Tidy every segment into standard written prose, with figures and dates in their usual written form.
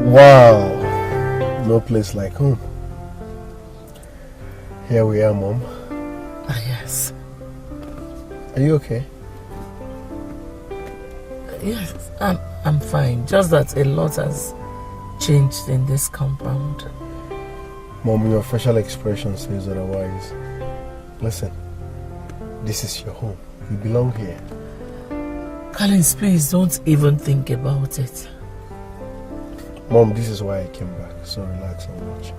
Wow, no place like home. Here we are, Mom. Yes. Are you okay? Yes, I'm fine. Just that a lot has changed in this compound. Mom, your facial expression says otherwise. Listen, this is your home. You belong here. Collins, please don't even think about it. Mom, this is why I came back, so relax and watch.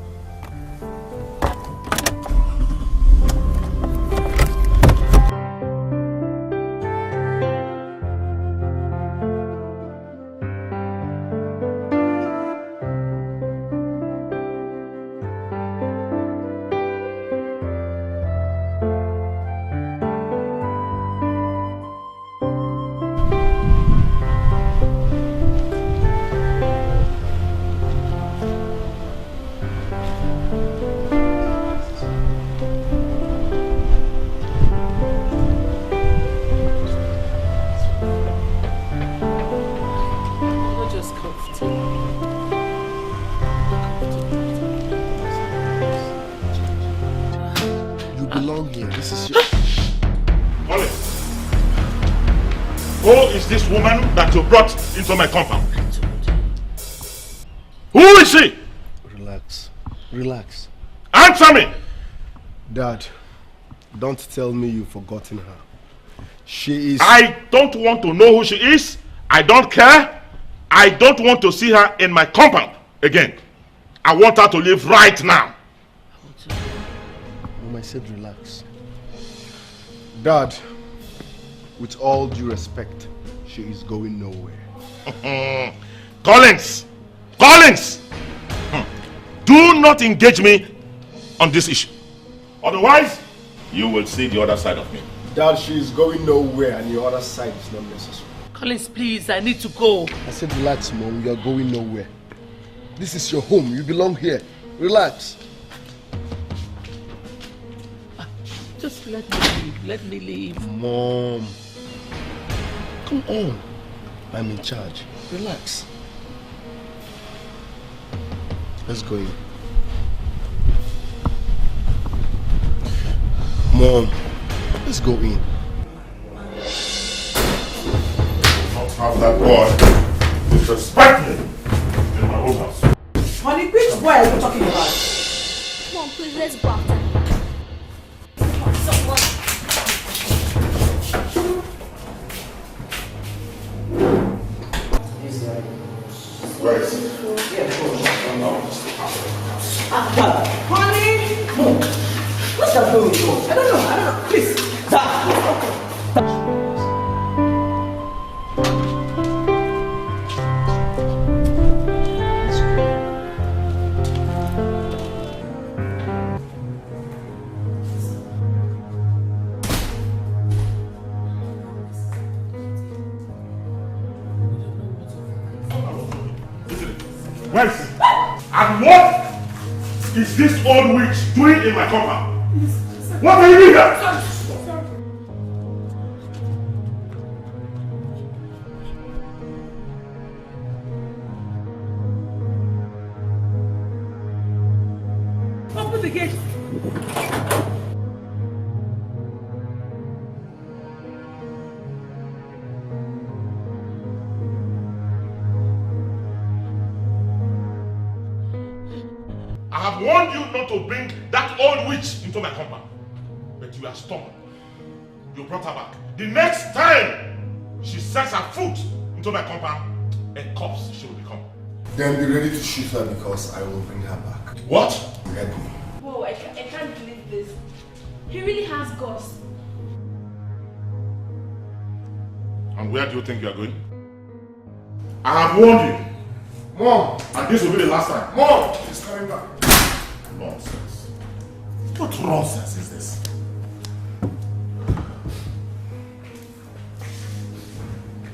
Brought into my compound. Who is she? Relax. Relax. Answer me! Dad, don't tell me you've forgotten her. She is... I don't want to know who she is. I don't care. I don't want to see her in my compound again. I want her to leave right now. Mom, I said relax. Dad, with all due respect, she is going nowhere. Collins! Collins! Do not engage me on this issue. Otherwise, you will see the other side of me. Dad, she is going nowhere and the other side is not necessary. Collins, please, I need to go. I said relax, Mom. You are going nowhere. This is your home. You belong here. Relax. Just let me leave. Let me leave. Mom. Come on. I'm in charge. Relax. Let's go in. Mom, let's go in. Not have that boy disrespect me in my own house. Honey, which boy are you talking about? Come on, please, let's go after. Honey! No. What's that doing? I don't know. Please. And what is this old witch doing in my compound? What are you doing here? Open the gate. I have warned you not to bring that old witch into my compound. But you are stubborn. You brought her back. The next time she sets her foot into my compound, a corpse she will become. Then be ready to shoot her because I will bring her back. What? Get me. Whoa, I can't believe this. He really has ghosts. And where do you think you are going? I have warned you. Mom! And this will be the last time. Mom! She's coming back. Nonsense. What nonsense is this?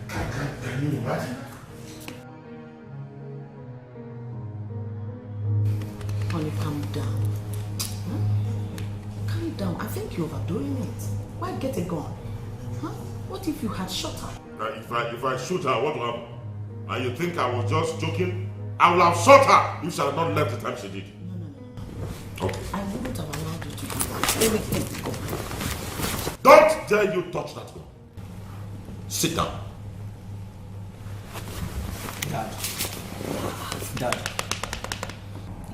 Can you imagine? Honey, calm down. Calm down. I think you're overdoing it. Why get a gun? Huh? What if you had shot her? If I shoot her, what will happen? And you think I was just joking? I will have shot her if she had not left the time she did. No. Okay. I wouldn't have allowed you to do that. Let me go. Don't dare you touch that one. Sit down. Dad,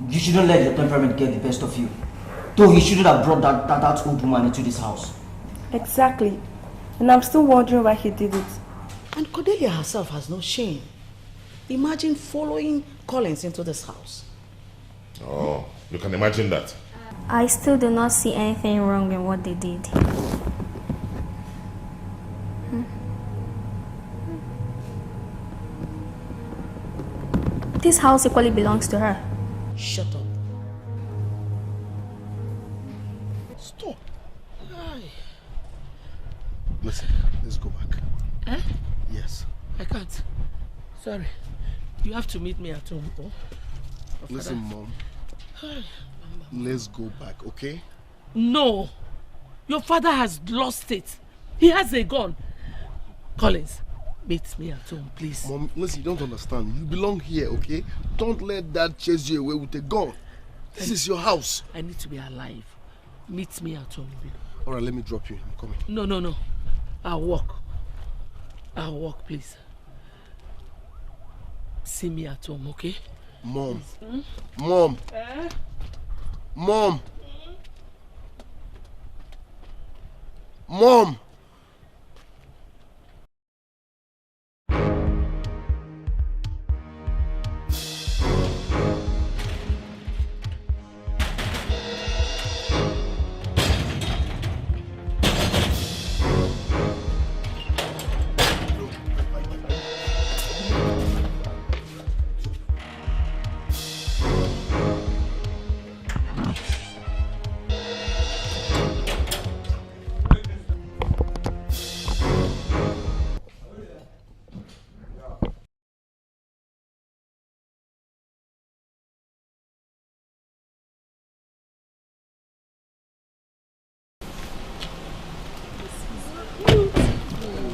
you shouldn't let your temperament get the best of you. Though you shouldn't have brought that old woman into this house. Exactly. And I'm still wondering why he did it. And Cordelia herself has no shame. Imagine following Collins into this house. Oh, you can imagine that. I still do not see anything wrong in what they did. This house equally belongs to her. Shut up. Stop. Aye. Listen, let's go back. Eh? Yes. I can't. Sorry. You have to meet me at home. Oh? Listen, Mom. Let's go back, okay? No. Your father has lost it. He has a gun. Collins, meet me at home, please. Mom, listen, you don't understand. You belong here, okay? Don't let Dad chase you away with a gun. This is your house. I need to be alive. Meet me at home. All right, let me drop you. I'm coming. No. I'll walk. Please. See me at home, okay? Mom. Mom. Mom. Mom.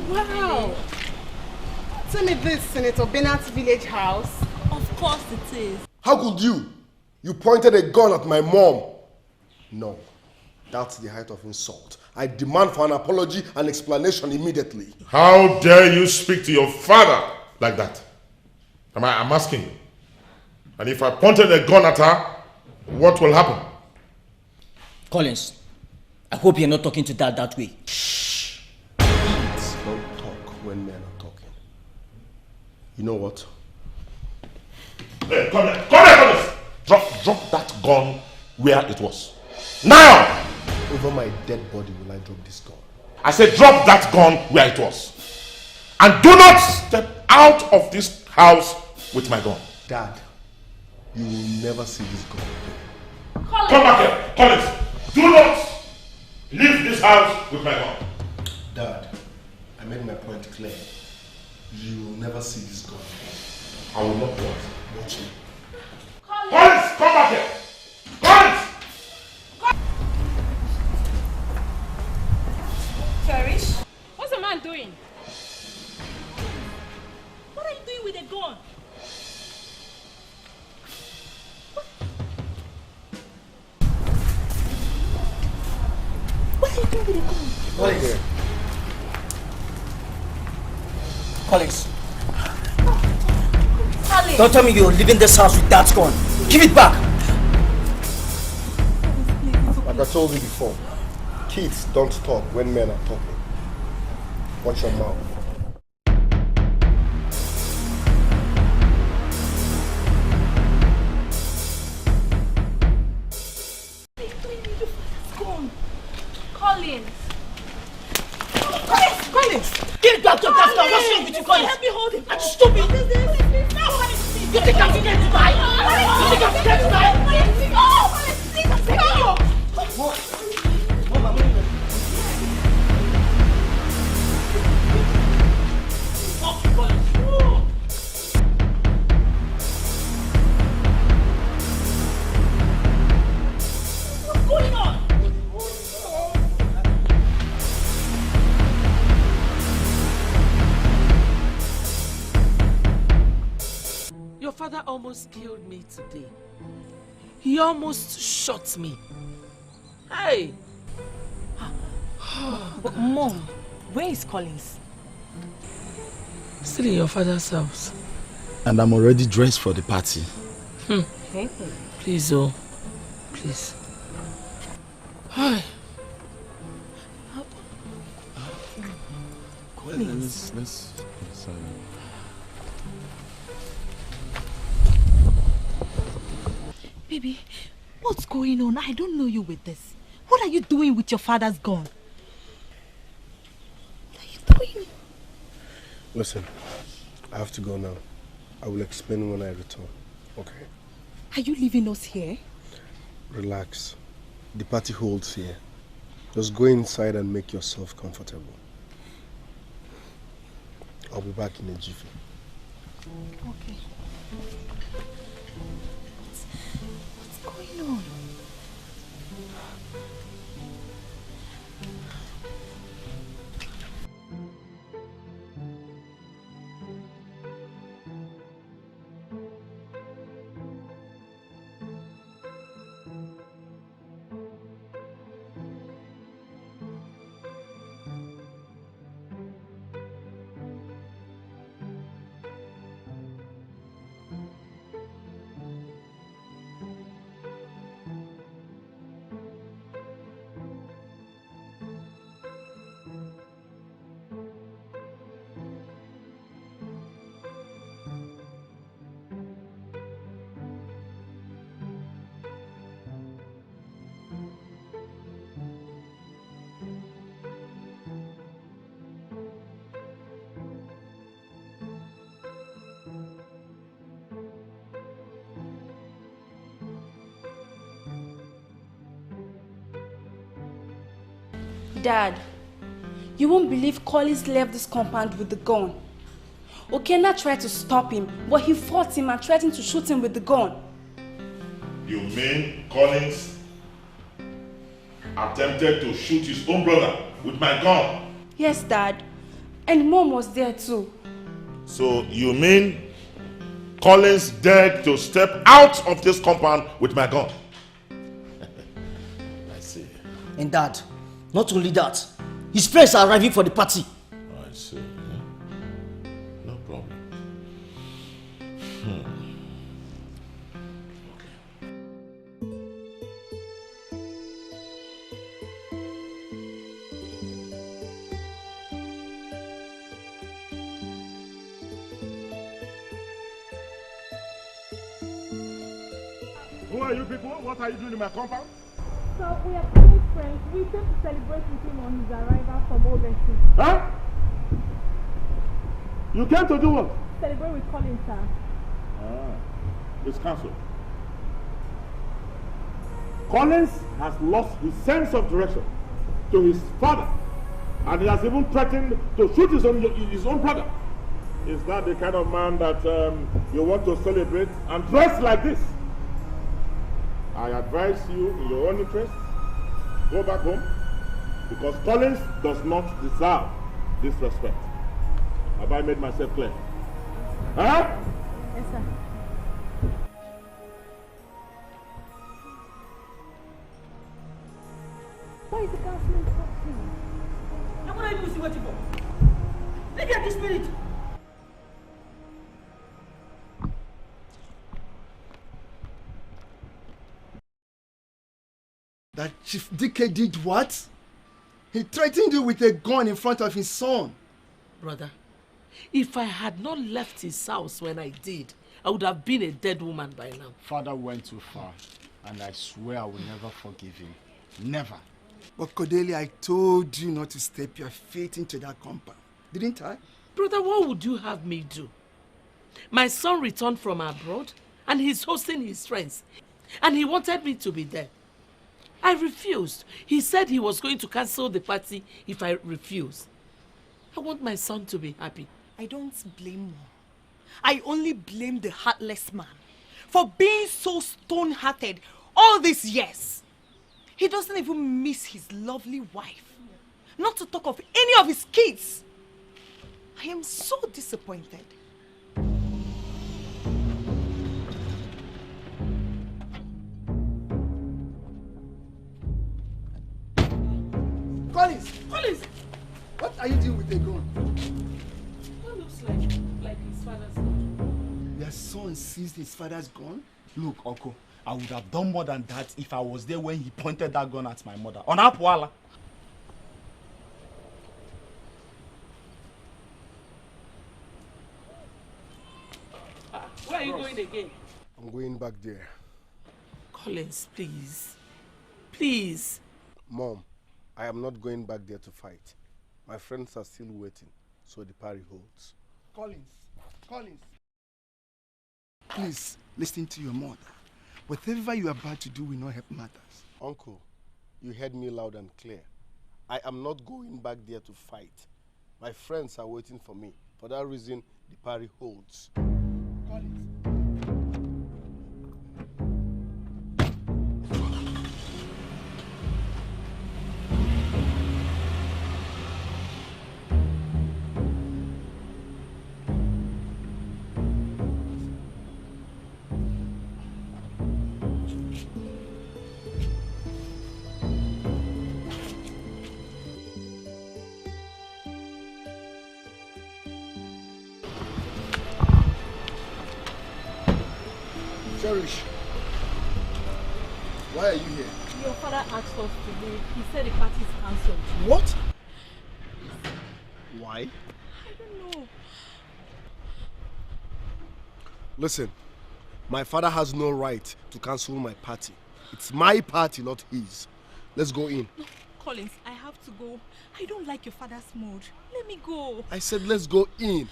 Wow! Tell me this, Senator Bernard's village house. Of course it is. How could you? You pointed a gun at my mom. No, that's the height of insult. I demand for an apology and explanation immediately. How dare you speak to your father like that? I'm asking you. And if I pointed a gun at her, what will happen? Collins, I hope you're not talking to Dad that way. Don't talk when men are talking. You know what? Hey, come here, Collins! Drop that gun where it was. Now! Over my dead body will I drop this gun. I said drop that gun where it was. And do not step out of this house with my gun. Dad, you will never see this gun again. Come back here, Collins. Do not leave this house with my gun. Dad, I made my point clear. You will never see this gun again. I will not watch. Watch me. Collins, come back here. Collins! Cherish? What's the man doing? What are you doing with the gun? What are you doing with the gun? Collins, Collins! don't tell me you're leaving this house with that gun. Give it back! Like I told you before, kids don't talk when men are talking. Watch your mouth. Collins! Collins! Get back to that gun! What's wrong with you, Collins? Help me hold him! Are you stupid? You think I'm scared to die? You think I'm scared to die? What's going on? Your father almost killed me today. He almost shot me. Hey! But Mom, where is Collins? Still in your father's house. And I'm already dressed for the party. Please, oh. Please. Hi. Let's Baby, what's going on? I don't know you with this. What are you doing with your father's gun? What are you doing? Listen, I have to go now. I will explain when I return. Okay? Are you leaving us here? Relax. The party holds here. Just go inside and make yourself comfortable. I'll be back in a jiffy. Okay. What's going on? Dad, you won't believe Collins left this compound with the gun. Okenna tried to stop him, but he fought him and threatened to shoot him with the gun. You mean Collins attempted to shoot his own brother with my gun? Yes, Dad. And Mom was there too. So you mean Collins dared to step out of this compound with my gun? I see. And Dad, not only that, his friends are arriving for the party. I see. Yeah. No problem. Who are you people? What are you doing in my compound? So we are Collins' friends. We came to celebrate with him on his arrival from overseas. Huh? You came to do what? Celebrate with Collins, sir. It's cancelled. Collins has lost his sense of direction to his father, and he has even threatened to shoot his own brother. Is that the kind of man that you want to celebrate and dress like this? I advise you, in your own interest, go back home, because Collins does not deserve this respect. Have I made myself clear? Huh? Yes, sir. Why is the counseling talking? Now what are you waiting for? Look at this spirit. That Chief Dikeh did what? He threatened you with a gun in front of his son. Brother, if I had not left his house when I did, I would have been a dead woman by now. Father went too far, and I swear I will never forgive him. Never. But Kodeli, I told you not to step your feet into that compound. Didn't I? Brother, what would you have me do? My son returned from abroad and he's hosting his friends. And he wanted me to be there. I refused. He said he was going to cancel the party if I refused. I want my son to be happy. I don't blame Mom. I only blame the heartless man for being so stone-hearted all these years. He doesn't even miss his lovely wife. Not to talk of any of his kids. I am so disappointed. Collins! Collins! What are you doing with a gun? That looks like his father's gun. Your son seized his father's gun? Look, Uncle, I would have done more than that if I was there when he pointed that gun at my mother. On Apwala. Where are you going again? I'm going back there. Collins, please. Please. Mom, I am not going back there to fight. My friends are still waiting, so the party holds. Collins. Please, listen to your mother. Whatever you are about to do will not help matters. Uncle, you heard me loud and clear. I am not going back there to fight. My friends are waiting for me. For that reason, the party holds. Collins. Cherish, why are you here? Your father asked us to leave. He said the party is cancelled. What? Why? I don't know. Listen, my father has no right to cancel my party. It's my party, not his. Let's go in. No, Collins, I have to go. I don't like your father's mood. Let me go. I said let's go in.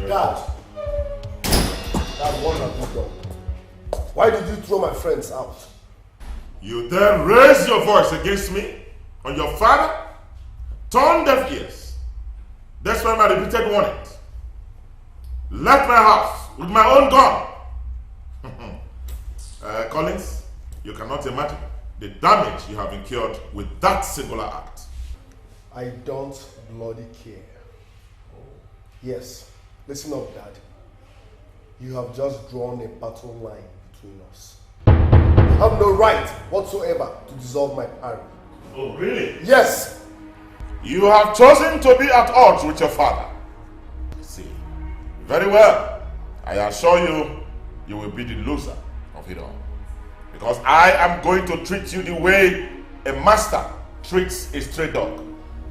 Dad, what have you done? Why did you throw my friends out? You then raise your voice against me on your father? Turn deaf ears. That's why my repeated warnings. Left my house with my own gun. Collins, you cannot imagine the damage you have incurred with that singular act. I don't bloody care. Yes, listen up, Dad. You have just drawn a battle line between us. You have no right whatsoever to dissolve my party. Oh, really? Yes! You have chosen to be at odds with your father. See, very well. I assure you, you will be the loser of it all. Because I am going to treat you the way a master treats a stray dog.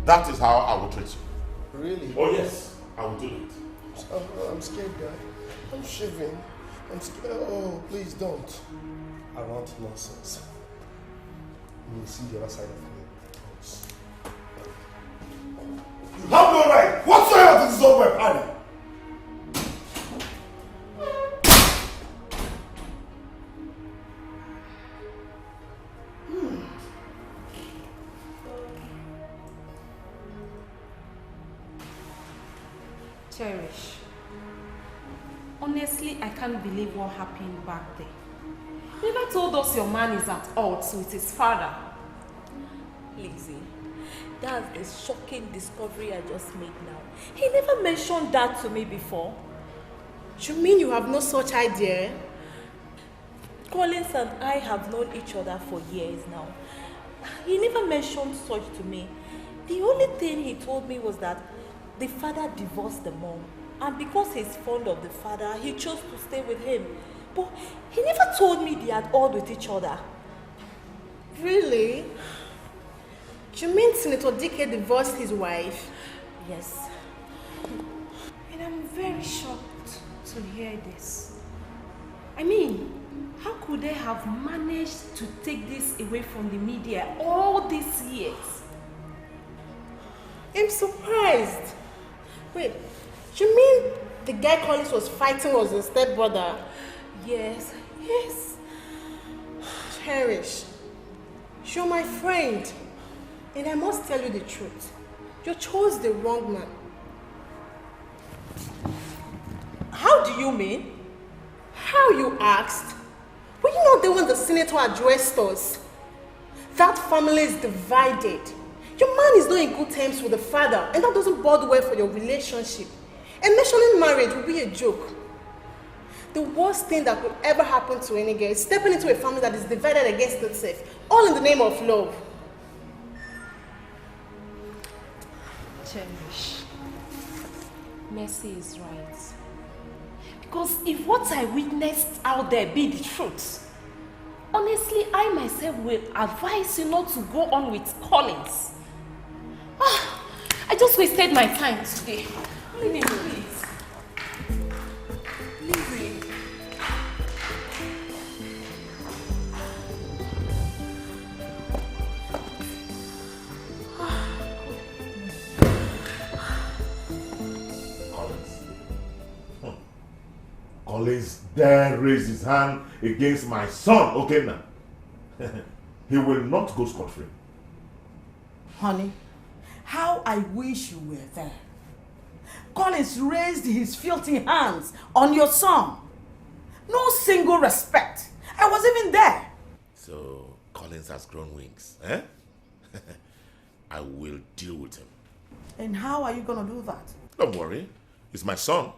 That is how I will treat you. Really? Oh yes, I will do it. I'm scared, Dad. I'm shivering. I'm scared. Oh, please don't. I want nonsense. You will see the other side of me. You have no right whatsoever to dissolve my party. Cherish. Honestly, I can't believe what happened back there. You never told us your man is at odds with his father. Lizzie, that's the shocking discovery I just made now. He never mentioned that to me before. You mean you have no such idea? Collins and I have known each other for years now. He never mentioned such to me. The only thing he told me was that the father divorced the mom, and because he's fond of the father, he chose to stay with him. But he never told me they had odds with each other. Really? You mean Senator Dikeh divorced his wife? Yes. And I'm very shocked to hear this. I mean, how could they have managed to take this away from the media all these years? I'm surprised. Wait, you mean The guy Collins was fighting was his stepbrother. Yes. Cherish, you're my friend. And I must tell you the truth. You chose the wrong man. How do you mean? How you asked? Were you not the one the senator addressed us? That family is divided. Your man is not in good terms with the father, and that doesn't bode well for your relationship. And mentioning marriage will be a joke. The worst thing that could ever happen to any girl is stepping into a family that is divided against itself, all in the name of love. Cherish, Mercy is right. Because if what I witnessed out there be the truth, honestly, I myself will advise you not to go on with Collins. I just wasted my time today. Leave me, please. Leave me. Collins dare raise his hand against my son, okay now? He will not go scot-free. Honey, how I wish you were there. Collins raised his filthy hands on your son. No single respect. I was even there. So, Collins has grown wings, eh? I will deal with him. And how are you going to do that? Don't worry. He's my son.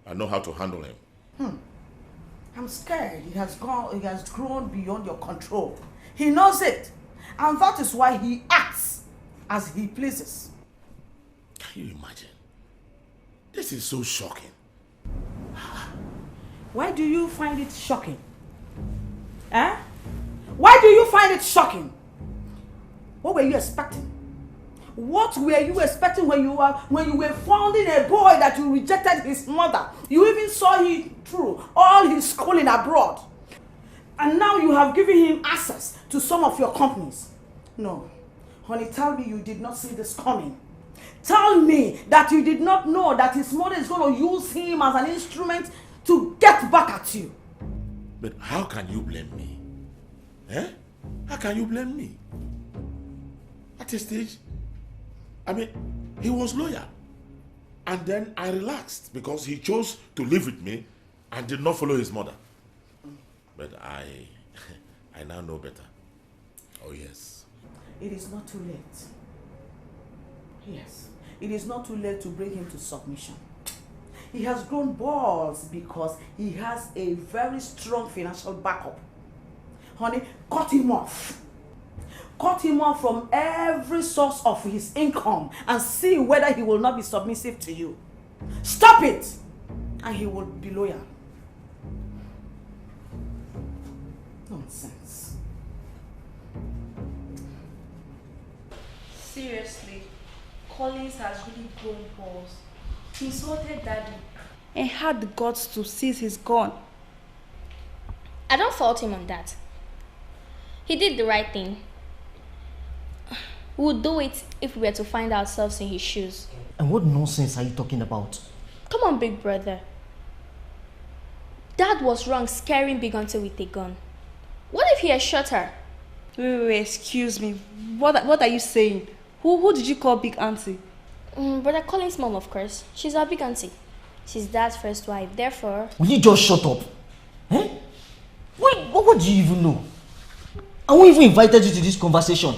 I know how to handle him. I'm scared. He has grown beyond your control. He knows it. And that is why he acts as he pleases. Can you imagine? This is so shocking. Why do you find it shocking? Eh? Why do you find it shocking? What were you expecting? What were you expecting when you were finding a boy that you rejected his mother? You even saw him through all his schooling abroad. And now you have given him access to some of your companies. No. Honey, tell me you did not see this coming. Tell me that you did not know that his mother is going to use him as an instrument to get back at you. But how can you blame me? Eh? How can you blame me? At this stage, I mean, he was loyal. And then I relaxed because he chose to live with me and did not follow his mother. But I now know better. Oh, yes. It is not too late. Yes, it is not too late to bring him to submission. He has grown balls because he has a very strong financial backup. Honey, cut him off. Cut him off from every source of his income and see whether he will not be submissive to you. Stop it! And he will be loyal. Nonsense. Seriously, Collins has really grown balls. He insulted Daddy and had the guts to seize his gun. I don't fault him on that. He did the right thing. We would do it if we were to find ourselves in his shoes. And what nonsense are you talking about? Come on, big brother. Dad was wrong scaring Big Auntie with a gun. What if he had shot her? Wait, excuse me. What are you saying? Who did you call Big Auntie? Brother Collins' mom, of course. She's our Big Auntie. She's Dad's first wife, therefore... Will you just shut up? Eh? What do you even know? I won't even invited you to this conversation.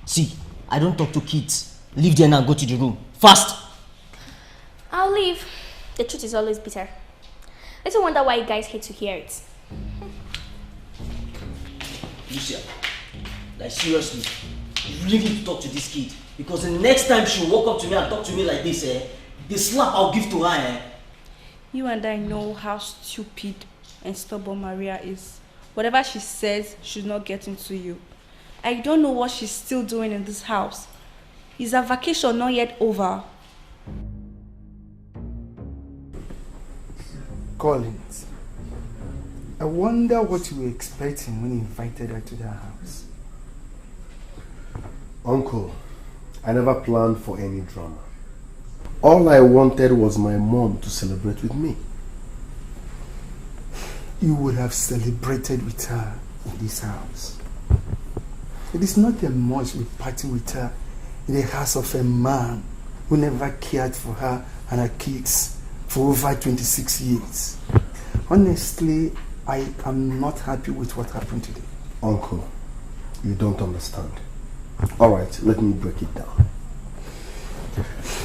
See, I don't talk to kids. Leave there now and go to the room. Fast! I'll leave. The truth is always bitter. I don't wonder why you guys hate to hear it. Lucia, like seriously, you really need to talk to this kid. Because the next time she'll walk up to me and talk to me like this, the slap I'll give to her, You and I know how stupid and stubborn Maria is. Whatever she says should not get into you. I don't know what she's still doing in this house. Is her vacation not yet over? Collins, I wonder what you were expecting when you invited her to that house. Uncle, I never planned for any drama. All I wanted was my mom to celebrate with me. You would have celebrated with her in this house. It is not a much we party with her in the house of a man who never cared for her and her kids for over 26 years. Honestly, I am not happy with what happened today. Uncle, you don't understand. Alright, let me break it down.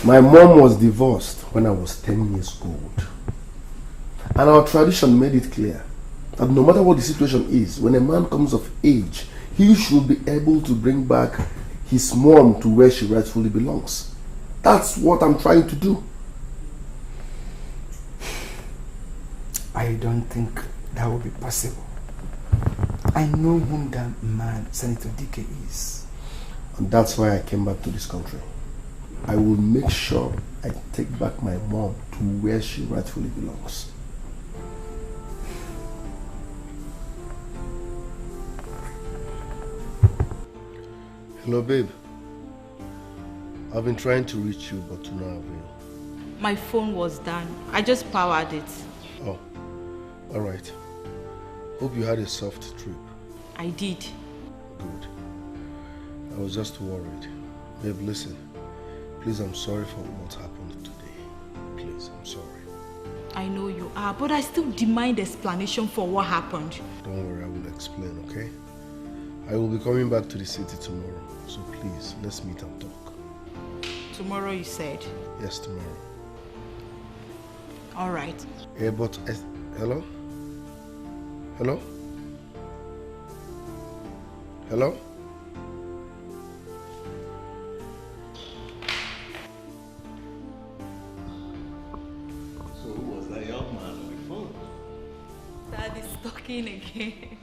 My mom was divorced when I was 10 years old. And our tradition made it clear that no matter what the situation is, when a man comes of age, he should be able to bring back his mom to where she rightfully belongs. That's what I'm trying to do. I don't think that will be possible. I know whom that man, Senator Dikeh, is. And that's why I came back to this country. I will make sure I take back my mom to where she rightfully belongs. Hello, babe. I've been trying to reach you, but to no avail. My phone was done. I just powered it. Oh, alright. Hope you had a soft trip. I did. Good. I was just worried. Babe, listen. Please, I'm sorry for what happened today. Please, I'm sorry. I know you are, but I still demand explanation for what happened. Don't worry, I will explain, okay? I will be coming back to the city tomorrow, so please, let's meet and talk. Tomorrow, you said? Yes, tomorrow. All right. Yeah, but... hello? Hello? Hello? So who was that young man on the phone? Dad is talking again.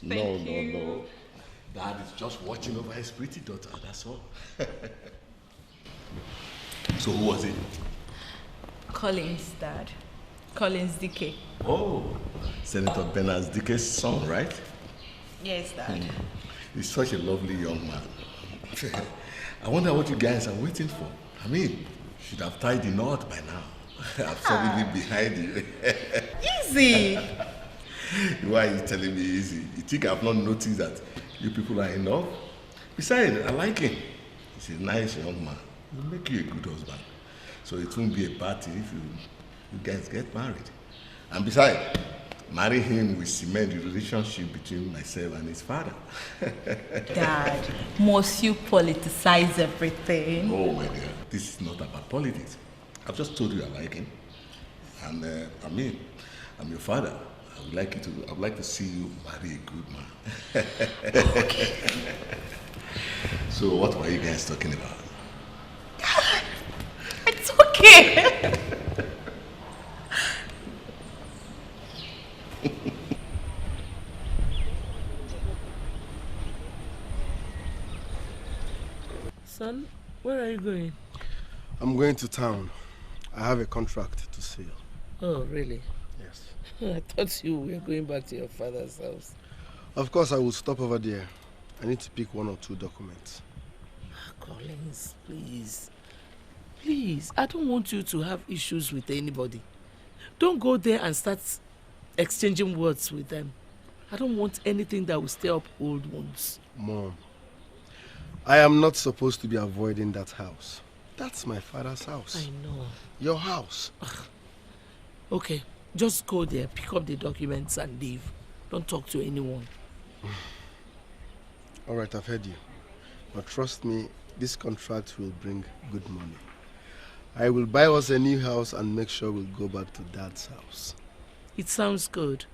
No. Dad is just watching over his pretty daughter, that's all. So who was it? Collins, Dad. Collins Dikeh. Oh, Senator Bernard Dikeh's son, right? Yes, Dad. He's such a lovely young man. I wonder what you guys are waiting for. I mean, should have tied the knot by now. Absolutely behind you. Easy. Why are you telling me easy? You think I've not noticed that you people are in love? Besides, I like him. He's a nice young man. He'll make you a good husband. So it won't be a bad thing if you guys get married. And besides, marry him will cement the relationship between myself and his father. Dad, must you politicize everything? Oh my dear, this is not about politics. I've just told you I like him. And I mean, I'm your father. I would like to see you marry a good man. Okay. So what were you guys talking about? It's okay. Son, where are you going? I'm going to town. I have a contract to seal. Oh, really? Yes. I thought you were going back to your father's house. Of course, I will stop over there. I need to pick 1 or 2 documents. Collins, please. Please, I don't want you to have issues with anybody. Don't go there and start exchanging words with them. I don't want anything that will stir up old wounds. Mom, I am not supposed to be avoiding that house. That's my father's house. I know. Your house. Okay, just go there, pick up the documents and leave. Don't talk to anyone. All right, I've heard you. But trust me, this contract will bring good money. I will buy us a new house and make sure we'll go back to Dad's house. It sounds good,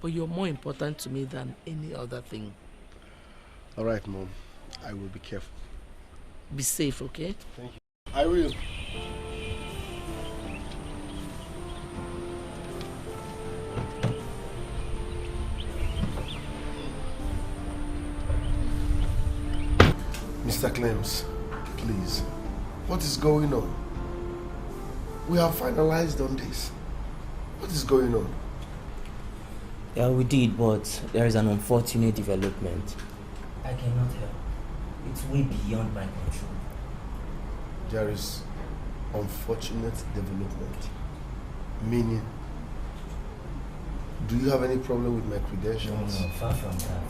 but you're more important to me than any other thing. All right, Mom. I will be careful. Be safe, okay? Thank you. I will. Mr. Clems, please. What is going on? We have finalized on this. What is going on? Yeah, we did, but there is an unfortunate development. I cannot help. It's way beyond my control. There is unfortunate development. Meaning, do you have any problem with my credentials? No, far from that.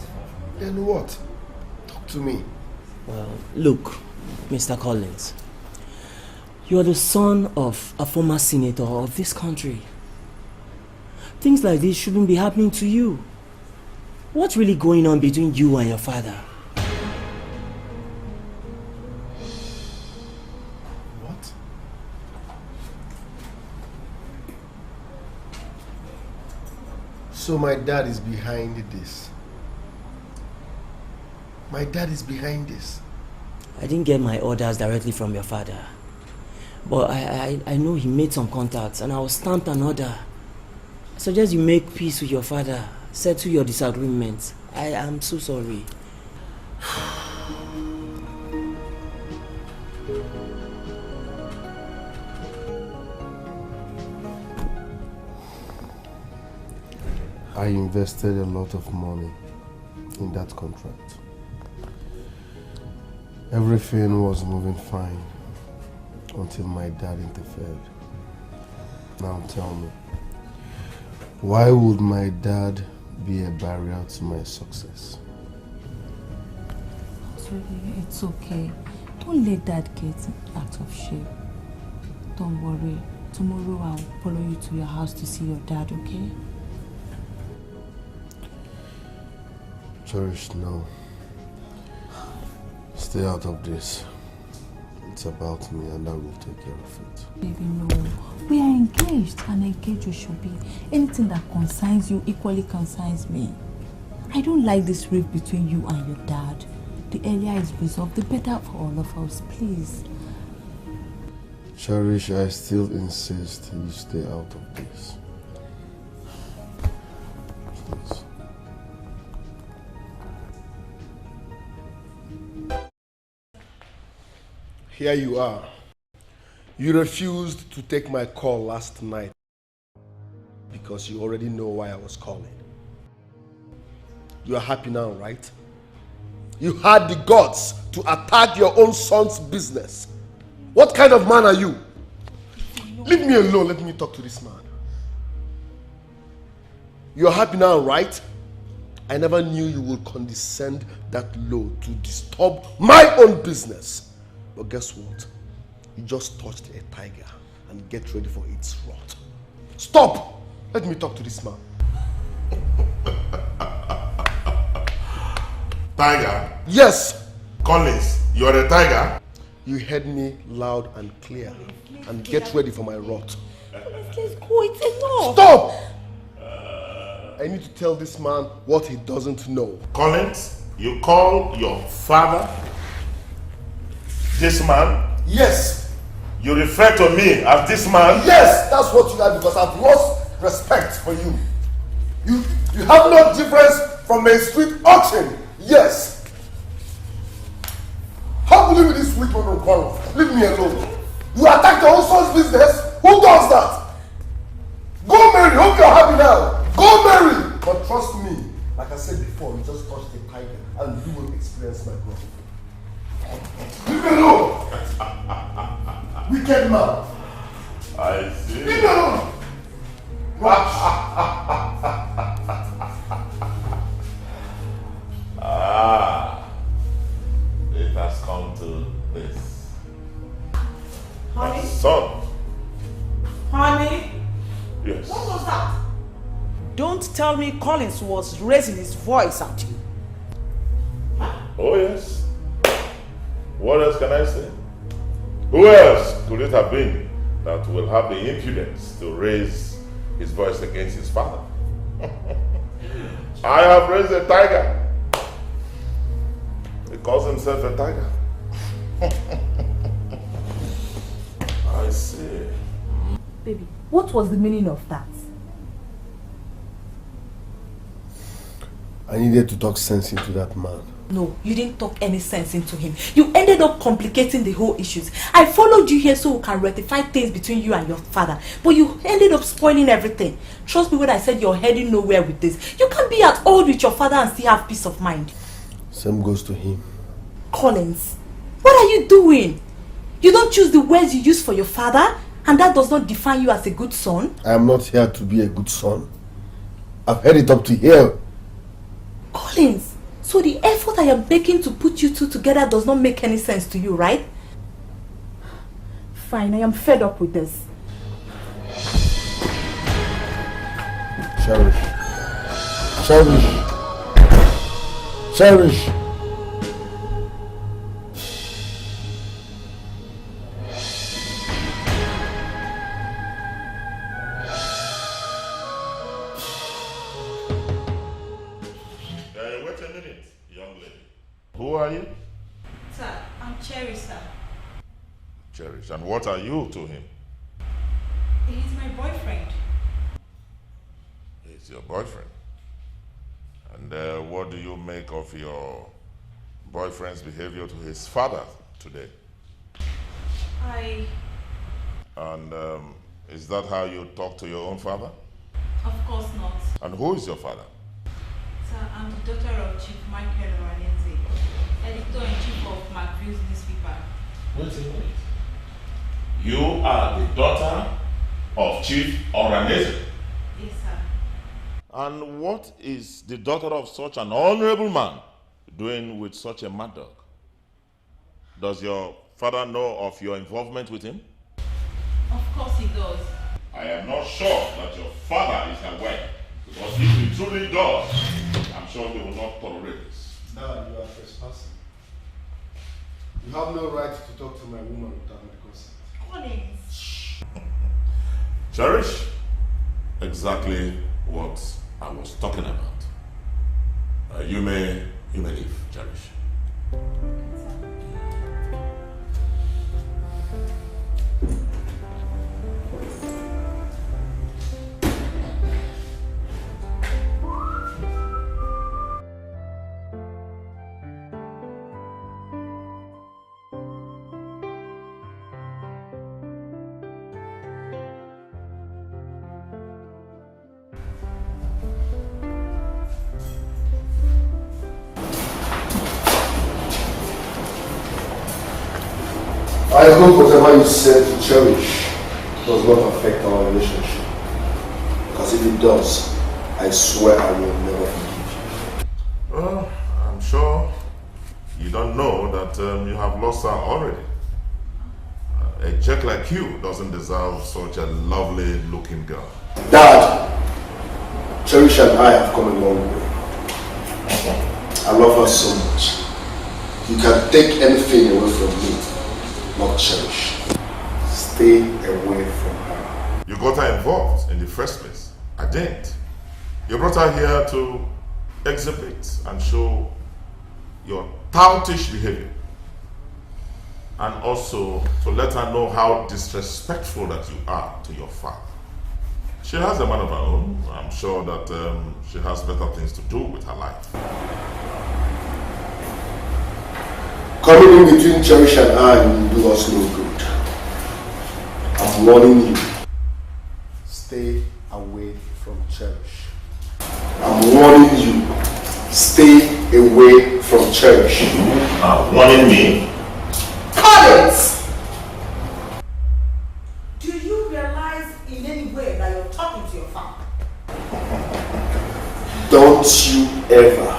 Then what? Talk to me. Well, look, Mr. Collins. You are the son of a former senator of this country. Things like this shouldn't be happening to you. What's really going on between you and your father? What? So my dad is behind this. My dad is behind this. I didn't get my orders directly from your father. But I know he made some contacts and I will stamp an order. I suggest you make peace with your father. Settle your disagreements. I am so sorry. I invested a lot of money in that contract. Everything was moving fine until my dad interfered. Now tell me, why would my dad be a barrier to my success? It's okay. Don't let Dad get out of shape. Don't worry. Tomorrow I'll follow you to your house to see your dad, okay? Cherish, no. Stay out of this. It's about me and I will take care of it. Baby, no. We are engaged and engaged you should be. Anything that concerns you equally concerns me. I don't like this rift between you and your dad. The earlier it's resolved, the better for all of us, please. Cherish, I still insist you stay out of this. Please. Here you are. You refused to take my call last night because you already know why I was calling. You are happy now, right? You had the guts to attack your own son's business. What kind of man are you? Leave me alone. Let me talk to this man. You're happy now, right? I never knew you would condescend that low to disturb my own business. But guess what? You just touched a tiger and get ready for its wrath. Stop! Let me talk to this man. Tiger? Yes! Collins, you're a tiger? You heard me loud and clear. And get ready for my wrath. Let's go, it's enough! Stop! I need to tell this man what he doesn't know. Collins, you call your father this man? Yes! You refer to me as this man? Yes! That's what you are, because I've lost respect for you. You have no difference from a street urchin. Yes! How will you be this weak on the quarrel? Leave me alone. You attack your own son's business? Who does that? Go marry. Hope you're happy now. Go marry. But trust me, like I said before, you just touched the tiger and you will experience my growth. Leave me alone. Wicked man. I see. Leave me alone. It has come to this. Honey? My son. Honey? Yes. What was that? Don't tell me Collins was raising his voice at you. Oh yes. What else can I say? Who else could it have been that will have the impudence to raise his voice against his father? I have raised a tiger. He calls himself a tiger. I see. Baby, what was the meaning of that? I needed to talk sense into that man. No, you didn't talk any sense into him. You ended up complicating the whole issues. I followed you here so we can rectify things between you and your father. But you ended up spoiling everything. Trust me when I said you're heading nowhere with this. You can't be at all with your father and still have peace of mind. Same goes to him. Collins, what are you doing? You don't choose the words you use for your father, and that does not define you as a good son? I am not here to be a good son. I've heard it up to here. Collins, so the effort I am making to put you two together does not make any sense to you, right? Fine, I am fed up with this. Cherish. Wait a minute, young lady. Who are you? Sir, I'm Cherry, sir. Cherish. And what are you to him? He's my boyfriend. He's your boyfriend. And what do you make of your boyfriend's behavior to his father today? And is that how you talk to your own father? Of course not. And who is your father? Sir, I'm the daughter of Chief Michael Oranense, editor-in-chief of McVill's newspaper. Wait a minute. You are the daughter of Chief Oranense? Yes, sir. And what is the daughter of such an honorable man doing with such a mad dog? Does your father know of your involvement with him? Of course he does. I am not sure that your father is aware, because if he truly does, I'm sure he will not tolerate this. Dad, you are trespassing. You have no right to talk to my woman without my consent. Collins. Cherish, exactly what I was talking about. You may leave, Cherish. I hope whatever you said to Cherish does not affect our relationship. Because if it does, I swear I will never forgive you. Well, I'm sure you don't know that you have lost her already. A jack like you doesn't deserve such a lovely looking girl. Dad, Cherish and I have come a long way. I love her so much. You can take anything away from me, not Cherish. Stay away from her. You got her involved in the first place. I didn't. You brought her here to exhibit and show your toutish behavior. And also to let her know how disrespectful that you are to your father. She has a man of her own. I'm sure that she has better things to do with her life. Coming in between Cherish and I will do us no good. I'm warning you. Stay away from Cherish. I'm warning you. Stay away from Cherish. Warning me? Collins! Do you realize in any way that you're talking to your father? Don't you ever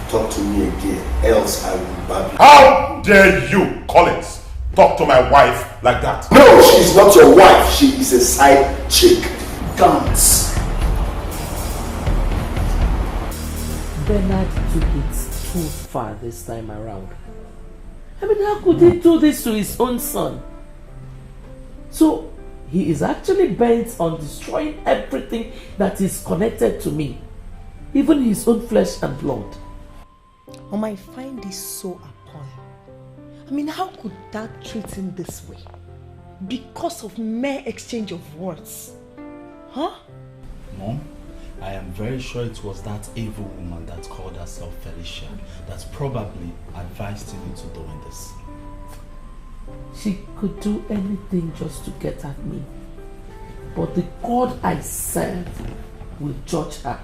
talk to me again, else I will bab you. How dare you, Collins, talk to my wife like that? No, she's not your wife. She is a side chick. Guns. Bernard took it too far this time around. I mean, how could he do this to his own son? So, he is actually bent on destroying everything that is connected to me. Even his own flesh and blood. Mama, I find this so appalling. I mean, how could Dad treat him this way? Because of mere exchange of words. Huh? Mom, I am very sure it was that evil woman that called herself Felicia that probably advised him into doing this. She could do anything just to get at me. But the God I serve will judge her.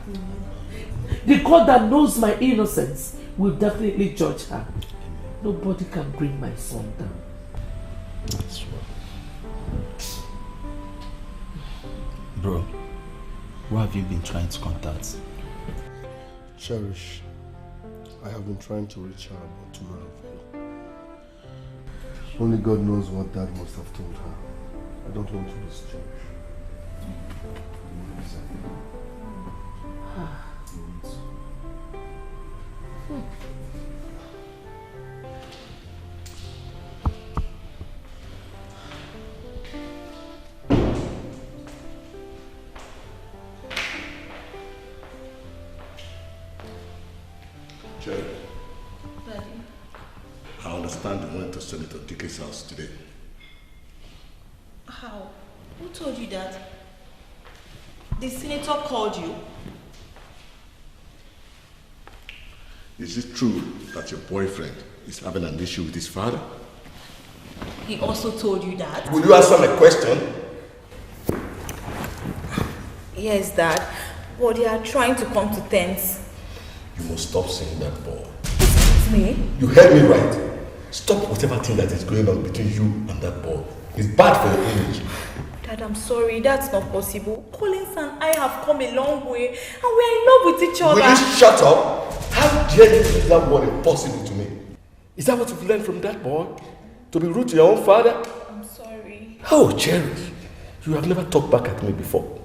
The God that knows my innocence will definitely judge her. Nobody can bring my son down. That's right. Bro, who have you been trying to contact? Cherish. I have been trying to reach her, but to no avail. Only God knows what Dad must have told her. I don't want to lose Cherish. Jerry. Daddy. I understand you went to Senator Dikeh's house today. How? Who told you that? The senator called you? Is it true that your boyfriend is having an issue with his father? He also told you that? Will you answer my question? Yes, Dad. But they are trying to come to terms. You must stop saying that, boy. Excuse me? You heard me right. Stop whatever thing that is going on between you and that boy. It's bad for your image. Dad, I'm sorry. That's not possible. Collins and I have come a long way and we're in love with each other. Will you shut up? How dare you make that word impossible to me? Is that what you've learned from that boy? To be rude to your own father? I'm sorry. Oh, Jerry, you have never talked back at me before.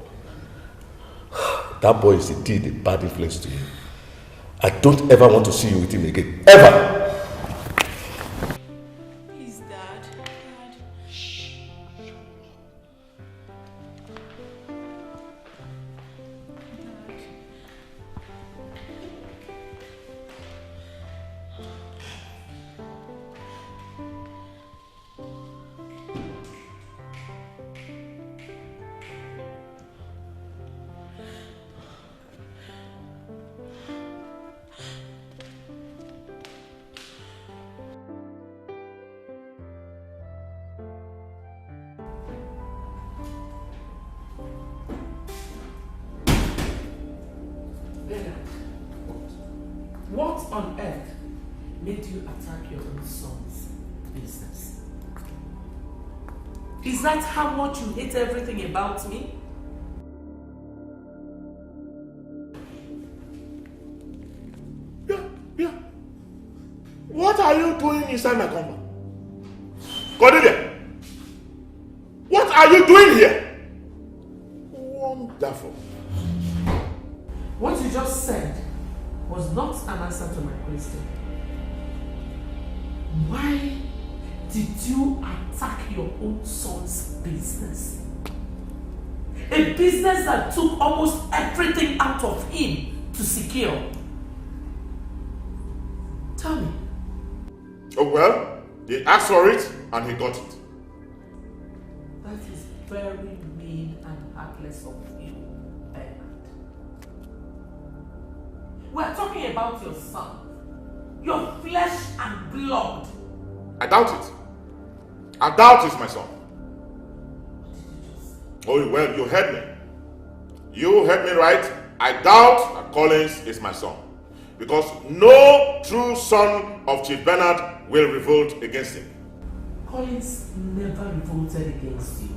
That boy is indeed a bad influence to you. I don't ever want to see you with him again. Ever! Please, Dad. Dad. Shh. What on earth made you attack your own son's business? Is that how much you hate everything about me? Yeah. What are you doing inside my compound? Cornelia! What are you doing here? Wonderful. What you just said was not an answer to my question. Why did you attack your own son's business? A business that took almost everything out of him to secure. Tell me. Oh well, he asked for it and he got it. That is very mean and heartless of you, Bernard. We're talking about your son, your flesh and blood. I doubt it. I doubt it's my son. Oh well, you heard me. You heard me right. I doubt that Collins is my son. Because no true son of Chief Bernard will revolt against him. Collins never revolted against you.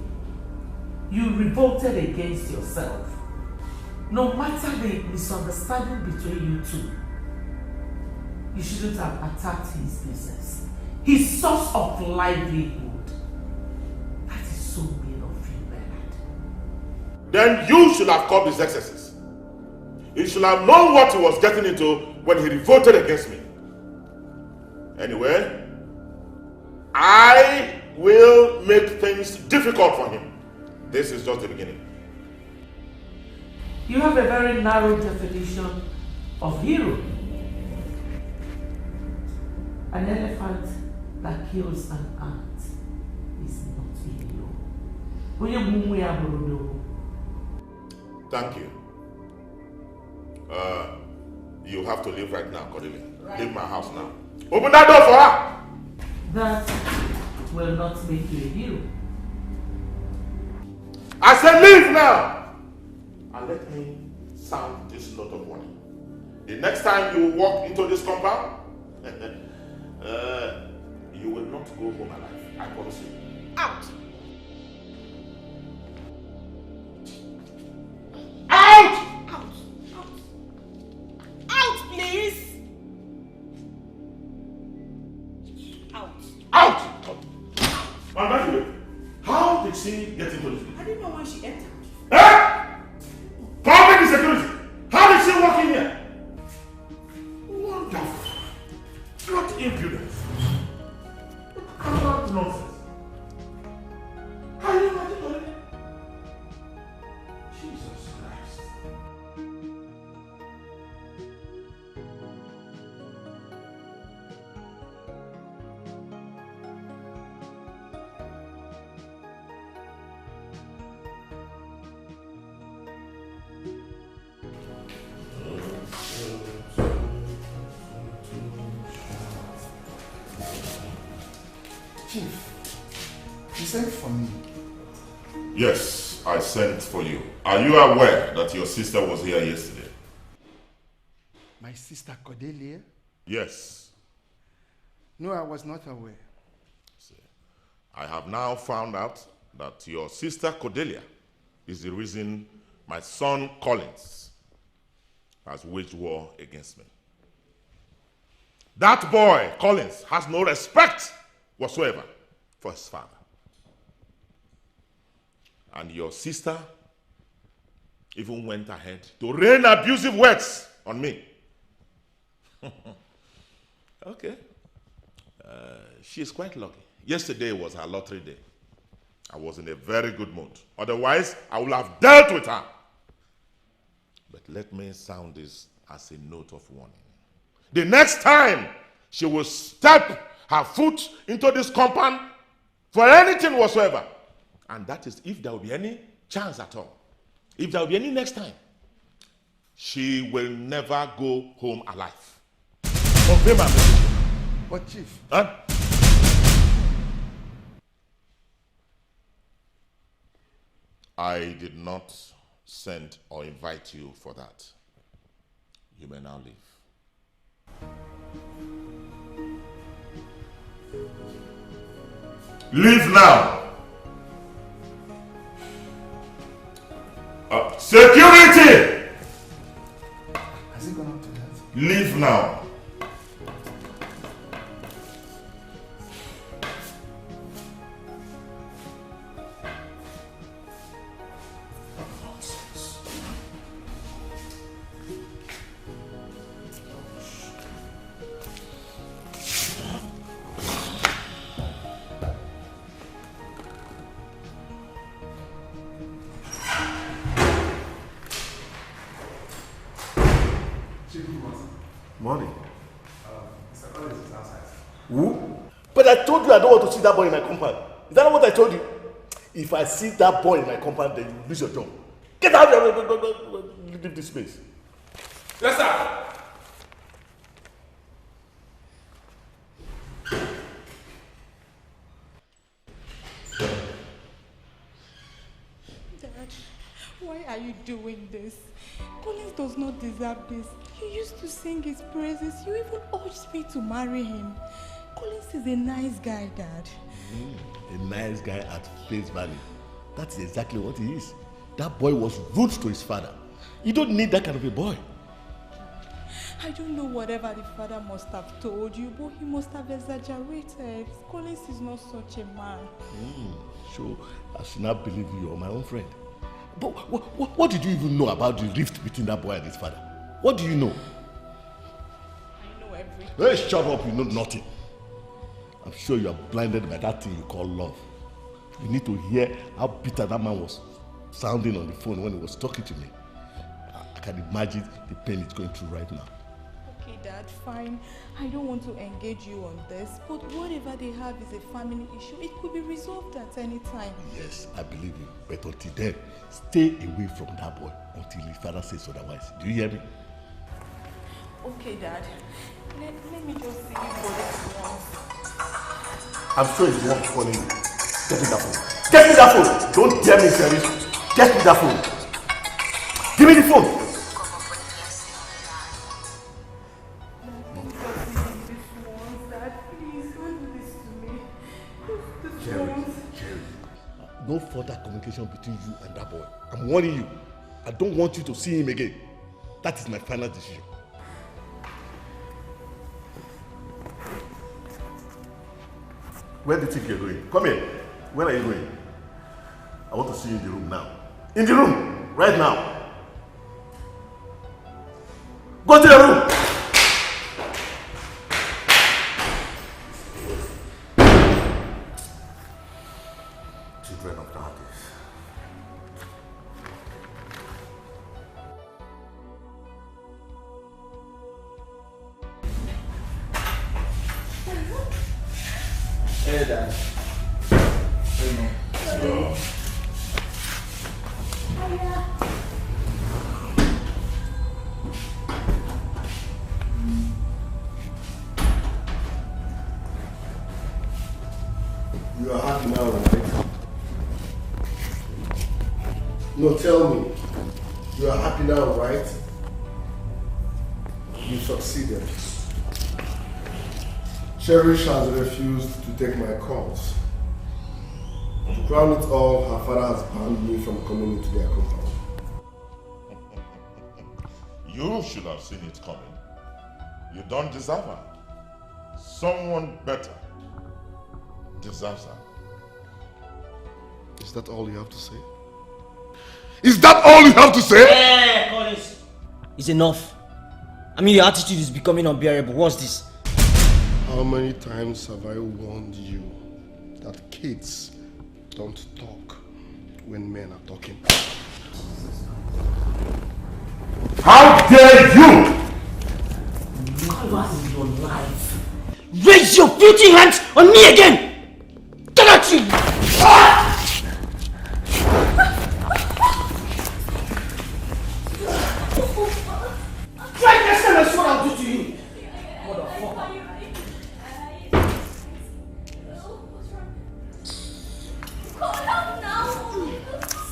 You revolted against yourself. No matter the misunderstanding between you two, you shouldn't have attacked his business, his source of livelihood. That is so mean of you, Bernard. Then you should have caught his excesses. He should have known what he was getting into when he revolted against me. Anyway, I will make things difficult for him. This is just the beginning. You have a very narrow definition of hero. An elephant that kills an ant is not a hero. Thank you. You have to leave right now, Cordelia. Right. Leave my house now. Open that door for her! That will not make you a hero. I said leave now! And let me sound this note of warning. The next time you walk into this compound, You will not go home alive. I promise you. Out! Out! Out! Out! Out, please! Out! Out! And by the way, how did she get into this? I didn't know when she entered. Public security! How did she walk in here? Wonderful. What impudence. What nonsense. Are you not doing it? Jesus Christ. Chief, you sent for me. Yes, I sent for you. Are you aware that your sister was here yesterday? My sister Cordelia? Yes. No, I was not aware. I have now found out that your sister Cordelia is the reason my son Collins has waged war against me. That boy, Collins, has no respect whatsoever for his father. And your sister even went ahead to rain abusive words on me. Okay. She is quite lucky. Yesterday was her lottery day. I was in a very good mood. Otherwise, I would have dealt with her. But let me sound this as a note of warning. The next time she will step her foot into this compound for anything whatsoever, and that is if there will be any chance at all, if there will be any next time, she will never go home alive. Obey my message. What, Chief? Huh? I did not send or invite you for that. You may now leave. Leave now! Security! Has he gone up to that? Leave now. Morning. Mr. Collins is outside. Who? But I told you I don't want to see that boy in my compound. Is that not what I told you? If I see that boy in my compound, then you lose your job. Get out of here! Leave this place. Yes, sir. Dad, why are you doing this? Collins does not deserve this. You used to sing his praises. You even urged me to marry him. Collins is a nice guy, Dad. A nice guy at face value. That's exactly what he is. That boy was rude to his father. You don't need that kind of a boy. I don't know whatever the father must have told you, but he must have exaggerated. Collins is not such a man. So I should not believe you are my own friend. But what did you even know about the rift between that boy and his father? What do you know? I know everything. Hey, shut up, you know nothing. I'm sure you are blinded by that thing you call love. You need to hear how bitter that man was sounding on the phone when he was talking to me. I can imagine the pain he's going through right now. Okay, Dad, fine. I don't want to engage you on this, but whatever they have is a family issue. It could be resolved at any time. Yes, I believe you. But until then, stay away from that boy until his father says otherwise. Do you hear me? Okay, Dad. Let me just see you for this once. I'm sure it's worth calling you. Get me that phone. Get me that phone! Don't dare me, Service. Get me that phone. Give me the phone! Jerry. No further communication between you and that boy. I'm warning you. I don't want you to see him again. That is my final decision. Where do you think you're going? Come here. Where are you going? I want to see you in the room now. In the room! Right now! Go to the room! Children of darkness. Hey, Dad. Hey, Mom. Let's go. You are happy now, right? No, tell me. You are happy now, right? You succeeded. Cherish has refused to take my calls. To crown it all, her father has banned me from coming into their compound. You should have seen it coming. You don't deserve her. Someone better deserves her. Is that all you have to say? Is that all you have to say? Yeah, Collins. It's enough. I mean, your attitude is becoming unbearable. What's this? How many times have I warned you that kids don't talk when men are talking? How dare you! Never in your life raise your filthy hands on me again! Get out you! Try next time I see what I'll do to you! Motherfucker. Call out now! Do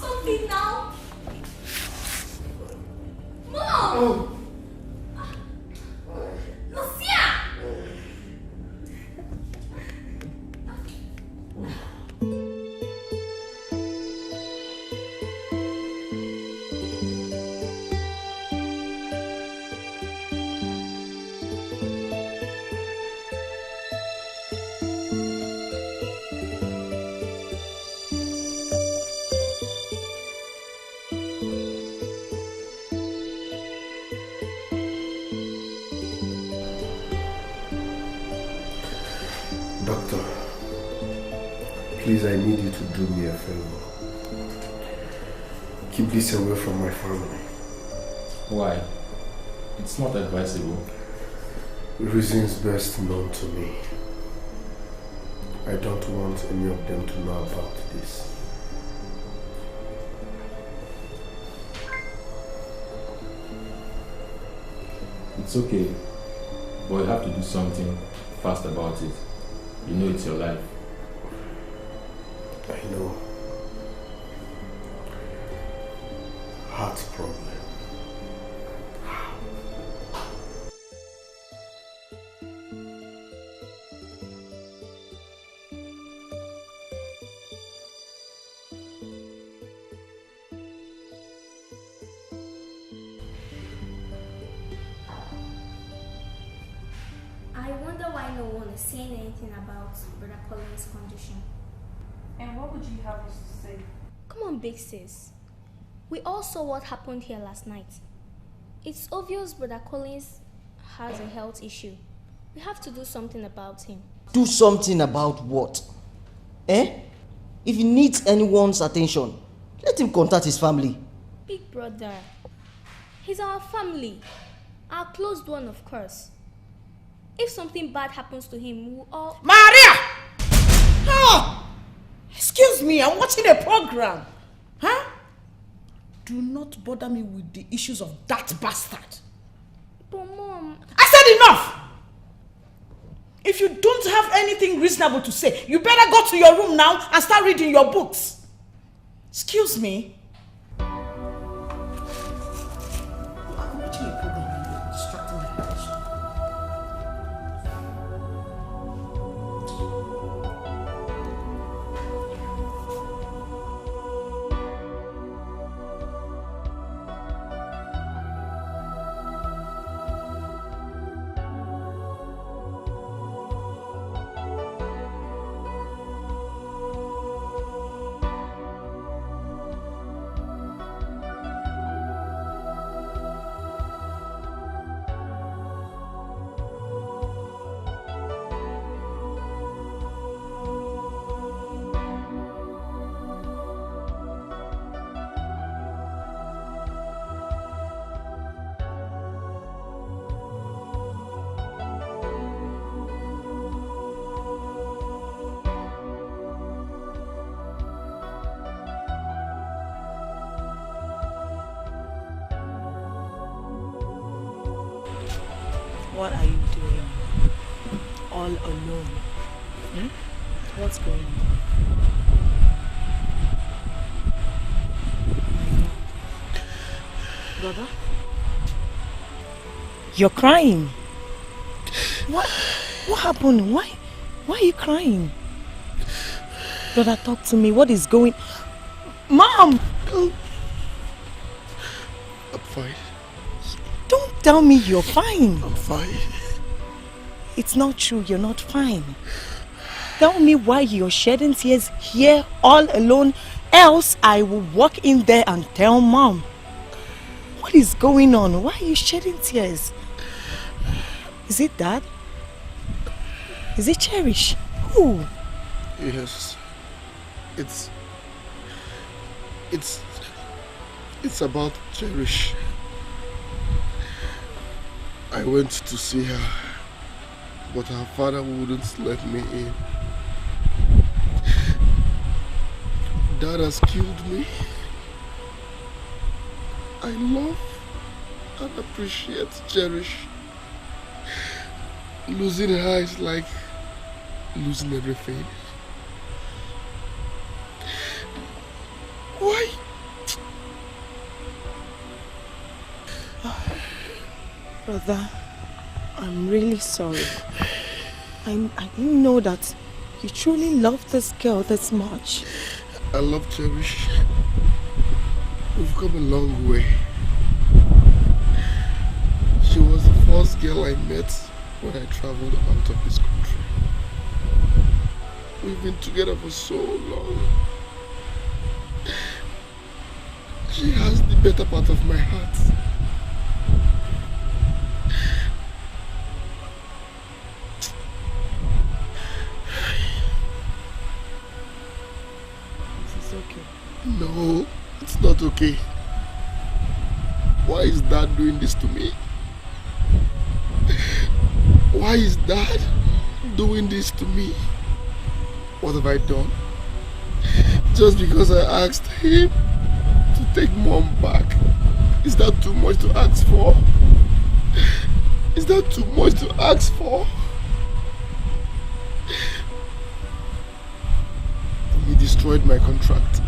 something now! Mom! Lucia! Doctor, please, I need you to do me a favor. Keep this away from my family. Why? It's not advisable. Reasons best known to me. I don't want any of them to know about this. It's okay, but you have to do something fast about it. You know it's your life. I know. Heart problem. I wonder why no one is saying anything about Brother Colin's condition. And what would you have us to say? Come on, big sis. We all saw what happened here last night. It's obvious Brother Collins has a health issue. We have to do something about him. Do something about what? Eh? If he needs anyone's attention, let him contact his family. Big brother, he's our family. Our closed one, of course. If something bad happens to him, we'll all... Maria! Oh! Excuse me, I'm watching a program. Huh? Do not bother me with the issues of that bastard. But Mom... I said enough! If you don't have anything reasonable to say, you better go to your room now and start reading your books. Excuse me. I'm watching a program and you're distracting my attention. What are you doing? All alone? What's going on? Brother? You're crying. What happened? Why are you crying? Brother, talk to me. What is going... Mom! I'm fine. Don't tell me you're fine. I'm fine. It's not true. You're not fine. Tell me why you're shedding tears here all alone. Else I will walk in there and tell Mom. What is going on? Why are you shedding tears? Is it Dad? Is it Cherish? Who? Yes. It's about Cherish. I went to see her, but her father wouldn't let me in. Dad has killed me. I love and appreciate Cherish. Losing her is like losing everything. Why? Brother, I'm really sorry. I didn't know that you truly love this girl this much. I love Cherish. We've come a long way. She was the first girl I met when I traveled out of this country. We've been together for so long. She has the better part of my heart. This is okay. No, it's not okay. Why is Dad doing this to me? Why is Dad doing this to me? What have I done? Just because I asked him to take Mom back. Is that too much to ask for? Is that too much to ask for? He destroyed my contract.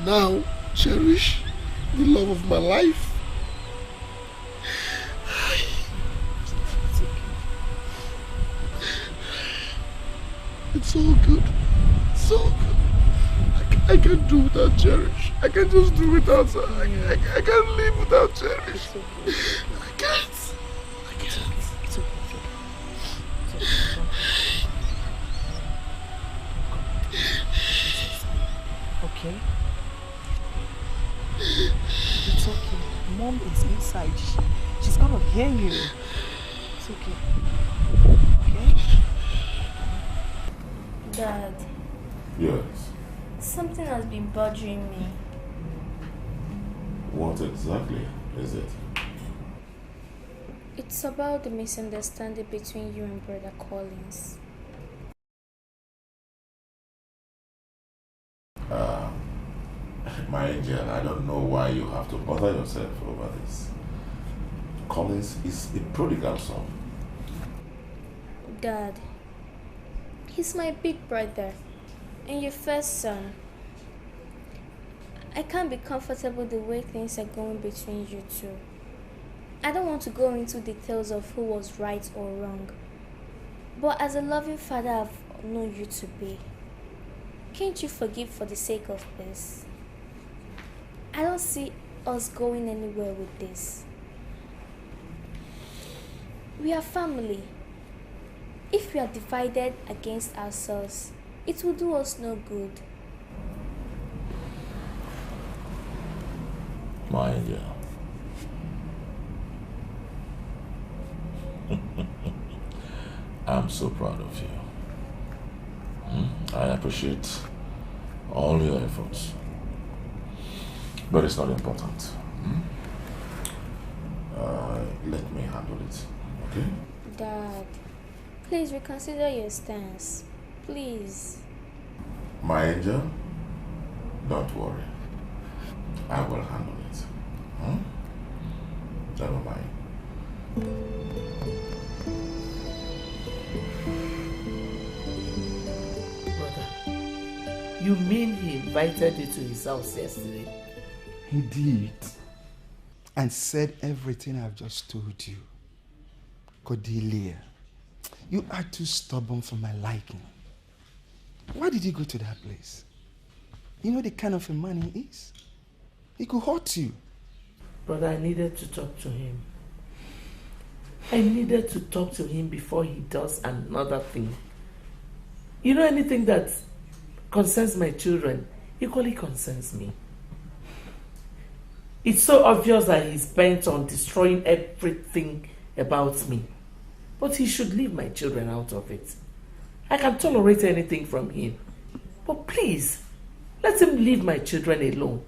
Now, Cherish, the love of my life. It's all good. It's all good. I can't do without Cherish. I can just do without her. I can't live without Cherish. I can't. I can't. It's okay. Okay? It's okay. Mom is inside. She's gonna hear you. It's okay. Okay? Dad. Yes. Something has been bothering me. What exactly is it? It's about the misunderstanding between you and Brother Collins. My angel, I don't know why you have to bother yourself over this. Collins is a prodigal son. Dad, he's my big brother and your first son. I can't be comfortable the way things are going between you two. I don't want to go into details of who was right or wrong, but as a loving father I've known you to be, can't you forgive for the sake of this? I don't see us going anywhere with this. We are family. If we are divided against ourselves, it will do us no good. My angel. I'm so proud of you. I appreciate all your efforts. But it's not important. Let me handle it, okay? Dad, please reconsider your stance. Please. My angel, don't worry. I will handle it. Never mind. You mean he invited you to his house yesterday? He did. And said everything I've just told you. Cordelia, you are too stubborn for my liking. Why did you go to that place? You know the kind of a man he is. He could hurt you. Brother, I needed to talk to him. I needed to talk to him before he does another thing. You know, anything that concerns my children equally concerns me. It's so obvious that he's bent on destroying everything about me. But he should leave my children out of it. I can tolerate anything from him. But please, let him leave my children alone.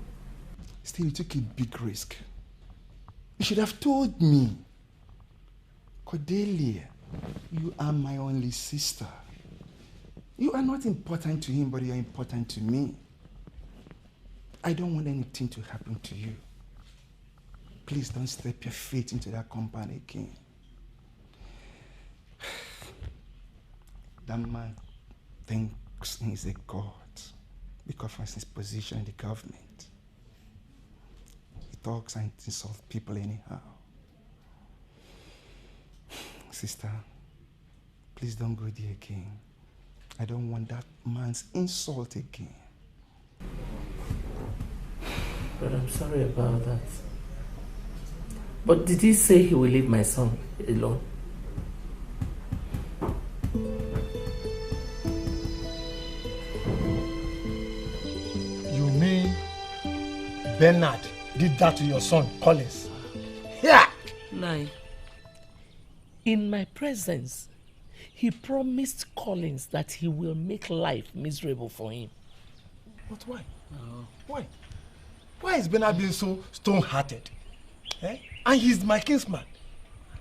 Still, you took a big risk. You should have told me. Cordelia, you are my only sister. You are not important to him, but you are important to me. I don't want anything to happen to you. Please don't step your feet into that compound again. That man thinks he's a god because of his position in the government. He talks and insults people anyhow. Sister, please don't go there again. I don't want that man's insult again. But I'm sorry about that. But did he say he will leave my son alone? You mean Bernard did that to your son, Collins? Yeah! Nai, in my presence, he promised Collins that he will make life miserable for him. But why? Why? Why is Bernard being so stone-hearted? Eh? And he's my kinsman.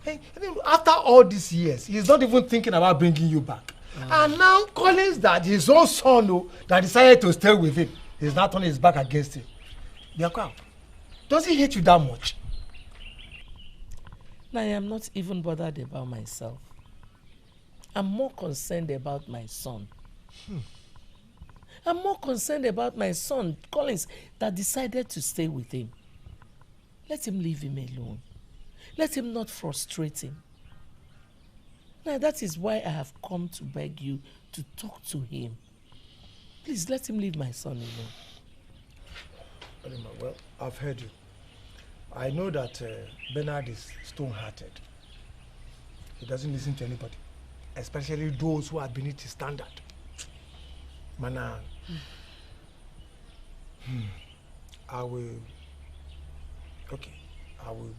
Eh? I mean, after all these years, he's not even thinking about bringing you back. And now Collins, that his own son that decided to stay with him, he's not turning his back against him. Biakwa, does he hate you that much? I am not even bothered about myself. I'm more concerned about my son. I'm more concerned about my son, Collins, that decided to stay with him. Let him leave him alone. Let him not frustrate him. Now, that is why I have come to beg you to talk to him. Please, let him leave my son alone. Well, I've heard you. I know that Bernard is stone-hearted. He doesn't listen to anybody, especially those who are beneath his standard. Mana, I will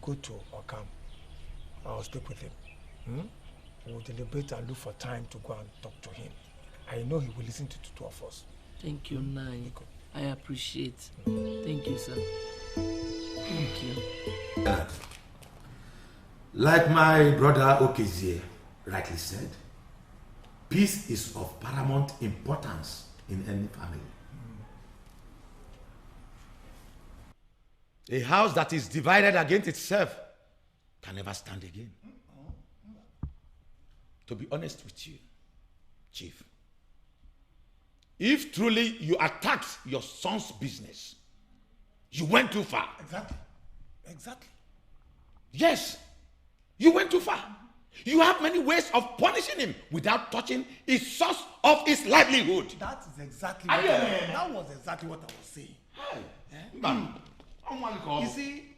go to Okam. I'll speak with him. We'll deliberate and look for time to go and talk to him. I know he will listen to the two of us. Thank you, Nai. I appreciate. Thank you, sir. Thank you. Like my brother Okezie rightly said, peace is of paramount importance in any family. A house that is divided against itself can never stand again. To be honest with you, Chief, if truly you attacked your son's business, you went too far. Exactly. Yes, you went too far. You have many ways of punishing him without touching his source of his livelihood. That is exactly what that was exactly what I was saying. You see,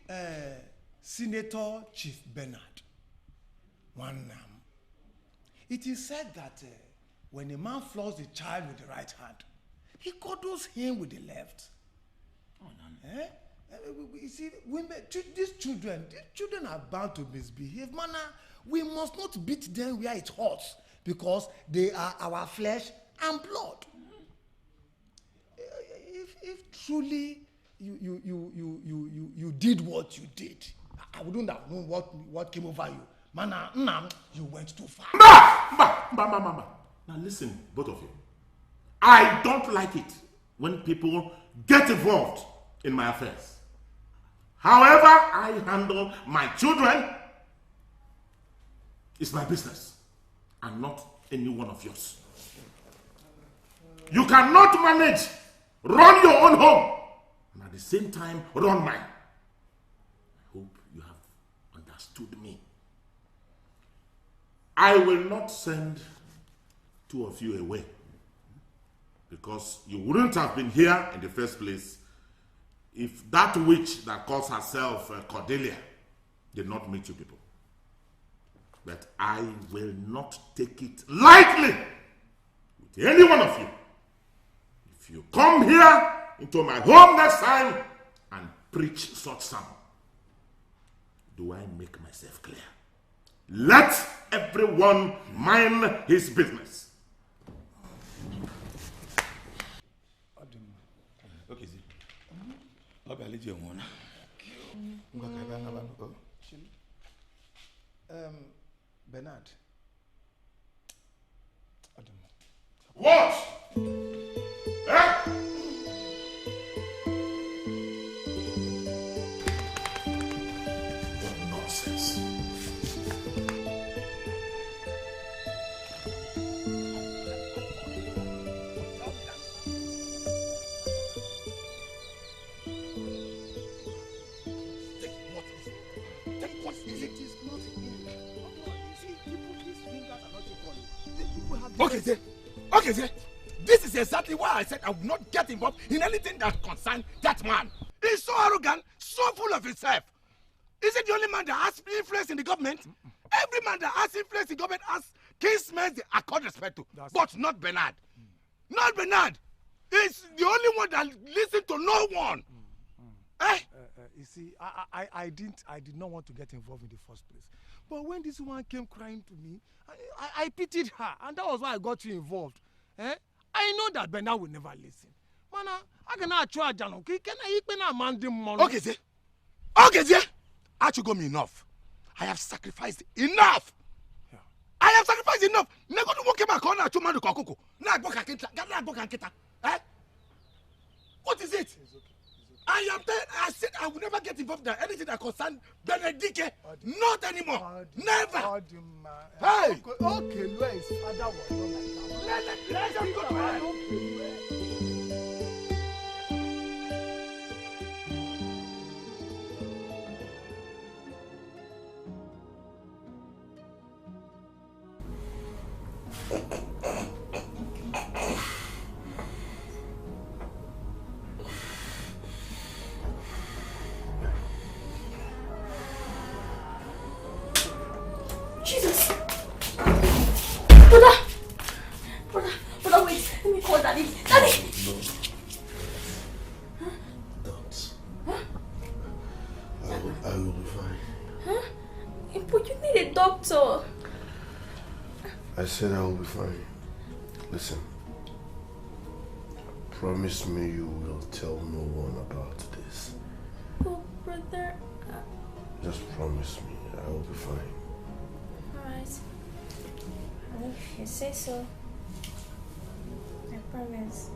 Senator Chief Bernard, it is said that when a man floors the child with the right hand, he cuddles him with the left. You see, these children are bound to misbehave. We must not beat them where it hurts because they are our flesh and blood. If truly you did what you did, I wouldn't have known what came over you. You went too far. Now listen, both of you. I don't like it when people get involved in my affairs. However I handle my children is my business and not any one of yours. You cannot manage, run your own home, and at the same time run mine. I hope you have understood me. I will not send two of you away because you wouldn't have been here in the first place if that witch that calls herself Cordelia did not meet you people. But I will not take it lightly with any one of you. If you come here into my home next time and preach such sermon, do I make myself clear? Let everyone mind his business. Okay, see. I'll let you one. Bernard. What? Eh? What nonsense. Okay, this is exactly why I said I would not get involved in anything that concerns that man. He's so arrogant, so full of himself. Is it the only man that has influence in the government? Every man that has influence in the government has kinsmen they accord respect to, but not Bernard. Not Bernard. He's the only one that listens to no one. You see, I did not want to get involved in the first place. But when this woman came crying to me, I pitied her, and that was why I got you involved. I know that Bernard will never listen. Man, I cannot try Jano. Can I even man them money? Okay, I should go me enough. I have sacrificed enough. Yeah. I have sacrificed enough. Nego to walk back on to man kokoko. Na boka kita. Eh? What is it? I am there. I said I will never get involved in anything that concerns Dikeh. Not anymore. Never. Hey. Okay, where is father was not like that. Let him go to hell. I said I will be fine. Listen. Promise me you will tell no one about this. Oh, brother. Just promise me I will be fine. Alright. If you say so, I promise.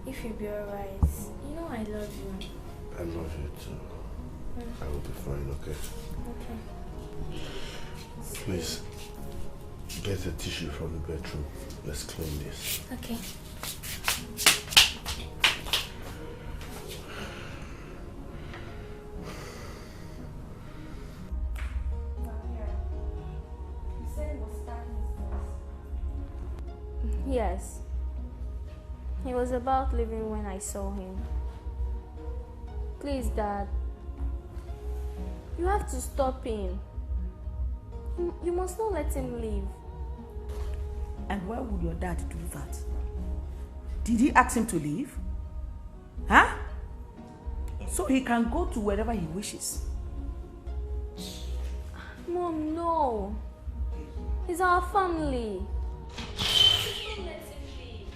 If you'll be alright. You know I love you. I love you too. I will be fine, okay? Okay. Please. Get a tissue from the bedroom. Let's clean this. Okay. Yes. He was about leaving when I saw him. Please, Dad. You have to stop him. You must not let him leave. And why would your dad do that? Did he ask him to leave? Huh? So he can go to wherever he wishes. Mom, no. He's our family. Don't let him leave.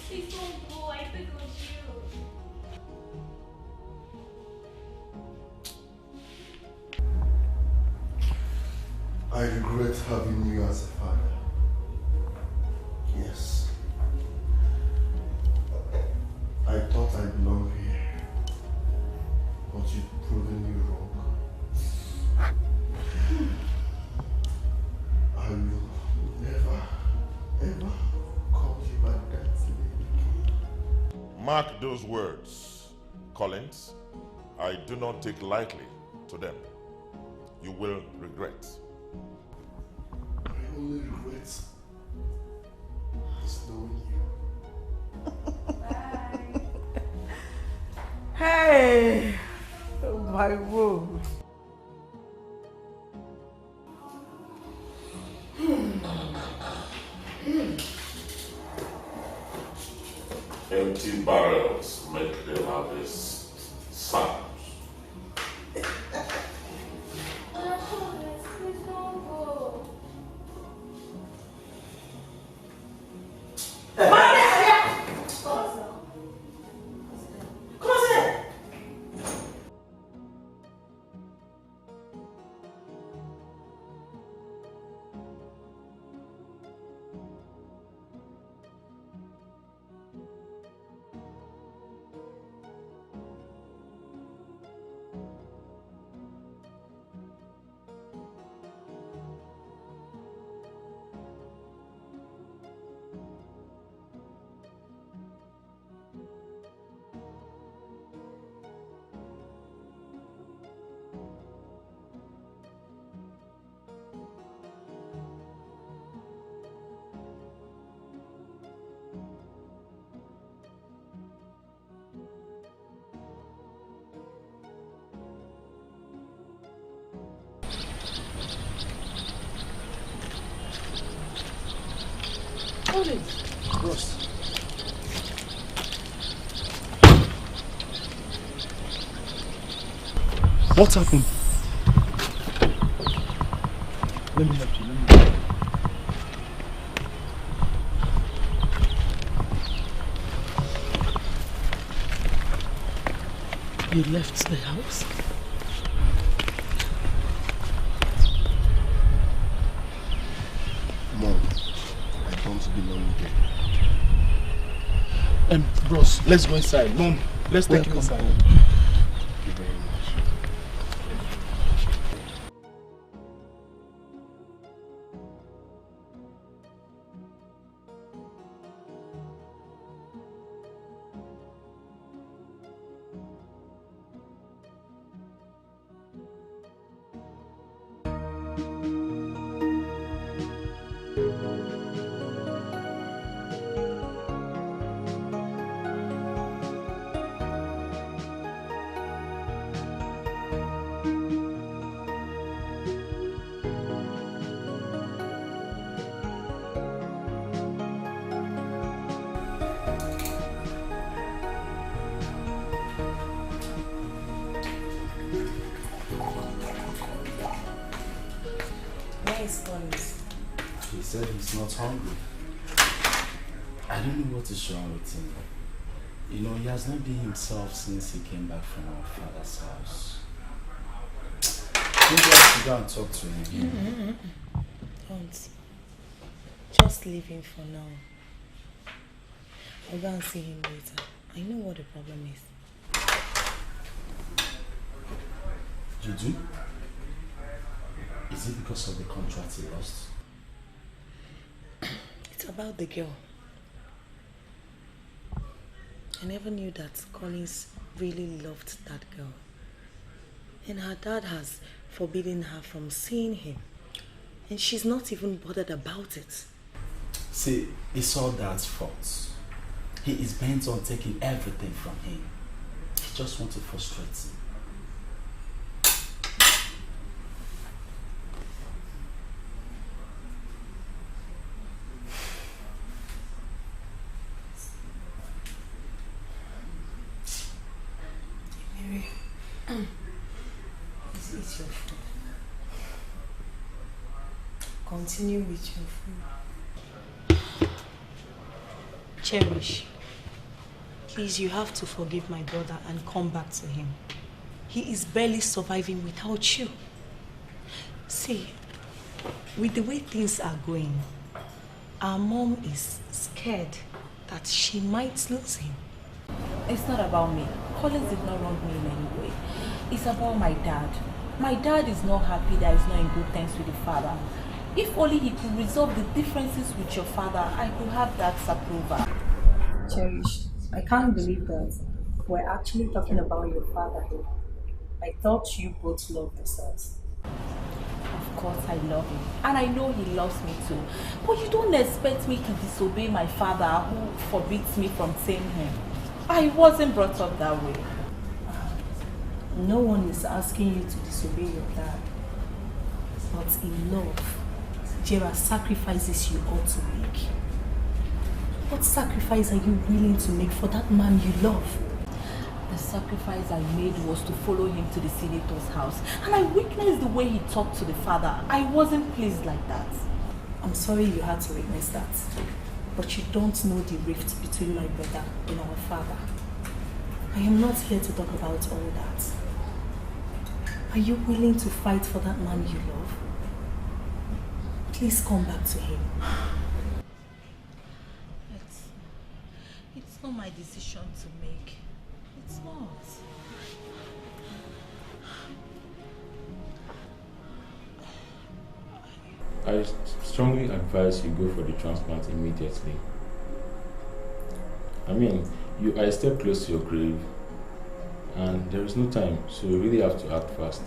Please don't go. I beg of you. I regret having you as a father. Yes. Mark those words, Collins. I do not take lightly to them. You will regret. My only regret is knowing you. Bye. Hey! Oh my word. Empty barrels make the harvest sound. Bros. What happened? Let me help you. You left the house? Mom, I don't belong here. Bros, let's go inside. Mom, let's take you inside. Thank you very much. He said he's not hungry. I don't know what is wrong with him. You know, he has not been himself since he came back from our father's house. Maybe I should go and talk to him. Don't. Just leave him for now. I'll go and see him later. I know what the problem is. You do? Is it because of the contract he lost? It's about the girl. I never knew that Collins really loved that girl. And her dad has forbidden her from seeing him. And she's not even bothered about it. See, it's all Dad's fault. He is bent on taking everything from him. He just wants to frustrate him. Eat your food. Continue with your food. Cherish, please, you have to forgive my brother and come back to him. He is barely surviving without you. See, with the way things are going, our mom is scared that she might lose him. It's not about me. Collins did not wrong me in any way. It's about my dad. My dad is not happy that he's not in good terms with the father. If only he could resolve the differences with your father, I could have that approval. Cherish, I can't believe that we're actually talking about your father here. I thought you both loved yourselves. Of course I love him. And I know he loves me too. But you don't expect me to disobey my father who forbids me from seeing him. I wasn't brought up that way. No one is asking you to disobey your dad. But in love, there are sacrifices you ought to make. What sacrifice are you willing to make for that man you love? The sacrifice I made was to follow him to the senator's house. And I witnessed the way he talked to the father. I wasn't pleased like that. I'm sorry you had to witness that. But you don't know the rift between my brother and our father. I am not here to talk about all that. Are you willing to fight for that man you love? Please come back to him. It's not my decision to make. It's not. I strongly advise you go for the transplant immediately. I mean, you are a step close to your grave and there is no time, so you really have to act fast.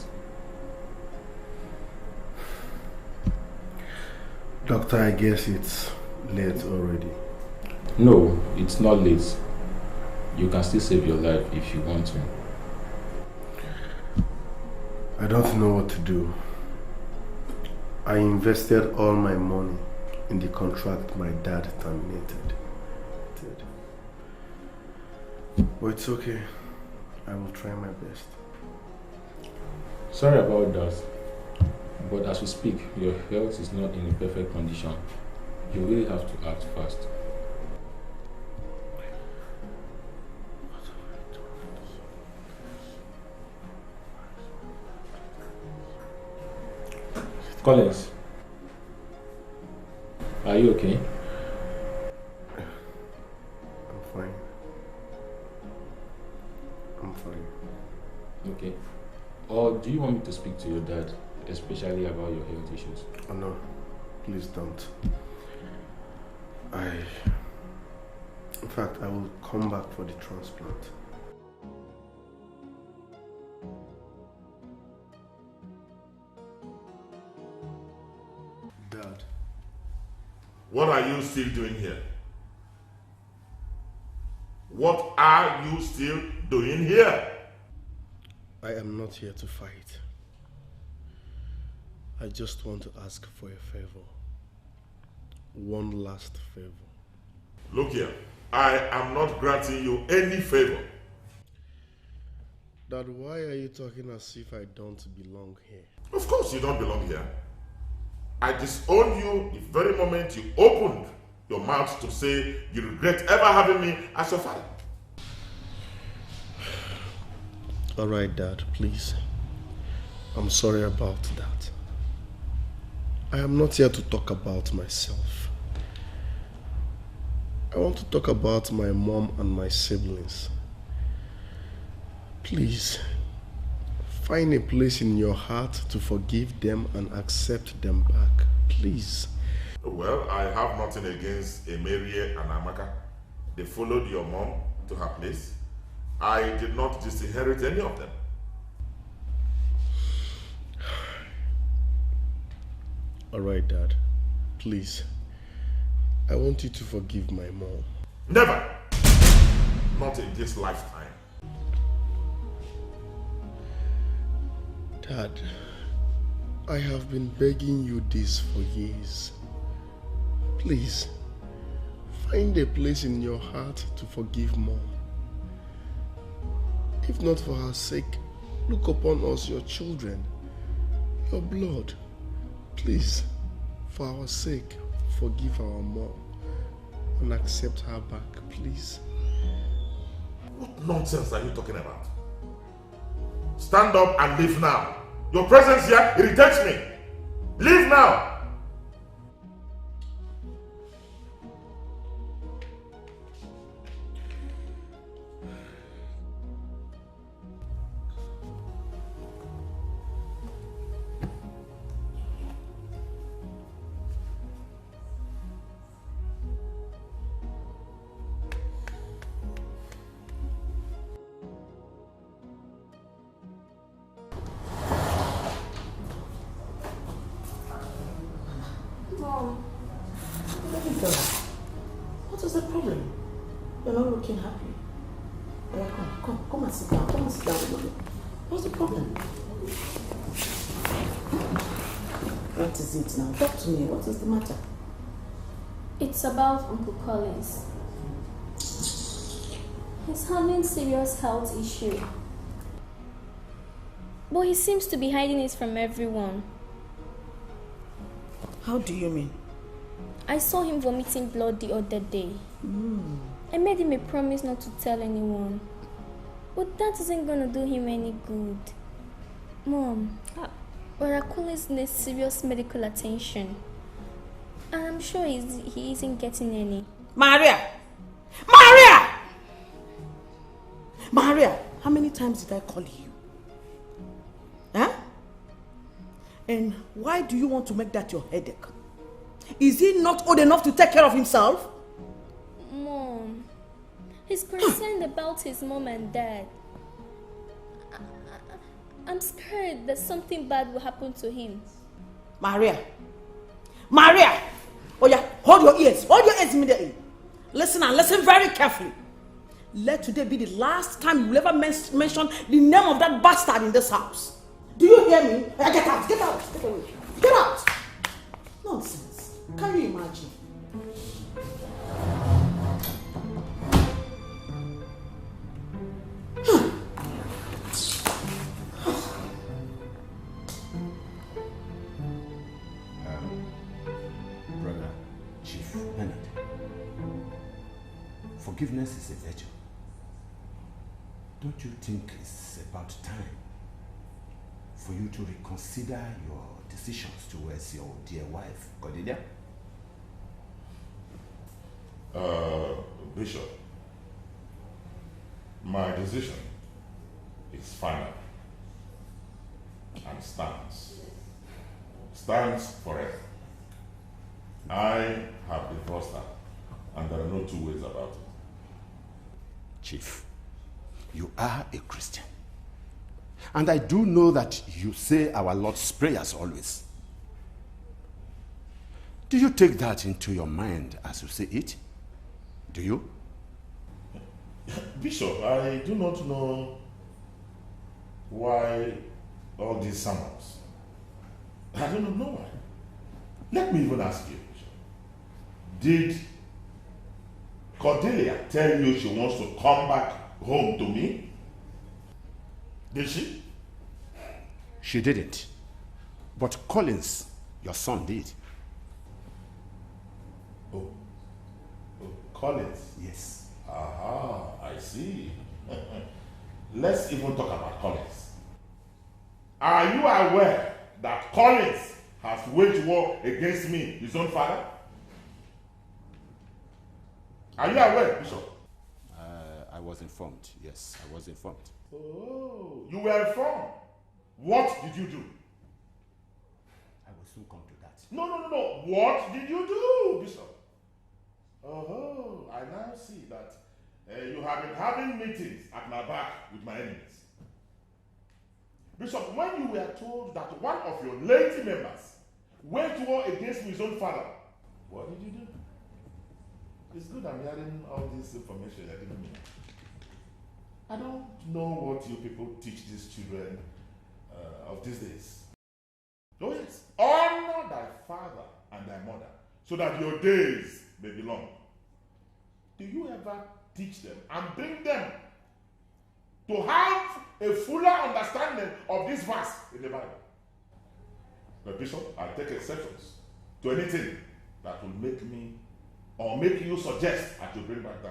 Doctor, I guess it's late already. No, it's not late. You can still save your life if you want to. I don't know what to do. I invested all my money in the contract my dad terminated. But it's okay. I will try my best. Sorry about that. But as we speak, your health is not in a perfect condition. You really have to act fast. Collins, are you okay? I'm fine. I'm fine. Okay. Or do you want me to speak to your dad, especially about your health issues? Oh no, please don't. In fact, I will come back for the transplant. Dad. What are you still doing here? What are you still doing here? I am not here to fight. I just want to ask for a favor. One last favor. Look here, I am not granting you any favor. Dad, why are you talking as if I don't belong here? Of course you don't belong here. I disown you the very moment you opened your mouth to say you regret ever having me as your father. All right, Dad, please. I'm sorry about that. I am not here to talk about myself. I want to talk about my mom and my siblings. Please, find a place in your heart to forgive them and accept them back. Please. Well, I have nothing against Emerie and Amaka. They followed your mom to her place. I did not disinherit any of them. All right, Dad. Please. I want you to forgive my mom. Never! Not in this lifetime. Dad, I have been begging you this for years. Please, find a place in your heart to forgive Mom. If not for her sake, look upon us, your children, your blood. Please, for our sake, forgive our mom and accept her back, please. What nonsense are you talking about? Stand up and leave now. Your presence here irritates me. Leave now. Mom. Baby girl, what is the problem? You're not looking happy. Yeah, come and sit down. Come and sit down with Mommy. What's the problem? What is it now? Talk to me. What is the matter? It's about Uncle Collins. He's having serious health issue. But he seems to be hiding it from everyone. How do you mean? I saw him vomiting blood the other day. I made him a promise not to tell anyone. But that isn't gonna do him any good. Mom, Brother Collins needs serious medical attention. And I'm sure he isn't getting any. Maria, how many times did I call you? Huh? And why do you want to make that your headache? Is he not old enough to take care of himself? Mom, he's concerned about his mom and dad. I'm scared that something bad will happen to him. Maria! Oh yeah, hold your ears immediately. Listen and listen very carefully. Let today be the last time you will ever mention the name of that bastard in this house. Do you hear me? Get out, get away. Get out! Nonsense. Can you imagine? Brother Chief Bernard, forgiveness is a virtue. Don't you think it's about time for you to reconsider your decisions towards your dear wife, Cordelia? Bishop, my decision is final and stands forever. I have divorced her, and there are no two ways about it. Chief, you are a Christian. And I do know that you say our Lord's prayers always. Do you take that into your mind as you say it? Do you? Bishop, I do not know why all these sermons. I don't know why. Let me even ask you, Bishop. Did Cordelia tell you she wants to come back home to me? Did she? She didn't. But Collins, your son, did. Oh, Collins? Yes. Aha, I see. Let's even talk about Collins. Are you aware that Collins has waged war against me, his own father? Are you aware, Bishop? I was informed. Yes, I was informed. Oh, you were informed. What did you do? I will soon come to that. No. What did you do, Bishop? Oh, I now see that you have been having meetings at my back with my enemies. Bishop, when you were told that one of your lady members went to war against his own father, what did you do? It's good I'm hearing all this information I didn't know. I don't know what you people teach these children of these days. Oh yes, honor thy father and thy mother, so that your days may be long. Do you ever teach them and bring them to have a fuller understanding of this verse in the Bible? But Bishop, I take exceptions to anything that will make me or make you suggest I should bring back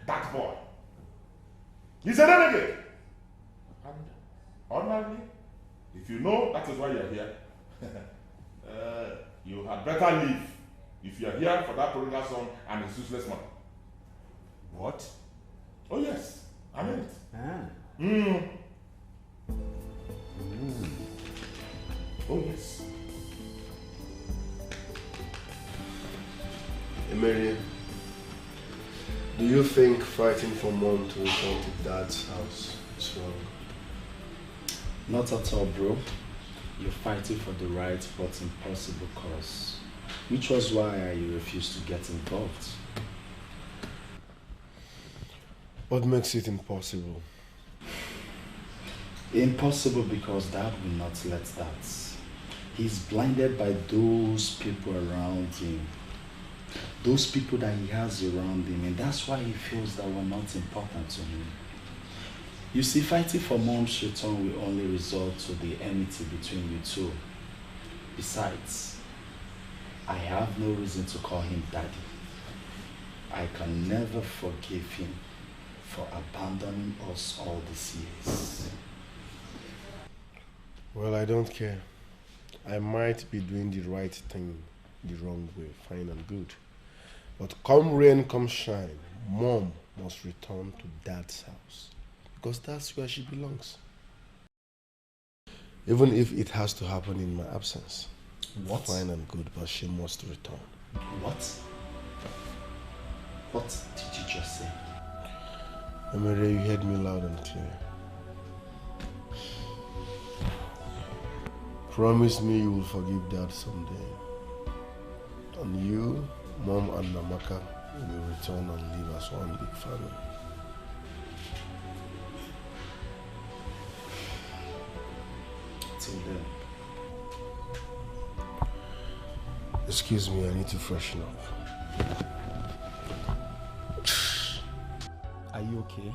that boy. He's a renegade. And ordinarily, if you know that is why you are here, you had better leave if you are here for that prodigal son and his useless mother. What? Oh yes, I mean it. Oh yes. Emery, do you think fighting for mom to return to dad's house is wrong? Not at all, bro. You're fighting for the right but impossible cause. which was why I refused to get involved. What makes it impossible? Impossible because Dad will not let that. He's blinded by those people around him. Those people that he has around him, and that's why he feels that we're not important to him. You see, fighting for Mom's return will only result to the enmity between you two. Besides, I have no reason to call him Daddy. I can never forgive him for abandoning us all these years. Well, I don't care. I might be doing the right thing the wrong way, fine and good. But come rain, come shine, Mom must return to Dad's house. Because that's where she belongs. Even if it has to happen in my absence. What? Fine and good, but she must return. What? What did you just say? Emere, you heard me loud and clear. Promise me you will forgive Dad someday. And you, Mom and Namaka will return and live as one big family. Till then. Excuse me, I need to freshen up. Are you okay?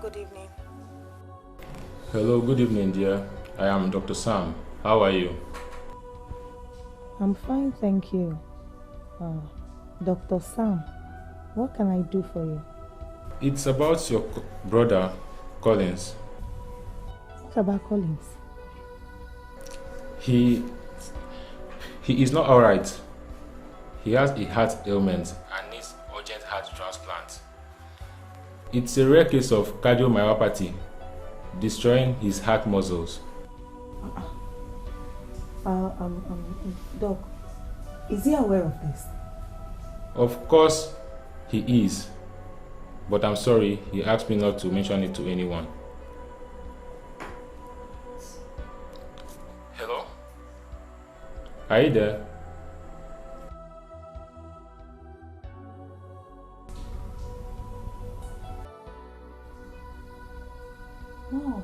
Good evening. Hello, good evening, dear. I am Dr. Sam. How are you? I'm fine, thank you. Dr. Sam, what can I do for you? It's about your brother, Collins. What about Collins? He is not alright. He has a heart ailment and needs urgent heart transplant. It's a rare case of cardiomyopathy, destroying his heart muscles. Doc, is he aware of this? Of course he is, but I'm sorry, he asked me not to mention it to anyone. Hello? Are you there? No.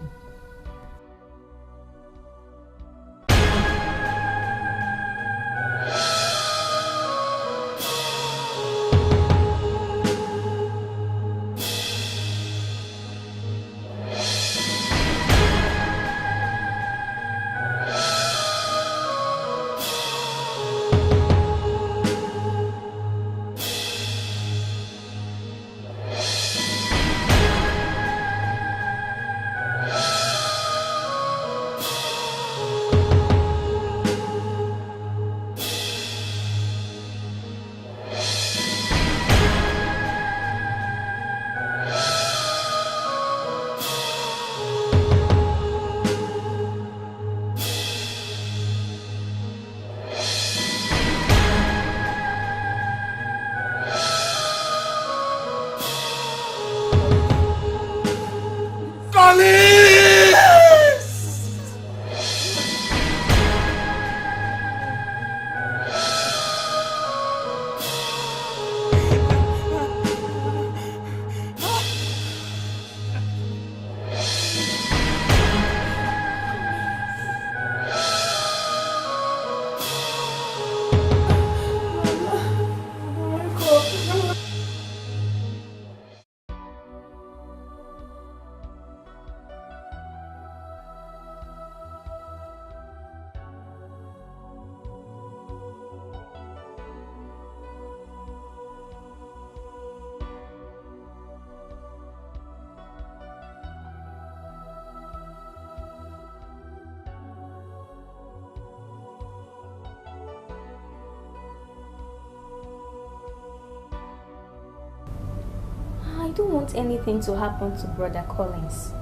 don't want anything to happen to Brother Collins.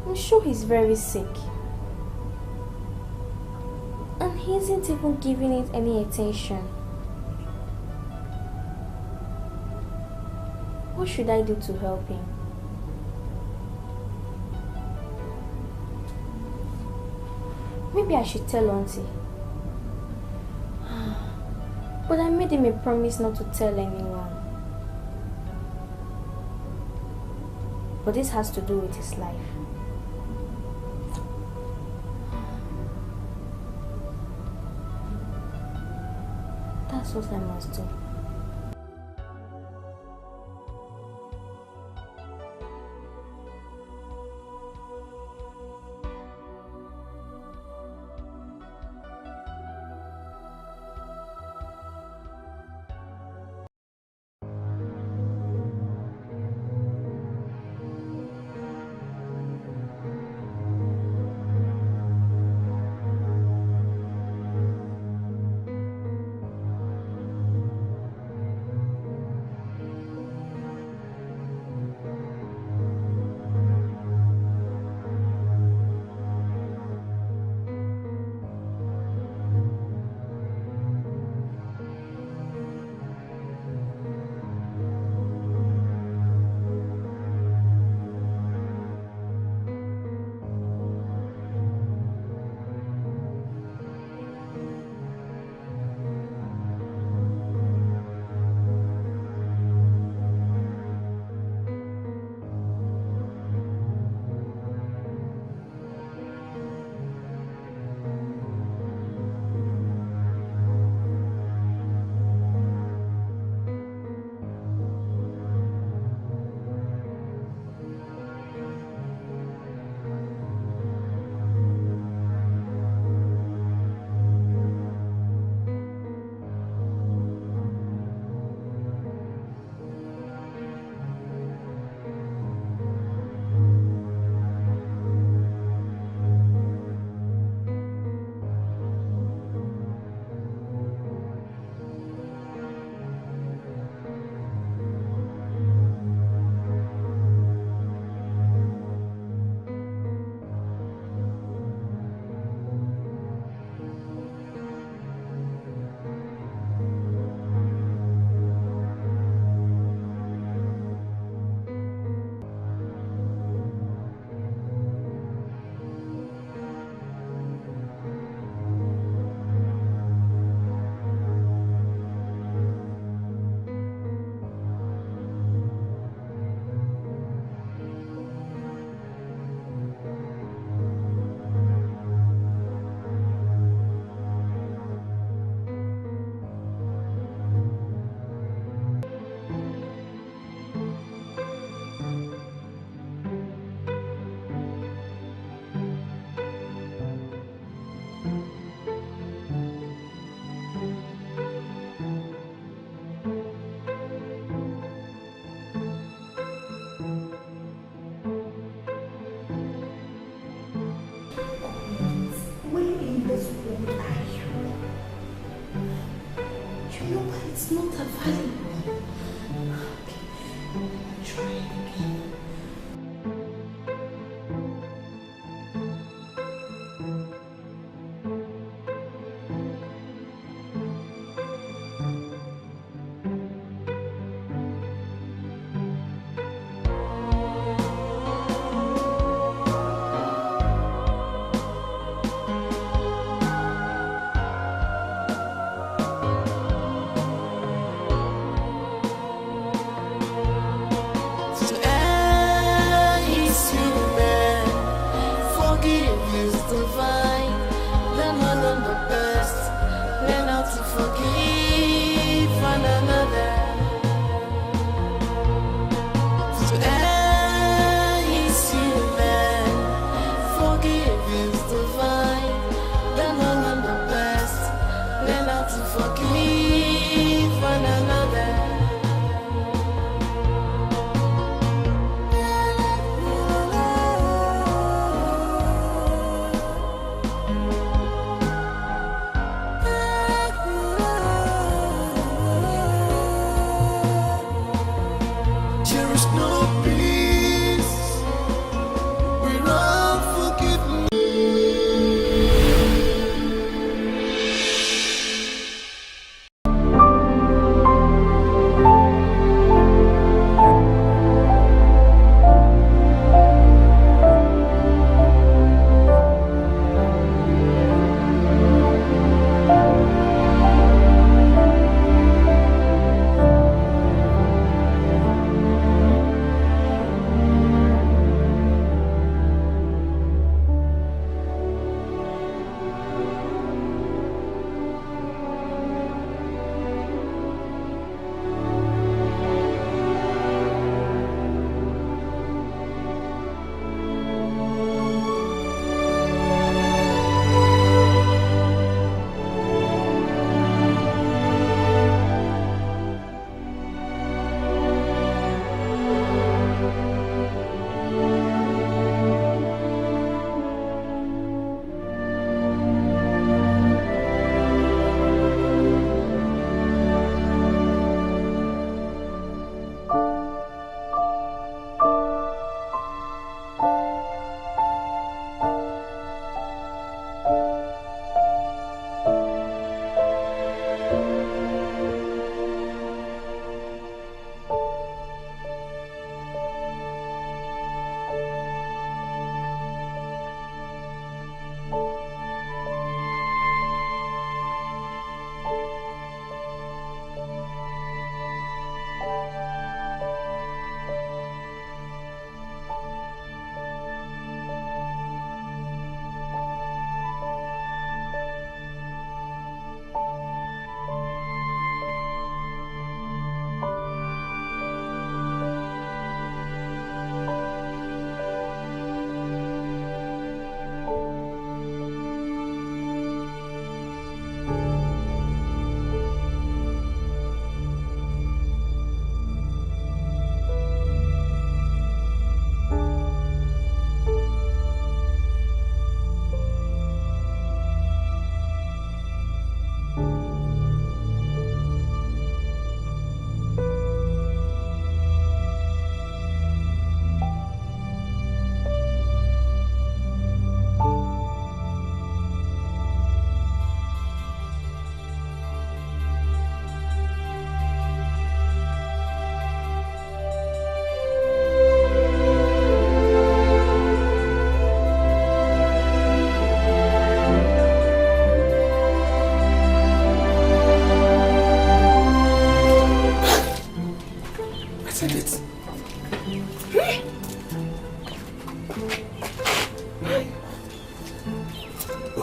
I'm sure he's very sick. And he isn't even giving it any attention. What should I do to help him? Maybe I should tell Auntie. But I made him a promise not to tell anyone. But this has to do with his life. That's what I must do.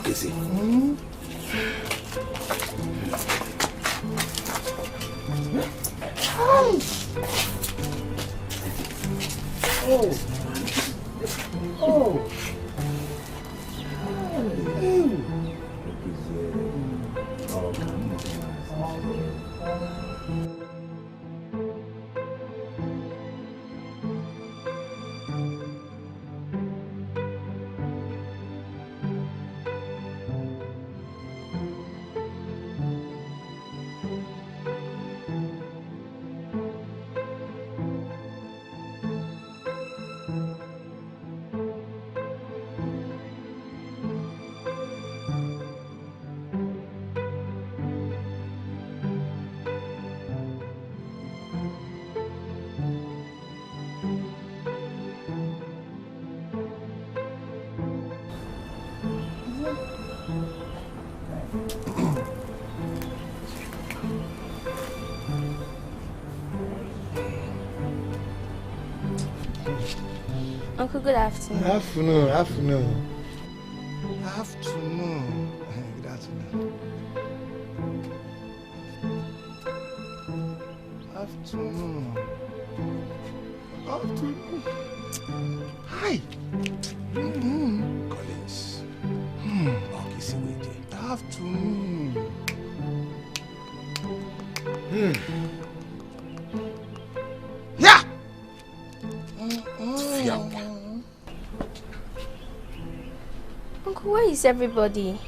Okisi. Uncle, good afternoon. Afternoon. Afternoon. Good afternoon. Afternoon. Hi. Collins. Afternoon. Yeah. Uncle, where is everybody?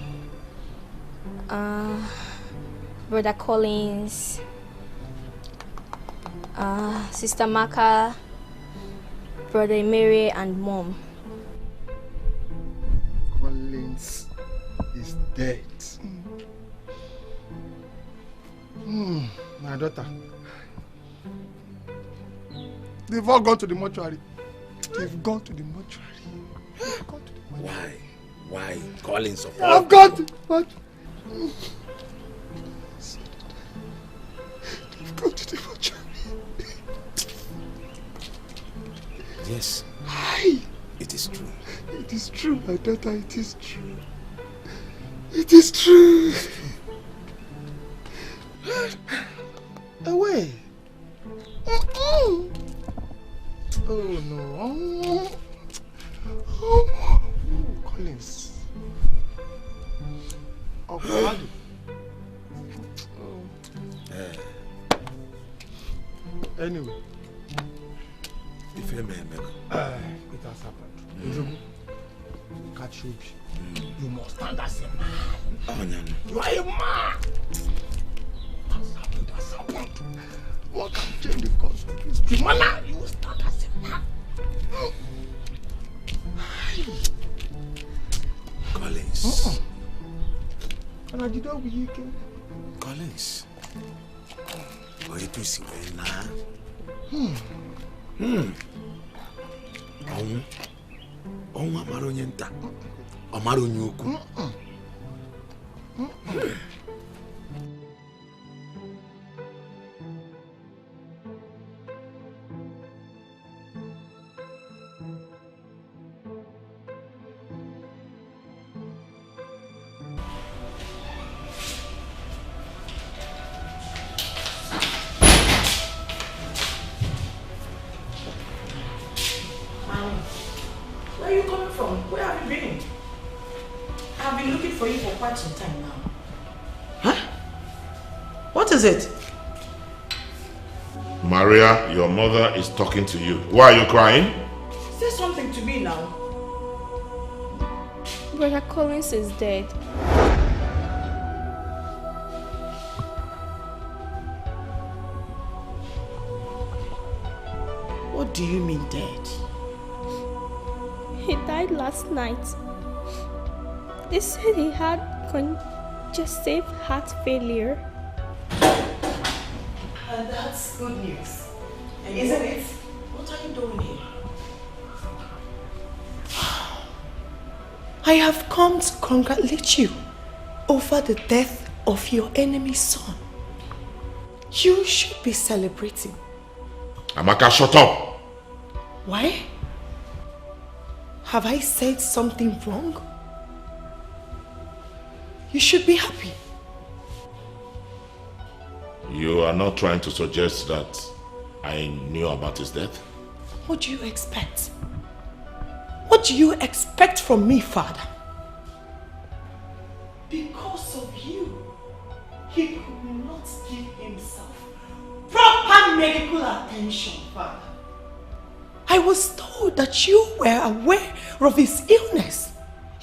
Brother Collins, Sister Maka, Brother Mary, and Mom. Collins is dead. My daughter. They've all gone to the mortuary. They've gone to the mortuary. Why? Why? Collins of I've got to what? They've gone to the mortuary. Yes. Hi. It is true. It is true, my daughter. It is true. It is true. Away. Oh no. Oh, Collins. Oh, God. Anyway. The film it has happened. Catch you. You must stand as a man. Oh, no. You are a man. That's happened. What can change the course of history? Man, you will stand as a man. Collins. And I did not be Collins. Oh, it was now. Ọnwụ amara onye nta, ọ mara onye ukwu. Where are you coming from? Where have you been? I've been looking for you for quite some time now. Huh? What is it? Maria, your mother is talking to you. Why are you crying? Say something to me now. Brother Collins is dead. What do you mean dead? He died last night. They said he had congestive heart failure. And that's good news. Isn't it? What are you doing here? I have come to congratulate you over the death of your enemy's son. You should be celebrating. Amaka, shut up! Why? Have I said something wrong? You should be happy. You are not trying to suggest that I knew about his death? What do you expect? What do you expect from me, Father? Because of you, he could not give himself proper medical attention, Father. I was told that you were aware of his illness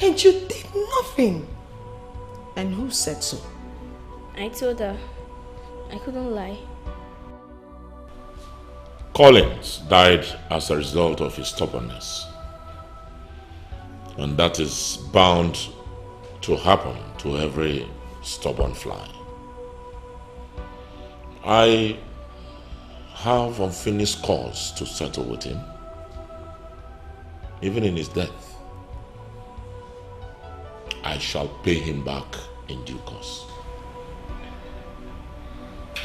and you did nothing. And who said so? I told her. I couldn't lie. Collins died as a result of his stubbornness. And that is bound to happen to every stubborn fly. I have unfinished cause to settle with him, even in his death. I shall pay him back in due course.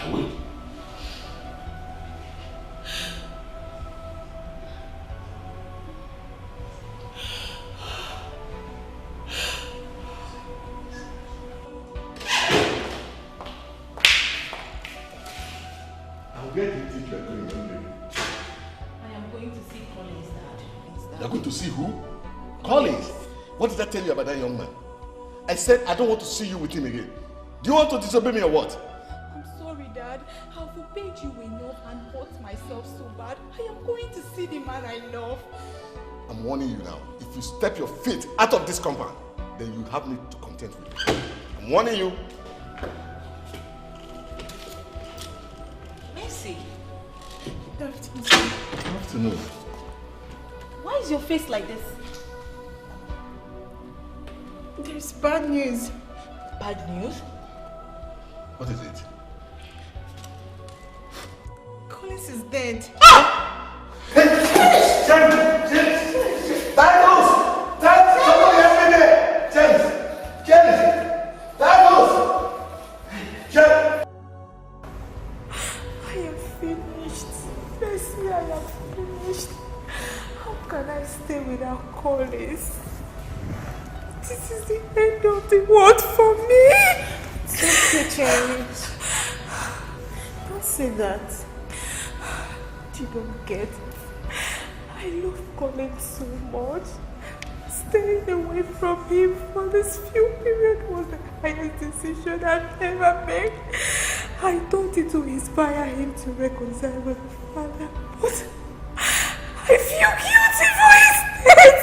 I will. Where do you think you are going, young lady? I am going to see Collins, Dad. You are going to see who? Collins? What did I tell you about that young man? I said I don't want to see you with him again. Do you want to disobey me or what? I'm sorry, Dad. I've obeyed you enough and hurt myself so bad. I am going to see the man I love. I'm warning you now. If you step your feet out of this compound, then you have me to contend with. I'm warning you. Mercy. Good afternoon. Why is your face like this? There's bad news. Bad news? What is it? Collins is dead. I am finished. Mercy, I am finished. How can I stay without Collins? This is the end of the world for me. It's okay, Cherry. Don't say that. You don't get it. I love Collins so much. Staying away from him for this few period was the highest decision I've ever made. I thought it would inspire him to reconcile with his father, but I feel guilty for his death.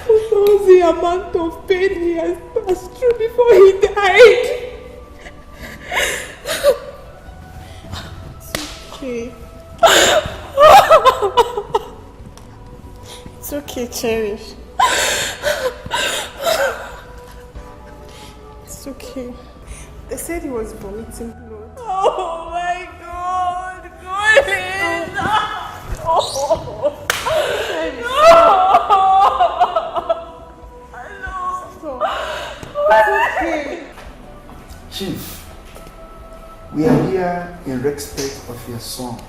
Who knows the amount of pain he has passed through before he died? It's okay. It's okay, Cherish. It's okay. They said he was vomiting blood. Oh my God! Collins! No! It's okay. Chief, we are here in respect of your son,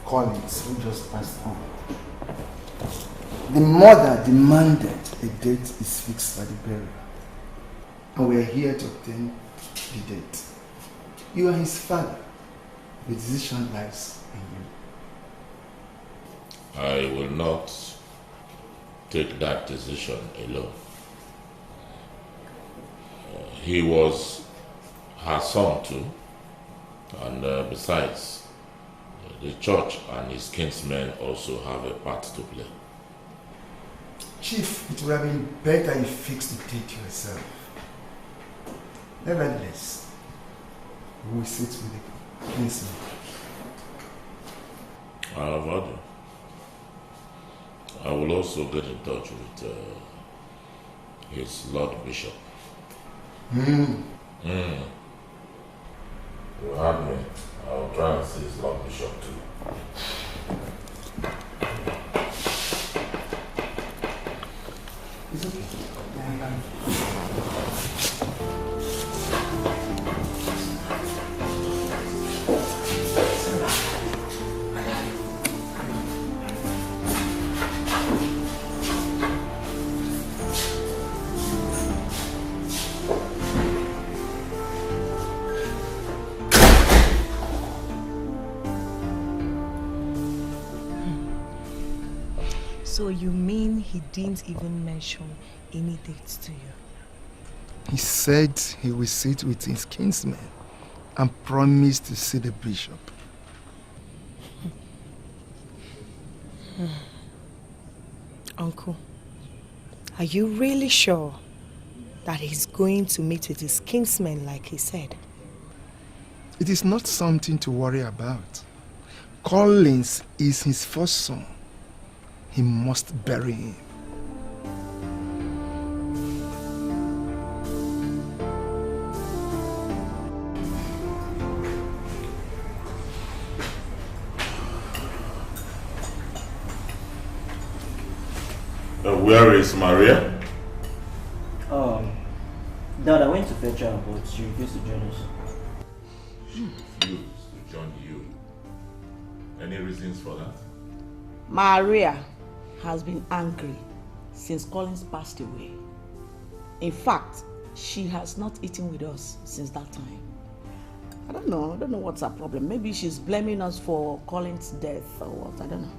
Collins, who just passed on. The mother demanded a date is fixed for the burial, and we are here to obtain the date. You are his father. The decision lies in you. I will not take that decision alone. He was her son too, and besides, the church and his kinsmen also have a part to play. Chief, it would have been better if you fixed the date yourself. Nevertheless, we will sit with the kinsmen. I have heard you. I will also get in touch with his Lord Bishop. You heard me. I will try and see his Lord Bishop too. It's okay. So you mean he didn't even mention any dates to you? He said he will sit with his kinsmen and promised to see the bishop. Uncle, are you really sure that he's going to meet with his kinsmen like he said? It is not something to worry about. Collins is his first son. He must bury him. Where is Maria? Dad, I went to fetch her, but she refused to join us. She refused to join you. Any reasons for that? Maria has been angry since Collins passed away. In fact, she has not eaten with us since that time. I don't know what's her problem. Maybe she's blaming us for Collins' death or what, I don't know.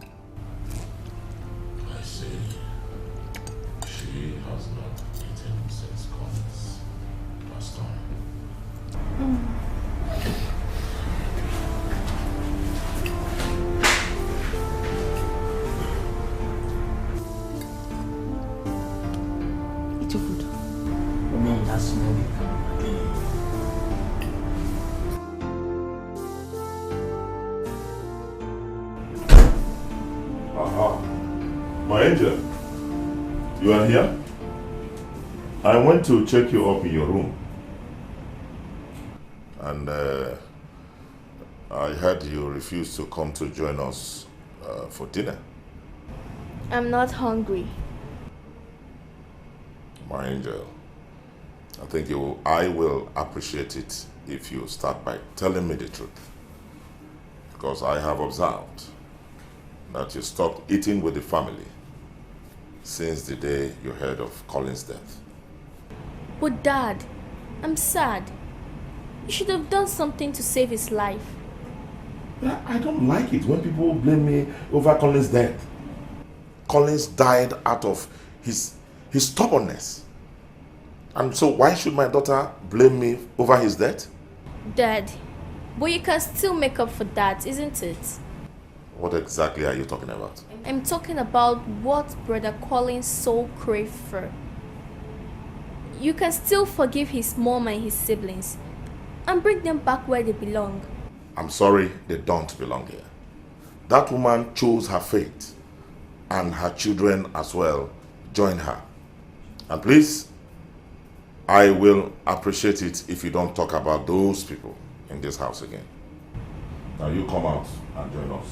I see. She has not eaten since Collins passed on. Eat your food. That's Aha. My angel, you are here? I went to check you up in your room. And I heard you refused to come to join us for dinner. I'm not hungry. My angel, I think I will appreciate it if you start by telling me the truth. Because I have observed that you stopped eating with the family since the day you heard of Colin's death. But Dad, I'm sad. You should have done something to save his life. I don't like it when people blame me over Colin's death. Collins died out of his stubbornness. And so why should my daughter blame me over his death? Dad, but you can still make up for that, isn't it? What exactly are you talking about? I'm talking about what Brother Collins so craved for. You can still forgive his mom and his siblings and bring them back where they belong. I'm sorry, they don't belong here. That woman chose her fate, and her children as well join her. And please, I will appreciate it if you don't talk about those people in this house again. Now you come out and join us.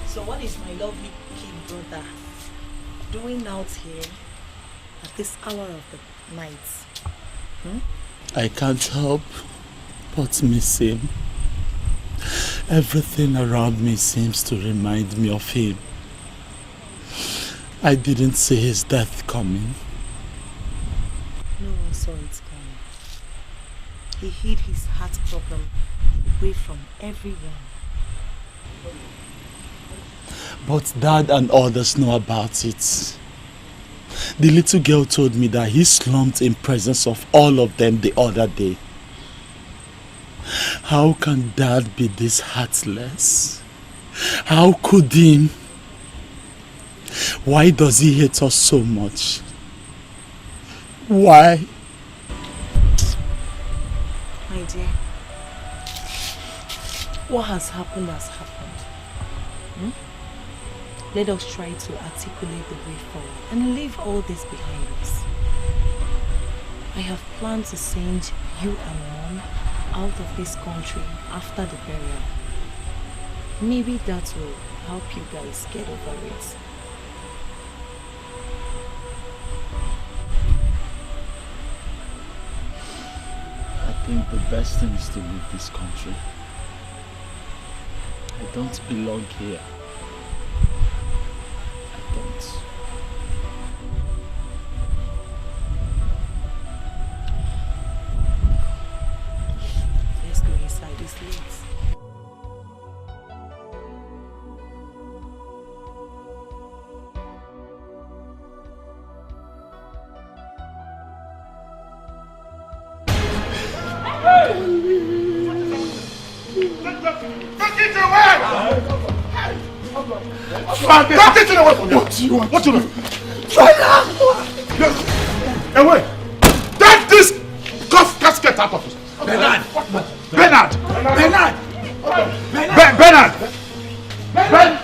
So what is my lovely kid brother doing out here at this hour of the night? I can't help but miss him. Everything around me seems to remind me of him. I didn't see his death coming. No one saw it coming. He hid his heart problem away from everyone. But Dad and others know about it. The little girl told me that he slumped in presence of all of them the other day. How can Dad be this heartless? How could he? Why does he hate us so much? Why? My dear, what has happened has happened. Let us try to articulate the way forward and leave all this behind us. I have planned to send you and Mom out of this country after the burial. Maybe that will help you guys get over it. think the best thing is to leave this country. I don't belong here. I don't. Let's go inside this place. What do you want? What do you want? Away! Take this cuff casket out of us. Bernard! Bernard! Bernard! Bernard! Bernard!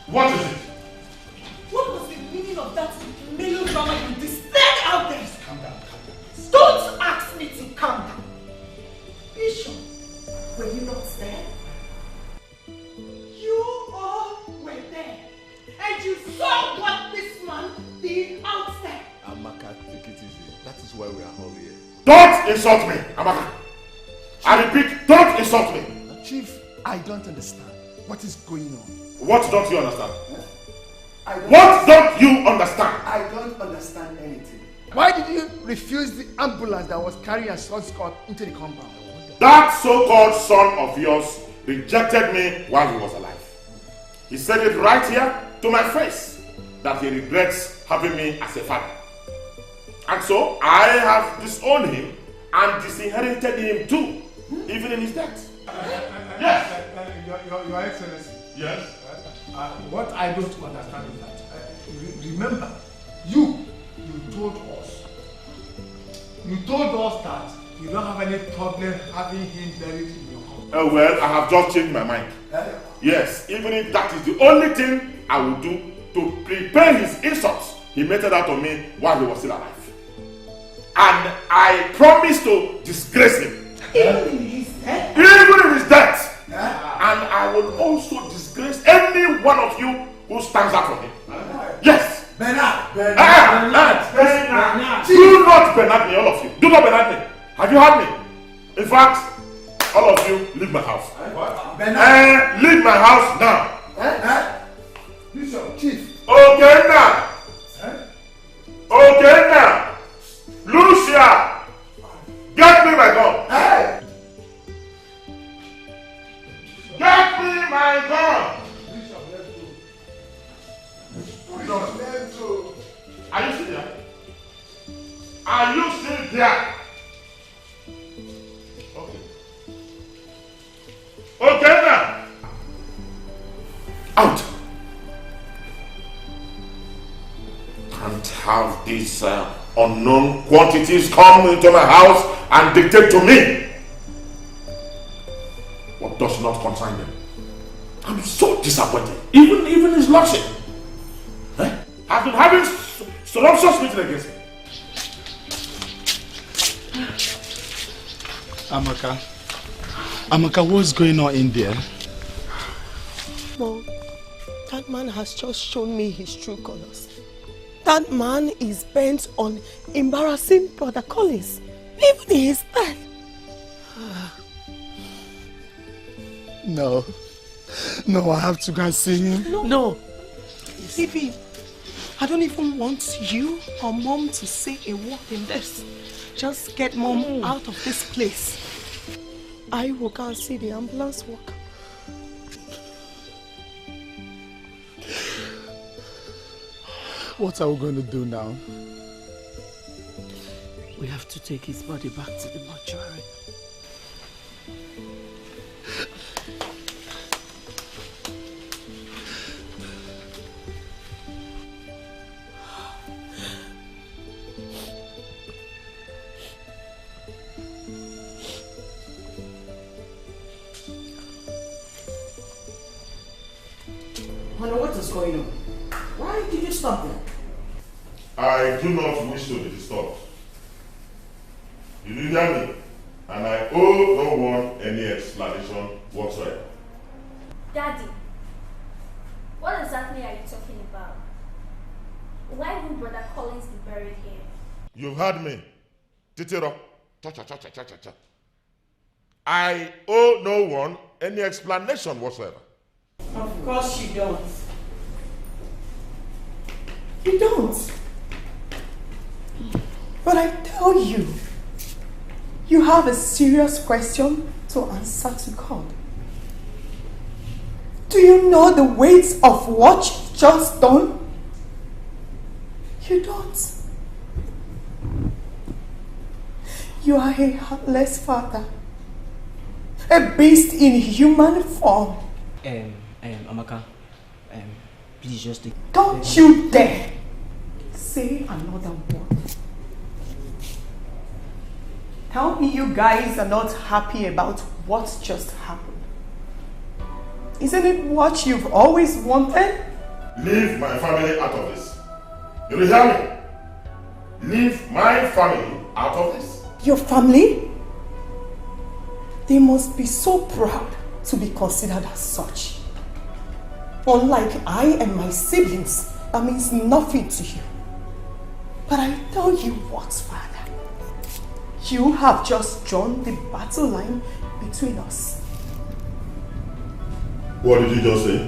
What is it? What was the meaning of that melodrama you displayed out there? Calm down. Don't ask me to calm down. Bishop, were you not there? You all were there. And you saw what this man did out there. Amaka, take it easy. That is why we are all here. Don't insult me, Amaka. I repeat, don't insult me. Chief, I don't understand. What is going on? What don't you understand? What don't you understand? I don't understand anything. Why did you refuse the ambulance that was carrying a son's corpse into the compound? That so-called son of yours rejected me while he was alive. He said it right here to my face that he regrets having me as a father. And so I have disowned him and disinherited him too, even in his death. Yes. Your Excellency. Yes. What I don't understand is that, remember, you told us that you don't have any problem having him buried in your house. Well, I have just changed my mind. Yes, even if that is the only thing I will do to prepare his insults he meted out on me while he was still alive. And I promise to disgrace him. Even in his death? Even in his death. And I will also disgrace any one of you who stands up for him. Yes. Bernard! Bernard! Do not Bernard me, all of you. Do not Bernard me. Have you heard me? In fact, all of you leave my house. Leave my house now. Bishop, Chief. Okay now. Okay now. Lucia, get me my gun. Get me my gun. Let's go. Are you still there? Are you still there? Okay. Okay now. Out. Can't have these unknown quantities come into my house and dictate to me what does not concern them. I'm so disappointed. Even his lordship. I've been having scrumptious meeting against me. Amaka, what's going on in there? Mom, that man has just shown me his true colors. That man is bent on embarrassing Brother Collins, even in his death. No, I have to go and see him. No. Ibi, I don't even want you or Mom to say a word in this. Just get Mom out of this place. I will go and see the ambulance worker. What are we going to do now? We have to take his body back to the mortuary. Honey, what is going on? Why did you stop them? I do not wish to be disturbed. You do hear me? And I owe no one any explanation whatsoever. Daddy, what exactly are you talking about? Why would Brother Collins be buried here? You've heard me. Titiro. Cha. I owe no one any explanation whatsoever. Of course you don't. You don't. But I tell you, you have a serious question to answer to God. Do you know the weight of what you've just done? You don't. You are a heartless father, a beast in human form. Amaka, please just take... Don't you dare say another word. Tell me you guys are not happy about what just happened. Isn't it what you've always wanted? Leave my family out of this. You will hear me? Leave my family out of this. Your family? They must be so proud to be considered as such. Unlike I and my siblings, that means nothing to you. But I tell you what, Father. You have just drawn the battle line between us. What did you just say?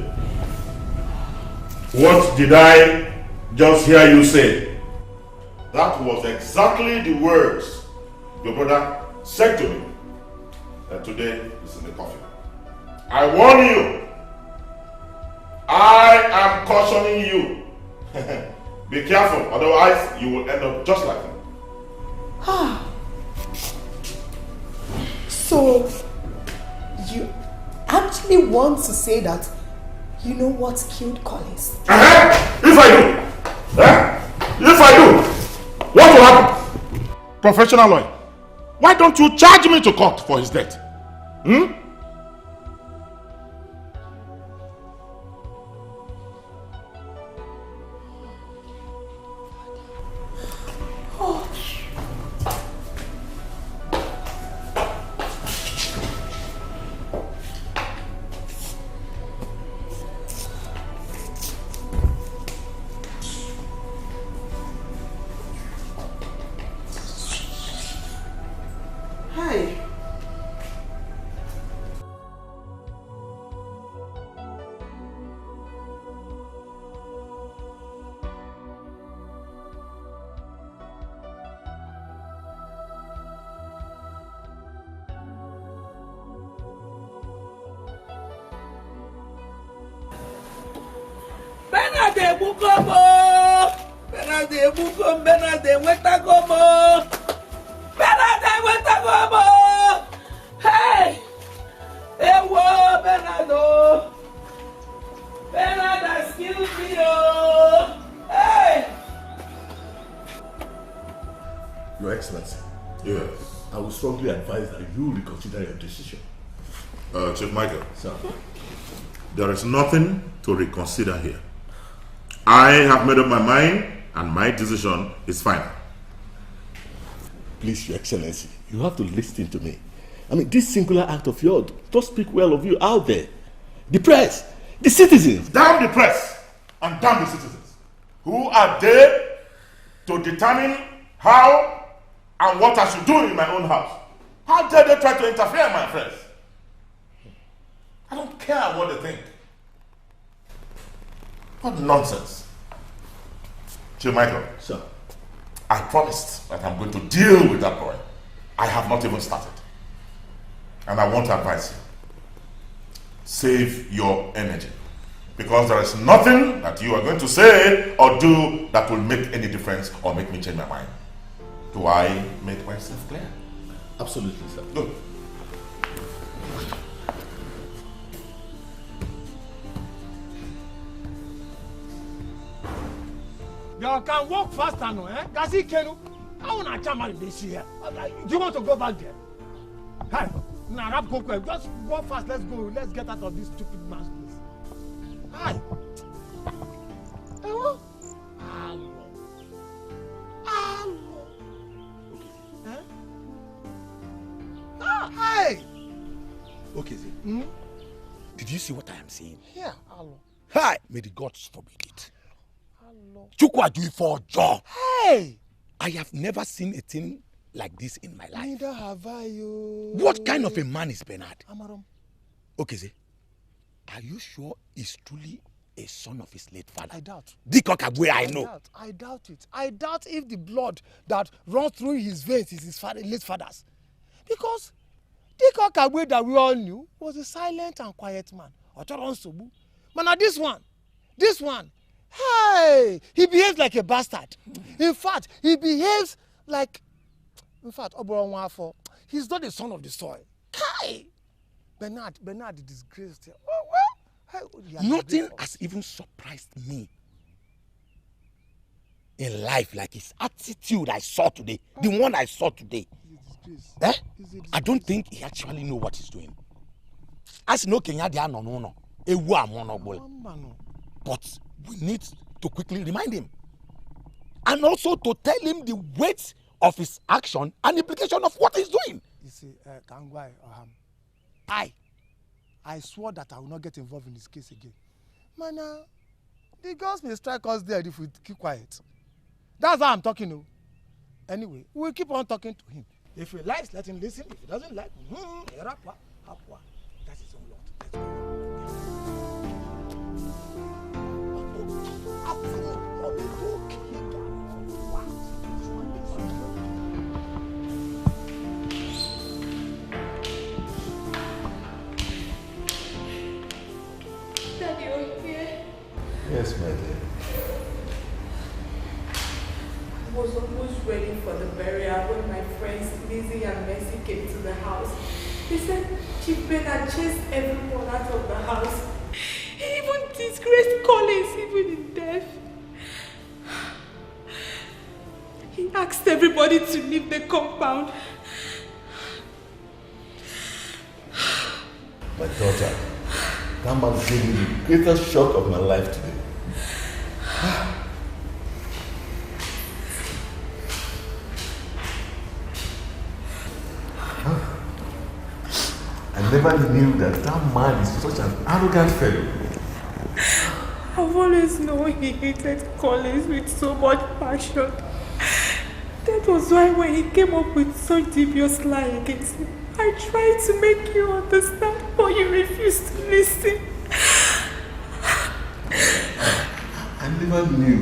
What did I just hear you say? That was exactly the words your brother said to me. And today is in the coffin. I warn you. I am cautioning you. Be careful, otherwise you will end up just like him. So, you actually want to say that you know what killed Collins? If I do, what will happen? Professional lawyer, why don't you charge me to court for his death? Hey! Ewo, Bernardo! Bernardo, excuse me, oh! Hey! Your Excellency. Yes. I would strongly advise that you reconsider your decision. Chief Michael. Sir. There is nothing to reconsider here. I have made up my mind and my decision is final. Please, Your Excellency, you have to listen to me. I mean, this singular act of yours does speak well of you out there. The press, the citizens. Damn the press and damn the citizens. Who are they to determine how and what I should do in my own house? How dare they try to interfere in my affairs? I don't care what they think. What nonsense. Chief Michael. Sir. I promised that I'm going to deal with that boy. I have not even started. And I want to advise you. Save your energy. Because there is nothing that you are going to say or do that will make any difference or make me change my mind. Do I make myself clear? Absolutely, sir. Good. You can walk faster now, eh? Kasi Kenu, I want to come out this year. Do you want to go back there? Hey, now rap go quick. Just go fast. Let's go. Let's get out of this stupid man's place. Hi. Okay, see. Did you see what I am saying? Yeah, hello. Hi, may the gods forbid it. Hello. Chukwa do it for joy. Hey! I have never seen a thing like this in my life. Neither have I. What kind of a man is Bernard? Amaram. Okay, see. Are you sure he's truly a son of his late father? I doubt. Dikeh, I know. I doubt it. I doubt if the blood that runs through his veins is his late father's. Because Dikeh that we all knew was a silent and quiet man. But now this one, hey, he behaves like a bastard. In fact, he behaves like, he's not the son of the soil. Kai! Bernard is disgraced. Nothing has even surprised me in life like his attitude I saw today. The one I saw today. I don't think he actually know what he's doing. As no Kenya dia no. But we need to quickly remind him. And also to tell him the weight of his action and implication of what he's doing. You see, Kangwai, I swore that I will not get involved in this case again. Man, the girls may strike us dead if we keep quiet. That's how I'm talking to. Anyway, we'll keep on talking to him. If he likes, let him listen. If he doesn't like, that's his own lot. Let's go. Daddy, you're here. Yes, my dear. I was almost ready for the burial when my friends Lizzie and Mercy came to the house. They said Chief Bernard chased everyone out of the house. He even disgraced Collins even in death. He asked everybody to leave the compound. My daughter, that man gave me the greatest shock of my life today. I never knew that man is such an arrogant fellow. I've always known he hated Collins with so much passion. That was why when he came up with such devious lie against me, I tried to make you understand, but you refused to listen. I never knew.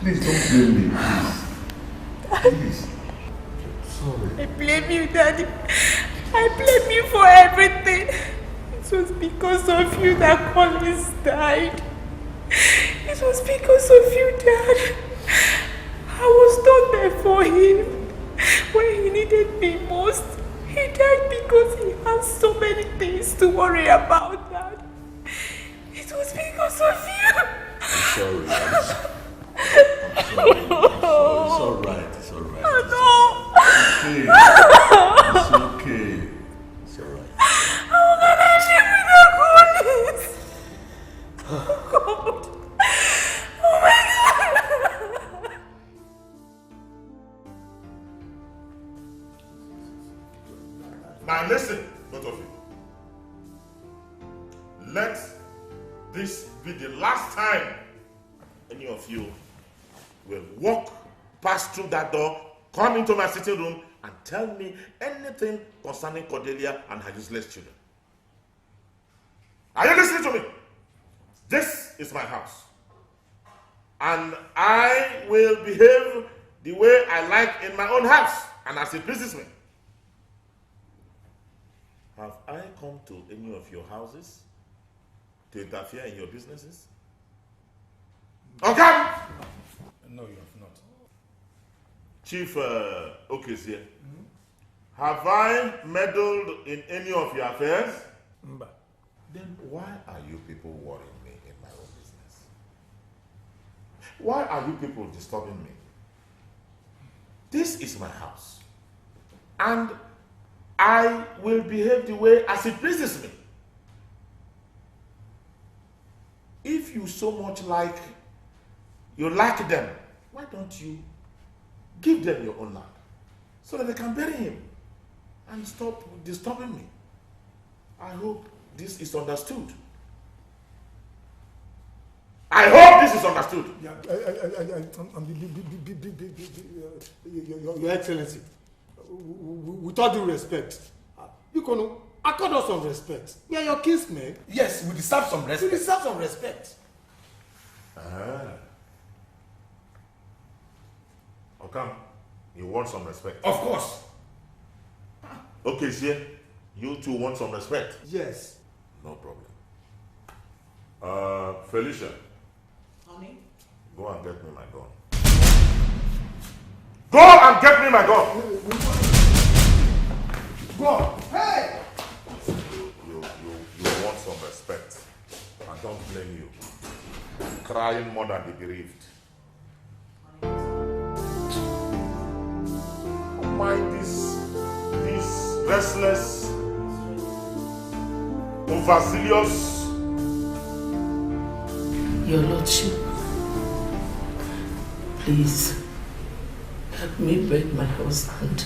Please don't blame me, please. Please. Sorry. I blame you, Daddy. I blame you for everything. It was because of you that Collins died. It was because of you, Dad. I was not there for him when he needed me most. He died because he had so many things to worry about, Dad. It was because of you. I'm sorry. It's alright. It's alright. Oh, no. It's okay. It's alright. How can I live with the Collins? Oh, God. Oh, my God. Now listen, both of you. Let this be the last time any of you will walk past through that door, come into my sitting room, and tell me anything concerning Cordelia and her useless children. Are you listening to me? This is my house. And I will behave the way I like in my own house and as it pleases me. Have I come to any of your houses to interfere in your businesses? Okay? No, you have not. Chief Okezie, have I meddled in any of your affairs? Mba. Then why are you people worrying me in my own business? Why are you people disturbing me? This is my house. And I will behave the way as it pleases me. If you so much like them, why don't you give them your own land so that they can bury him and stop disturbing me? I hope this is understood. I hope this is understood. Yeah, Your Excellency, with all due respect, you can accord us some respect. We are your kinsmen. Yes, we deserve some respect. We deserve some respect. Okam, you want some respect? Of course. Okay, see, you two want some respect? Yes. No problem. Felicia. Honey? Go and get me my gun. Go and get me my gun! Go! Hey! You want some respect. I don't blame you. Crying more than the bereaved. Don't mind this restless, overzealous. Your Lordship, please help me beg my husband.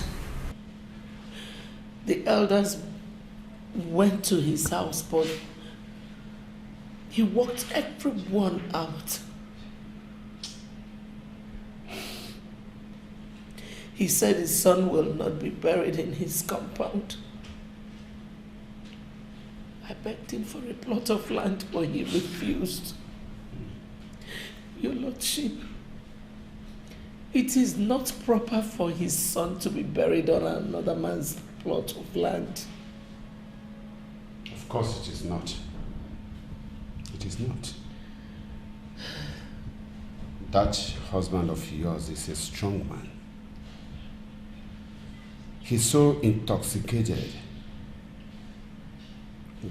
The elders went to his house, but he walked everyone out. He said his son will not be buried in his compound. I begged him for a plot of land, but he refused. Your Lordship, it is not proper for his son to be buried on another man's plot of land. Of course it is not. It is not. That husband of yours is a strong man. He's so intoxicated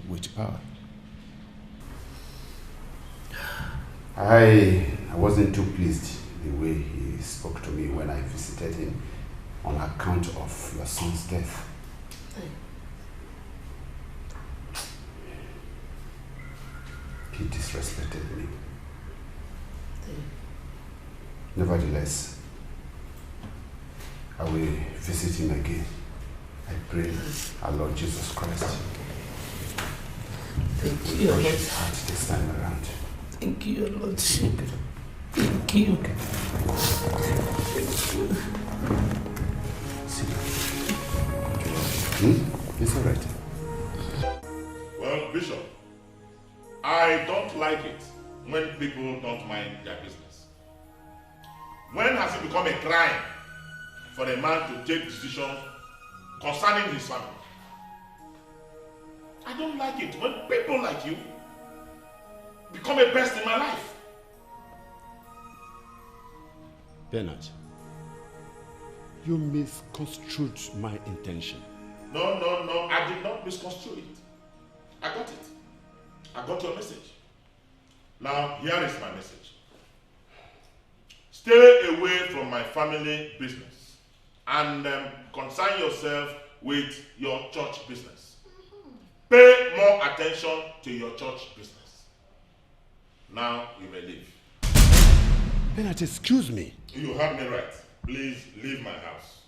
with power. I wasn't too pleased the way he spoke to me when I visited him on account of your son's death. He disrespected me. Nevertheless, I will visit him again. I pray our Lord Jesus Christ Thank will you, touch Lord. his heart this time around. Thank you, Your Lordship. Thank you. It's all right. Well, Bishop, I don't like it when people don't mind their business. When has it become a crime for a man to take decisions concerning his family? I don't like it when people like you become a pest in my life. Bernard, you misconstrued my intention. No, I did not misconstrue it. I got it. I got your message. Now, here is my message. Stay away from my family business and concern yourself with your church business. Pay more attention to your church business. Now, you may leave. Bernard, excuse me. You have me right. Please leave my house.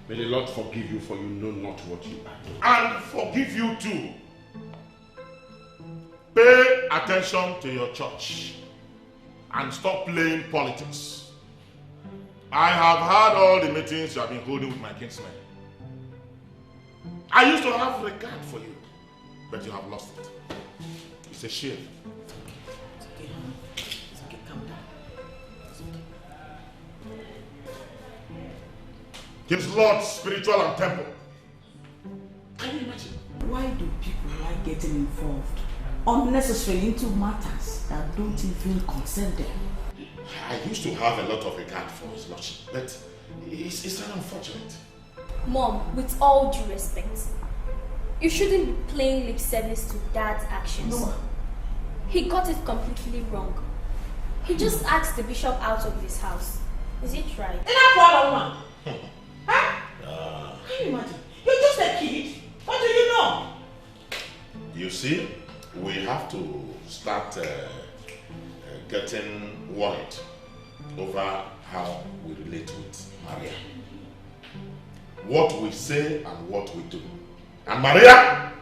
May the Lord forgive you, for you know not what you are doing. And forgive you too. Pay attention to your church and stop playing politics. I have heard all the meetings you have been holding with my kinsmen. I used to have regard for you, but you have lost it. It's a shame. It's okay, honey. It's okay, calm down. It's okay. His Lord's spiritual and temple. Can you imagine? Why do people like getting involved unnecessarily into matters that don't even concern them? I used to have a lot of regard for his lordship, but it's very unfortunate. Mom, with all due respect, you shouldn't be playing lip service to Dad's actions. No. He got it completely wrong. He just asked the bishop out of his house. Is it right? Huh? Can you imagine? You're just a kid. What do you know? You see? we have to start getting worried over how we relate with Maria. What we say and what we do. And Maria,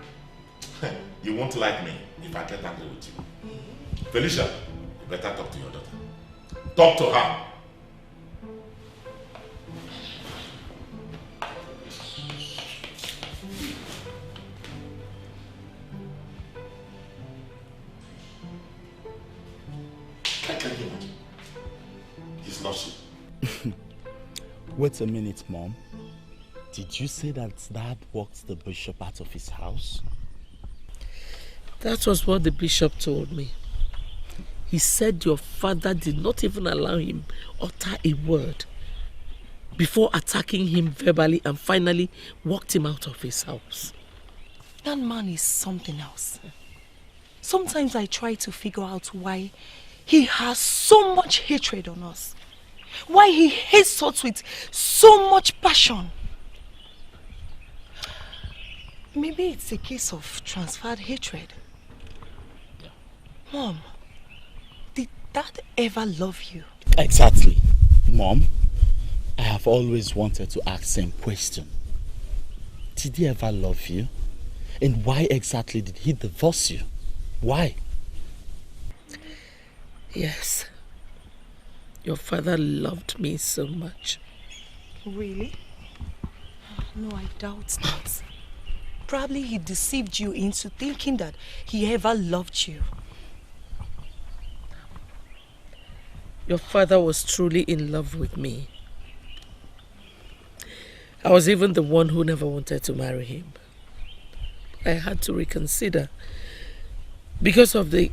you won't like me if I get angry with you. Felicia, you better talk to your daughter. Talk to her. I can't imagine. He's not she. Wait a minute, Mom. Did you say that Dad walked the bishop out of his house? That was what the bishop told me. He said your father did not even allow him utter a word before attacking him verbally and finally walked him out of his house. That man is something else. Sometimes I try to figure out why he has so much hatred on us. Why he hates us with so much passion. Maybe it's a case of transferred hatred. Mom, did Dad ever love you? Exactly. Mom, I have always wanted to ask the same question. Did he ever love you? And why exactly did he divorce you? Why? Yes. Your father loved me so much. Really? No, I doubt that. Probably he deceived you into thinking that he ever loved you. Your father was truly in love with me. I was even the one who never wanted to marry him. I had to reconsider because of the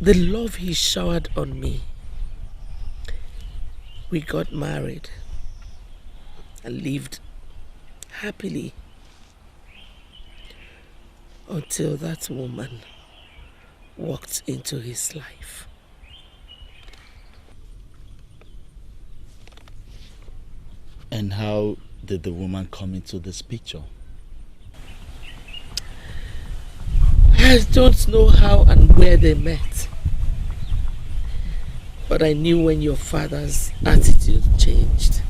love he showered on me. We got married and lived happily until that woman walked into his life. And how did the woman come into this picture? I don't know how and where they met. But I knew when your father's attitude changed.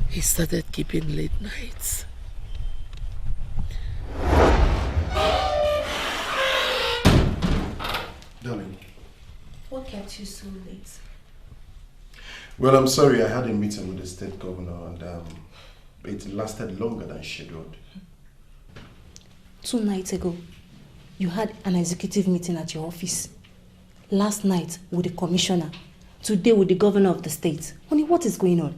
He started keeping late nights. Darling. What kept you so late? Well, I'm sorry, I had a meeting with the state governor and it lasted longer than scheduled. 2 nights ago, you had an executive meeting at your office. Last night with the commissioner. Today with the governor of the state. Honey, what is going on?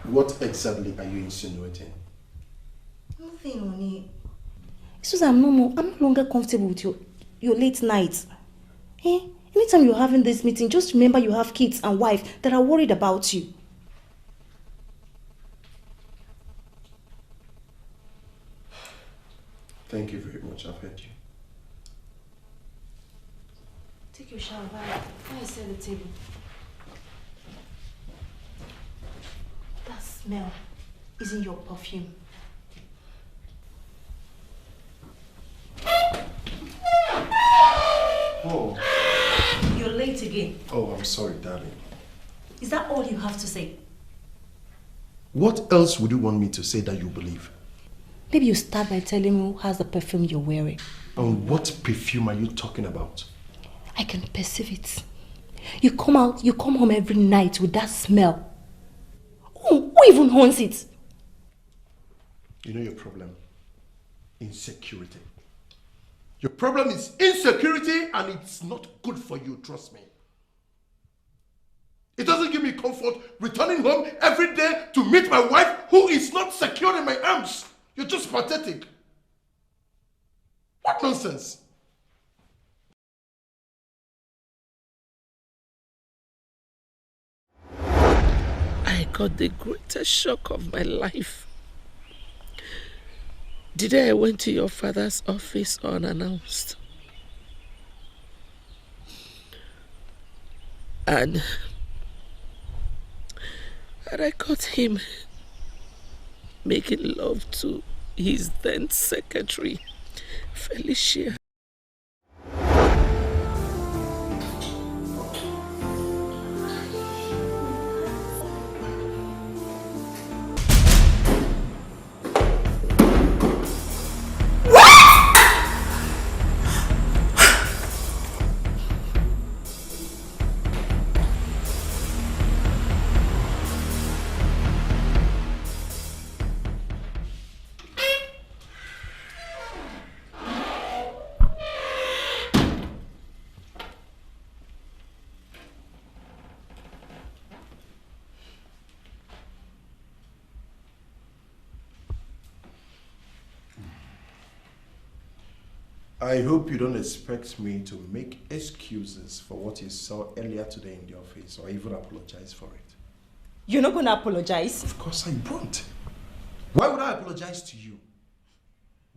What exactly are you insinuating? Nothing, honey. It's just I'm no longer comfortable with your late nights. Eh? Anytime you're having this meeting, just remember you have kids and wife that are worried about you. Thank you very much, I've heard you. Take your shower, bye. Why is at the table? That smell isn't your perfume. Oh. You're late again. Oh, I'm sorry, darling. Is that all you have to say? What else would you want me to say that you believe? Maybe you start by telling me who has the perfume you're wearing. And what perfume are you talking about? I can perceive it. You come home every night with that smell. Who even owns it? You know your problem? Insecurity. Your problem is insecurity and it's not good for you, trust me. It doesn't give me comfort returning home every day to meet my wife who is not secure in my arms. You're just pathetic. What nonsense? I got the greatest shock of my life. The day I went to your father's office unannounced. And I caught him making love to his then secretary, Felicia. I hope you don't expect me to make excuses for what you saw earlier today in the office or even apologize for it. You're not going to apologize? Of course I won't. Why would I apologize to you?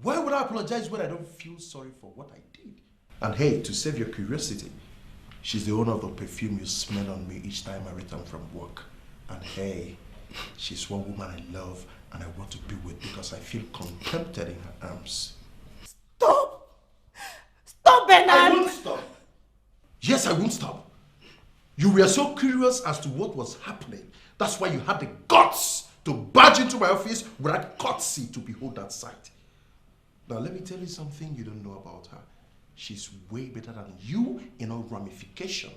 Why would I apologize when I don't feel sorry for what I did? And hey, to save your curiosity, she's the owner of the perfume you smell on me each time I return from work. And hey, she's one woman I love and I want to be with because I feel contented in her arms. Stop! Stop, Bernard! I won't stop. Yes, I won't stop. You were so curious as to what was happening. That's why you had the guts to barge into my office without courtesy to behold that sight. Now let me tell you something you don't know about her. She's way better than you in all ramification.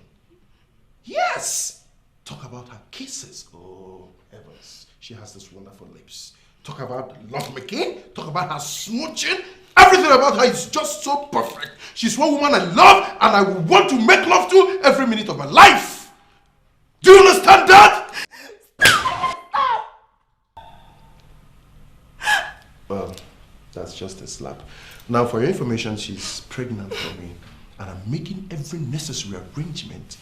Yes! Talk about her kisses. Oh, heavens. She has this wonderful lips. Talk about lovemaking. Talk about her smooching. Everything about her is just so perfect. She's one woman I love and I will want to make love to every minute of my life. Do you understand that? Stop! Well, that's just a slap. Now for your information, she's pregnant for me and I'm making every necessary arrangement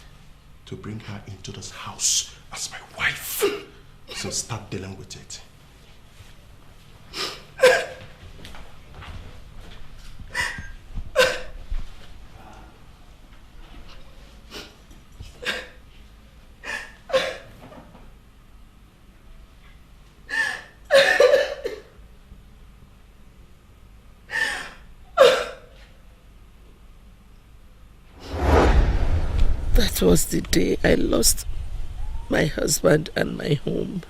to bring her into this house as my wife. So start dealing with it. That was the day I lost my husband and my home.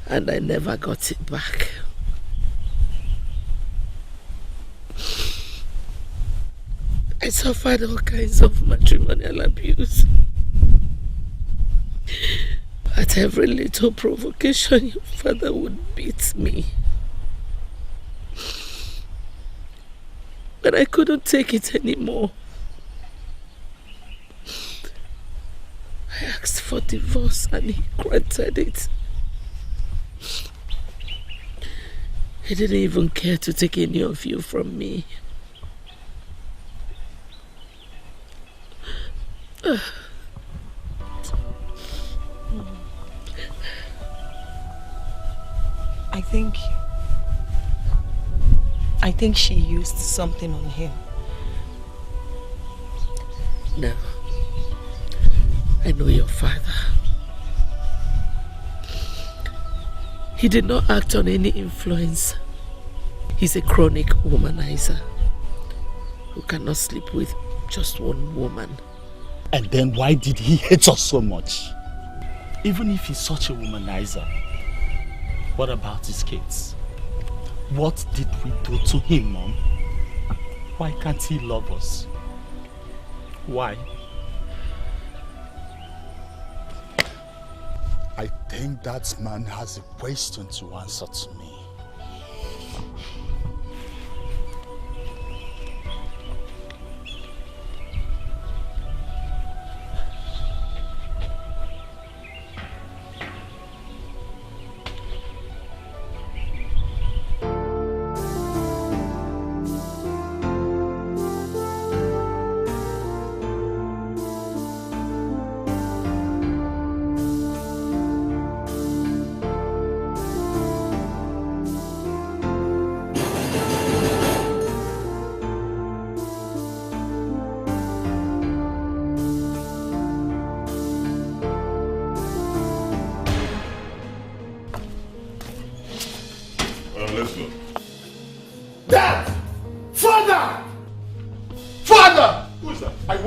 And I never got it back. I suffered all kinds of matrimonial abuse. At every little provocation, your father would beat me. But I couldn't take it anymore. I asked for divorce and he granted it. He didn't even care to take any of you from me. I think she used something on him. No. I know your father. He did not act on any influence. He's a chronic womanizer who cannot sleep with just one woman. And then why did he hate us so much? Even if he's such a womanizer, what about his kids? What did we do to him, Mom? Why can't he love us? Why? I think that man has a question to answer to me.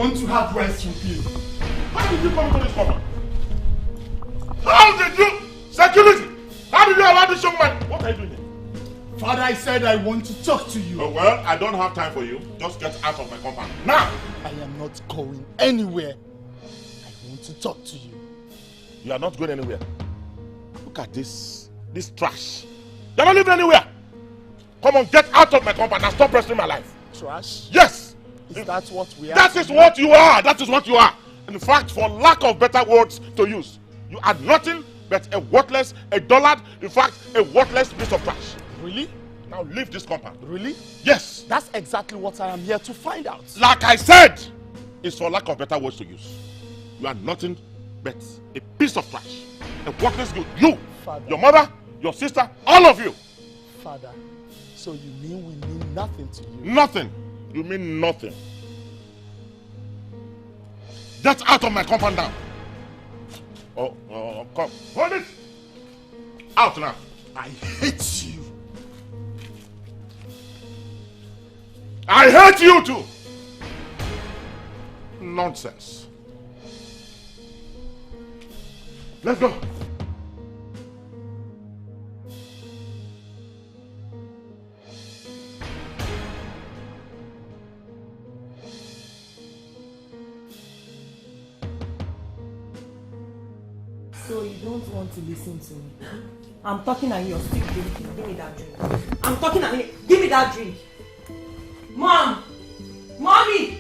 want to have words with you. How did you come into this compound? How did you? Security! How did you allow this young man? What are you doing here? Father, I said I want to talk to you. Oh, well, I don't have time for you. Just get out of my compound. Now! I am not going anywhere. I want to talk to you. You are not going anywhere. Look at this trash. You're not living anywhere. Come on, get out of my compound and stop pressing my life. Trash? Yes! Is that what we are? That is what you are. That is what you are. In fact, for lack of better words to use, you are nothing but a worthless, a dullard, in fact, a worthless piece of trash. Really? Now leave this compound. Really? Yes. That's exactly what I am here to find out. Like I said, it's for lack of better words to use. You are nothing but a piece of trash. A worthless good. You, Father. Your mother, your sister, all of you. Father, so you mean we mean nothing to you? Nothing. You mean nothing. Get out of my compound now. Come. Hold it. Out now. I hate you. I hate you too. Nonsense. Let's go. So you don't want to listen to me? I'm talking and you're still drinking. Give me that drink. I'm talking and you... Give me that drink. Mom! Mommy!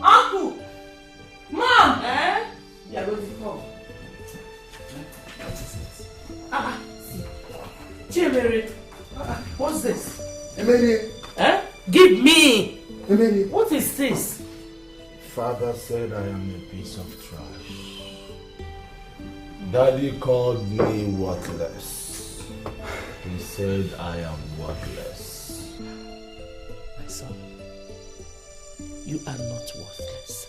Uncle! Mom! Eh? Yeah, go to come. See. Chimere. What's this? Emily. Eh? Give me! Emily. What is this? Father said I am a piece of trash. Daddy called me worthless. He said I am worthless. My son, you are not worthless.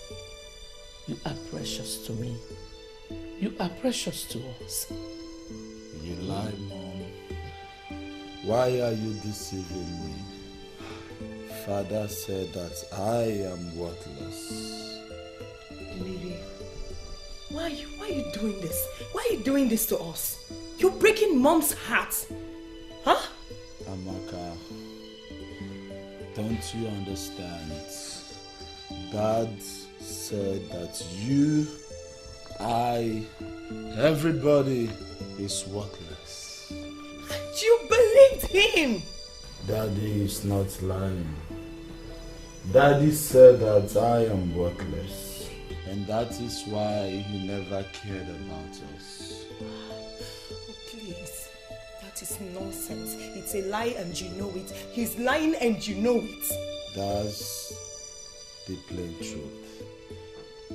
You are precious to me. You are precious to us. You lie, Mom. Why are you deceiving me? Father said that I am worthless. Emily, why are you doing this? Why are you doing this to us? You're breaking Mom's heart. Huh? Amaka, don't you understand? Dad said that you, I, everybody is worthless. And you believed him. Daddy is not lying. Daddy said that I am worthless. And that is why he never cared about us. Oh, please. That is nonsense. It's a lie and you know it. He's lying and you know it. That's the plain truth.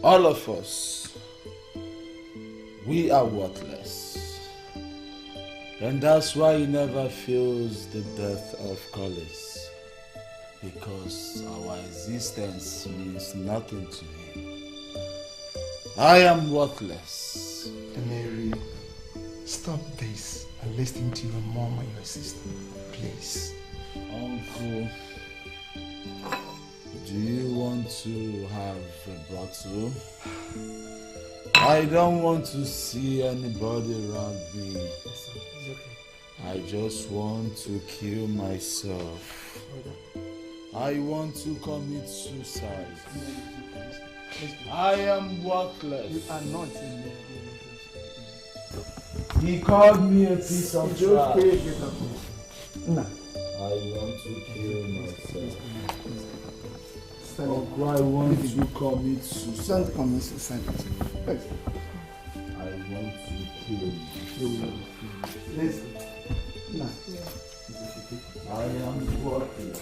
All of us, we are worthless. And that's why he never feels the death of Collis. Because our existence means nothing to him. I am worthless. Mary, stop this and listen to your mom and your sister, please. Uncle, do you want to have a bottle? I don't want to see anybody around me. It's okay. I just want to kill myself. I want to commit suicide. I am worthless. You are not. He called me a piece of trash. No. I want to kill myself. Uncle, I want to commit suicide. Don't commit suicide. I want to kill you. Listen. No. I am worthless.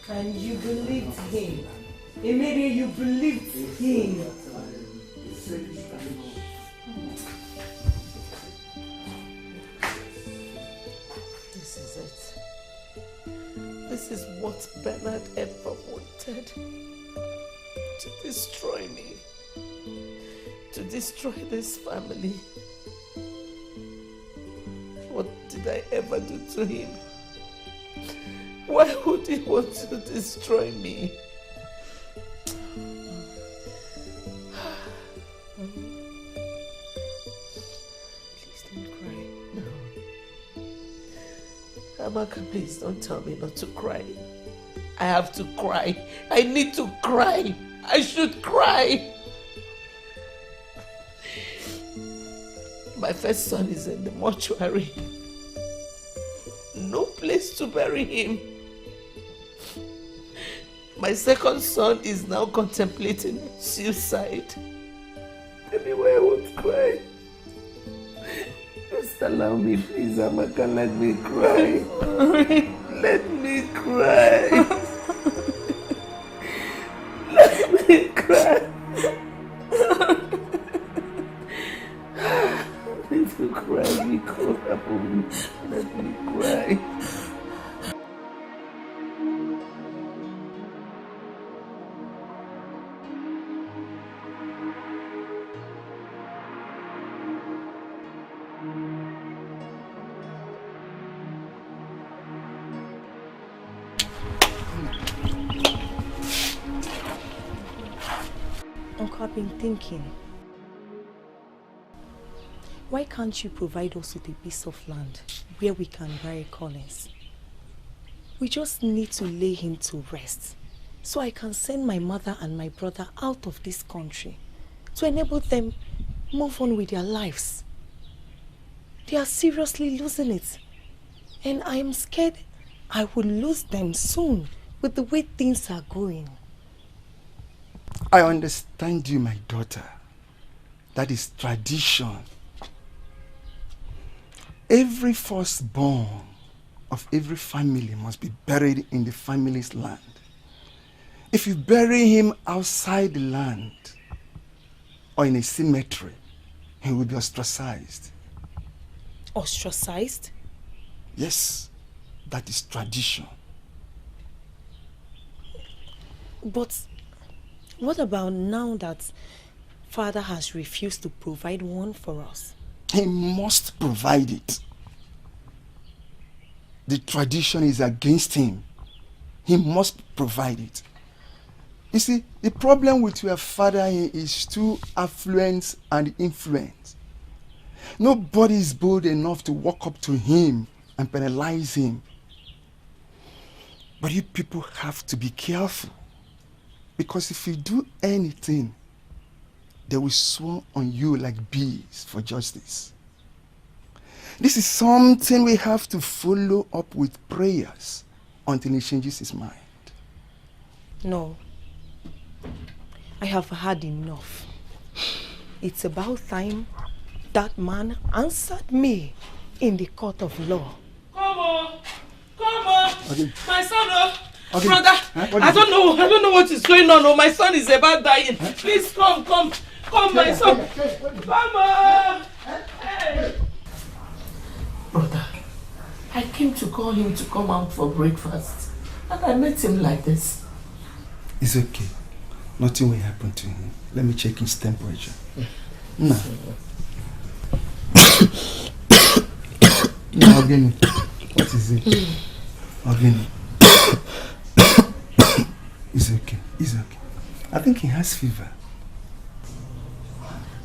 And you believed him. Maybe you believed him. This is it. This is what Bernard ever wanted. To destroy me. To destroy this family. What did I ever do to him? Why would he want to destroy me? Please don't cry. No. Amaka, please don't tell me not to cry. I have to cry. I need to cry. I should cry. My first son is in the mortuary. No place to bury him. My second son is now contemplating suicide. Baby, why I won't cry? Just allow me, please, Amaka, let me cry. Let me cry. Let me cry. I need to cry, let me cry. Uncle, I've been thinking. Why can't you provide us with a piece of land where we can bury Collins? We just need to lay him to rest so I can send my mother and my brother out of this country to enable them move on with their lives. They are seriously losing it, and I am scared I will lose them soon with the way things are going. I understand you, my daughter. That is tradition. Every firstborn of every family must be buried in the family's land. If you bury him outside the land or in a cemetery, he will be ostracized. Ostracized? Yes, that is tradition. But what about now that Father has refused to provide one for us? He must provide it. The tradition is against him. He must provide it. You see, the problem with your father is too affluent and influence. Nobody is bold enough to walk up to him and penalize him. But you people have to be careful. Because if you do anything, they will swarm on you like bees for justice. This is something we have to follow up with prayers until he changes his mind. No. I have had enough. It's about time that man answered me in the court of law. Come on! Come on! Okay. My son, Okay. brother, Huh? I don't know what is going on. Oh, my son is about dying. Huh? Please come, my son. Come on! Hey. Brother, I came to call him to come out for breakfast, and I met him like this. It's okay. Nothing will happen to him. Let me check his temperature. No. No, again. What is it? Again. It's okay. It's okay. I think he has fever.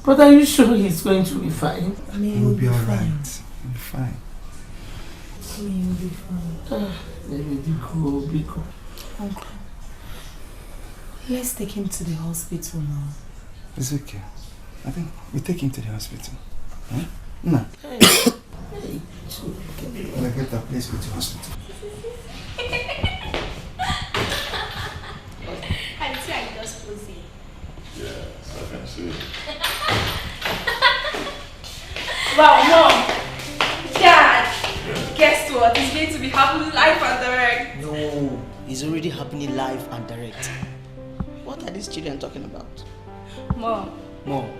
But are you sure he's going to be fine? He will be alright. He'll be fine. He will be fine. Biko. Uncle, let's take him to the hospital now. It's okay. I think we take him to the hospital. Huh? No. Hey. I'll get that place with the hospital. I see I just posing. Yes, I can see. Wow, Mom! Dad! Guess what? It's going to be happening live and direct. No, it's already happening live and direct. What are these children talking about? Mom. Mom,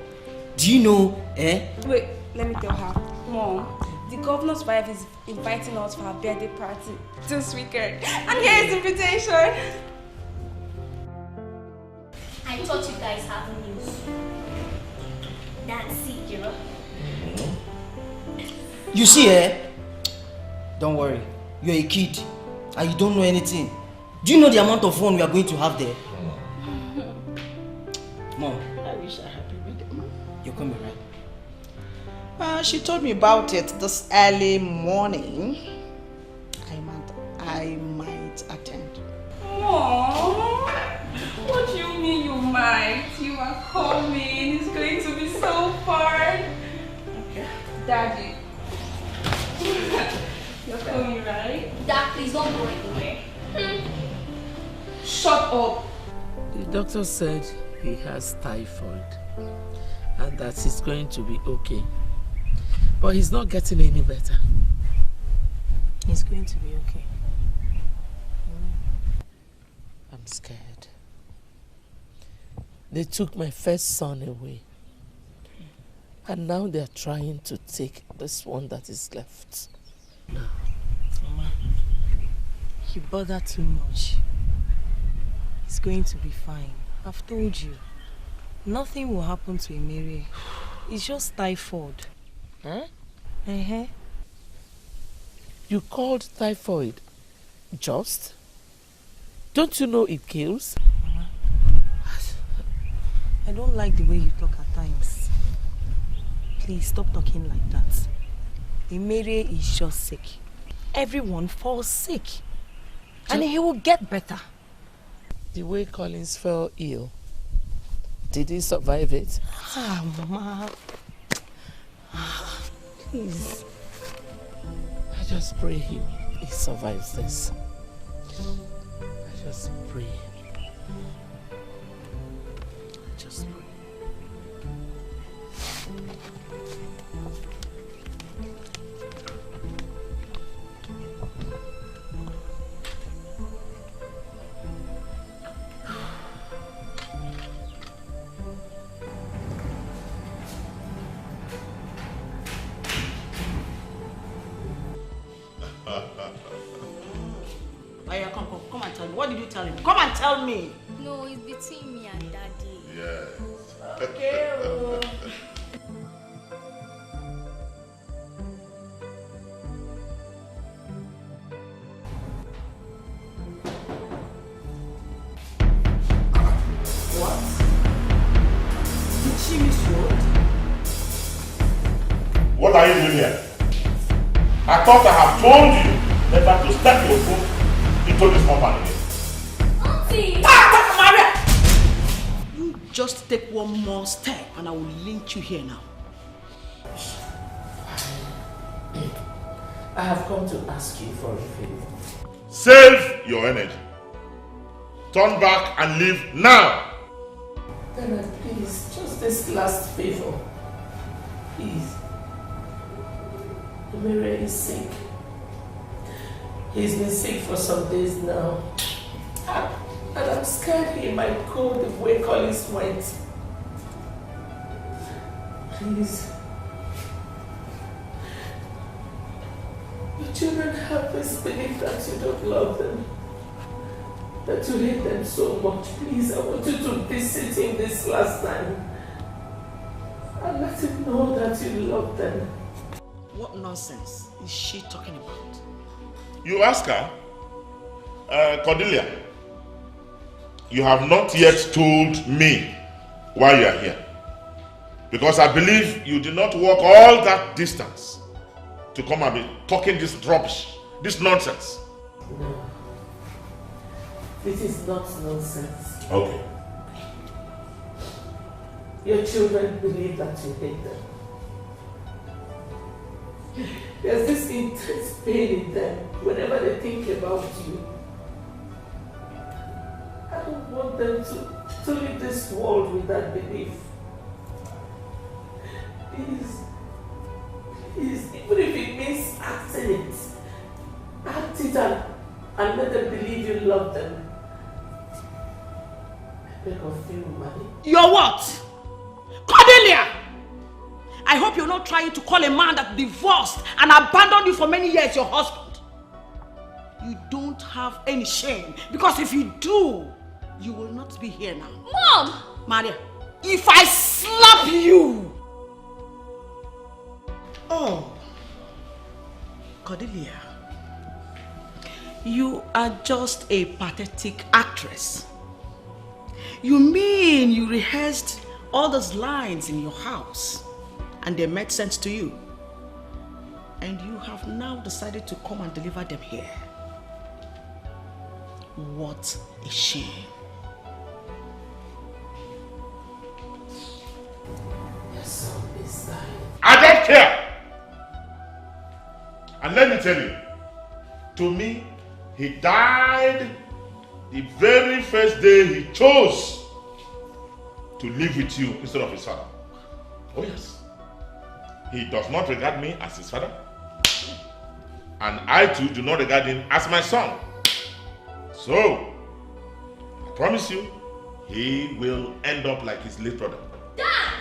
do you know, Wait, let me tell her. Mom, the governor's wife is inviting us for her birthday party this weekend. And here is the invitation. I thought you guys have news. That's it, Jiro. You see, don't worry. You're a kid. And you don't know anything. Do you know the amount of fun we are going to have there? Mom. I wish I had been with them. You're coming, right? She told me about it this early morning. I might attend. Aww. What do you mean you might? You are coming. It's going to be so fun. Okay. Daddy. You're coming, right? Dad, please don't go anywhere. Shut up. The doctor said he has typhoid and that he's going to be okay. But he's not getting any better. He's going to be okay. I'm scared. They took my first son away. And now they're trying to take this one that is left. Mama, you bother too much. He's going to be fine. I've told you. Nothing will happen to Emere. It's just typhoid. Huh? Uh-huh. You called typhoid just? Don't you know it kills? Mama, I don't like the way you talk at times. Please stop talking like that. Emere is just sick. Everyone falls sick. And he will get better. The way Collins fell ill, did he survive it? Ah, Mama. Please. I just pray he survives this. I just pray. I just pray. Come and tell me. What did you tell him? Come and tell me. No, it's between me and Daddy. Yes. Okay. What? Did she miss you? What are you doing here? I thought I have told you never to step your foot into this company. Auntie! Maria! You just take one more step and I will lynch you here now. I have come to ask you for a favor. Save your energy. Turn back and leave now. Then please, just this last favor. Please. Emere is sick. He's been sick for some days now. And I'm scared he might go the way Collins went. Please. Your children have this belief that you don't love them. That you hate them so much. Please, I want you to visit him this last time. And let him know that you love them. What nonsense is she talking about? You ask her, Cordelia, you have not yet told me why you are here. Because I believe you did not walk all that distance to come and be talking this rubbish, this nonsense. No. This is not nonsense. Okay. Your children believe that you hate them. There's this intense pain in them whenever they think about you. I don't want them to leave this world with that belief. Please, even if it means acting it, act it out and let them believe you love them. I beg of you, Mali. You're what? Cordelia! I hope you're not trying to call a man that divorced and abandoned you for many years your husband. You don't have any shame, because if you do, you will not be here now. Mom! Maria, if I slap you! Oh, Cordelia, You are just a pathetic actress. You mean you rehearsed all those lines in your house and they made sense to you? And you have now decided to come and deliver them here. What a shame. Your son is dying. I don't care! And let me tell you, to me, he died the very first day he chose to live with you instead of his father. Oh yes. He does not regard me as his father. And I too do not regard him as my son. So, I promise you, he will end up like his late brother. Dad!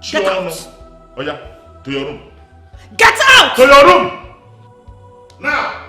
Get out! Oh yeah, to your room. Get out! To your room! Now!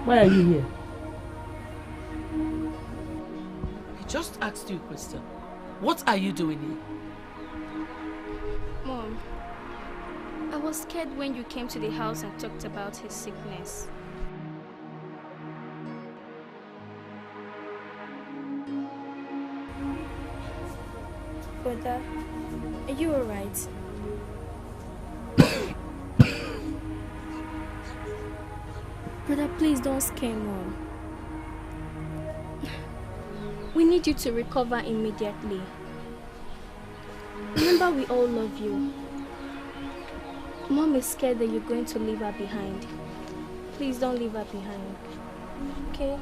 Why are you here? I just asked you a question. What are you doing here? Mom, I was scared when you came to the house and talked about his sickness. Brother, are you alright? Brother, please don't scare Mom. We need you to recover immediately. Remember, we all love you. Mom is scared that you're going to leave her behind. Please don't leave her behind. Okay?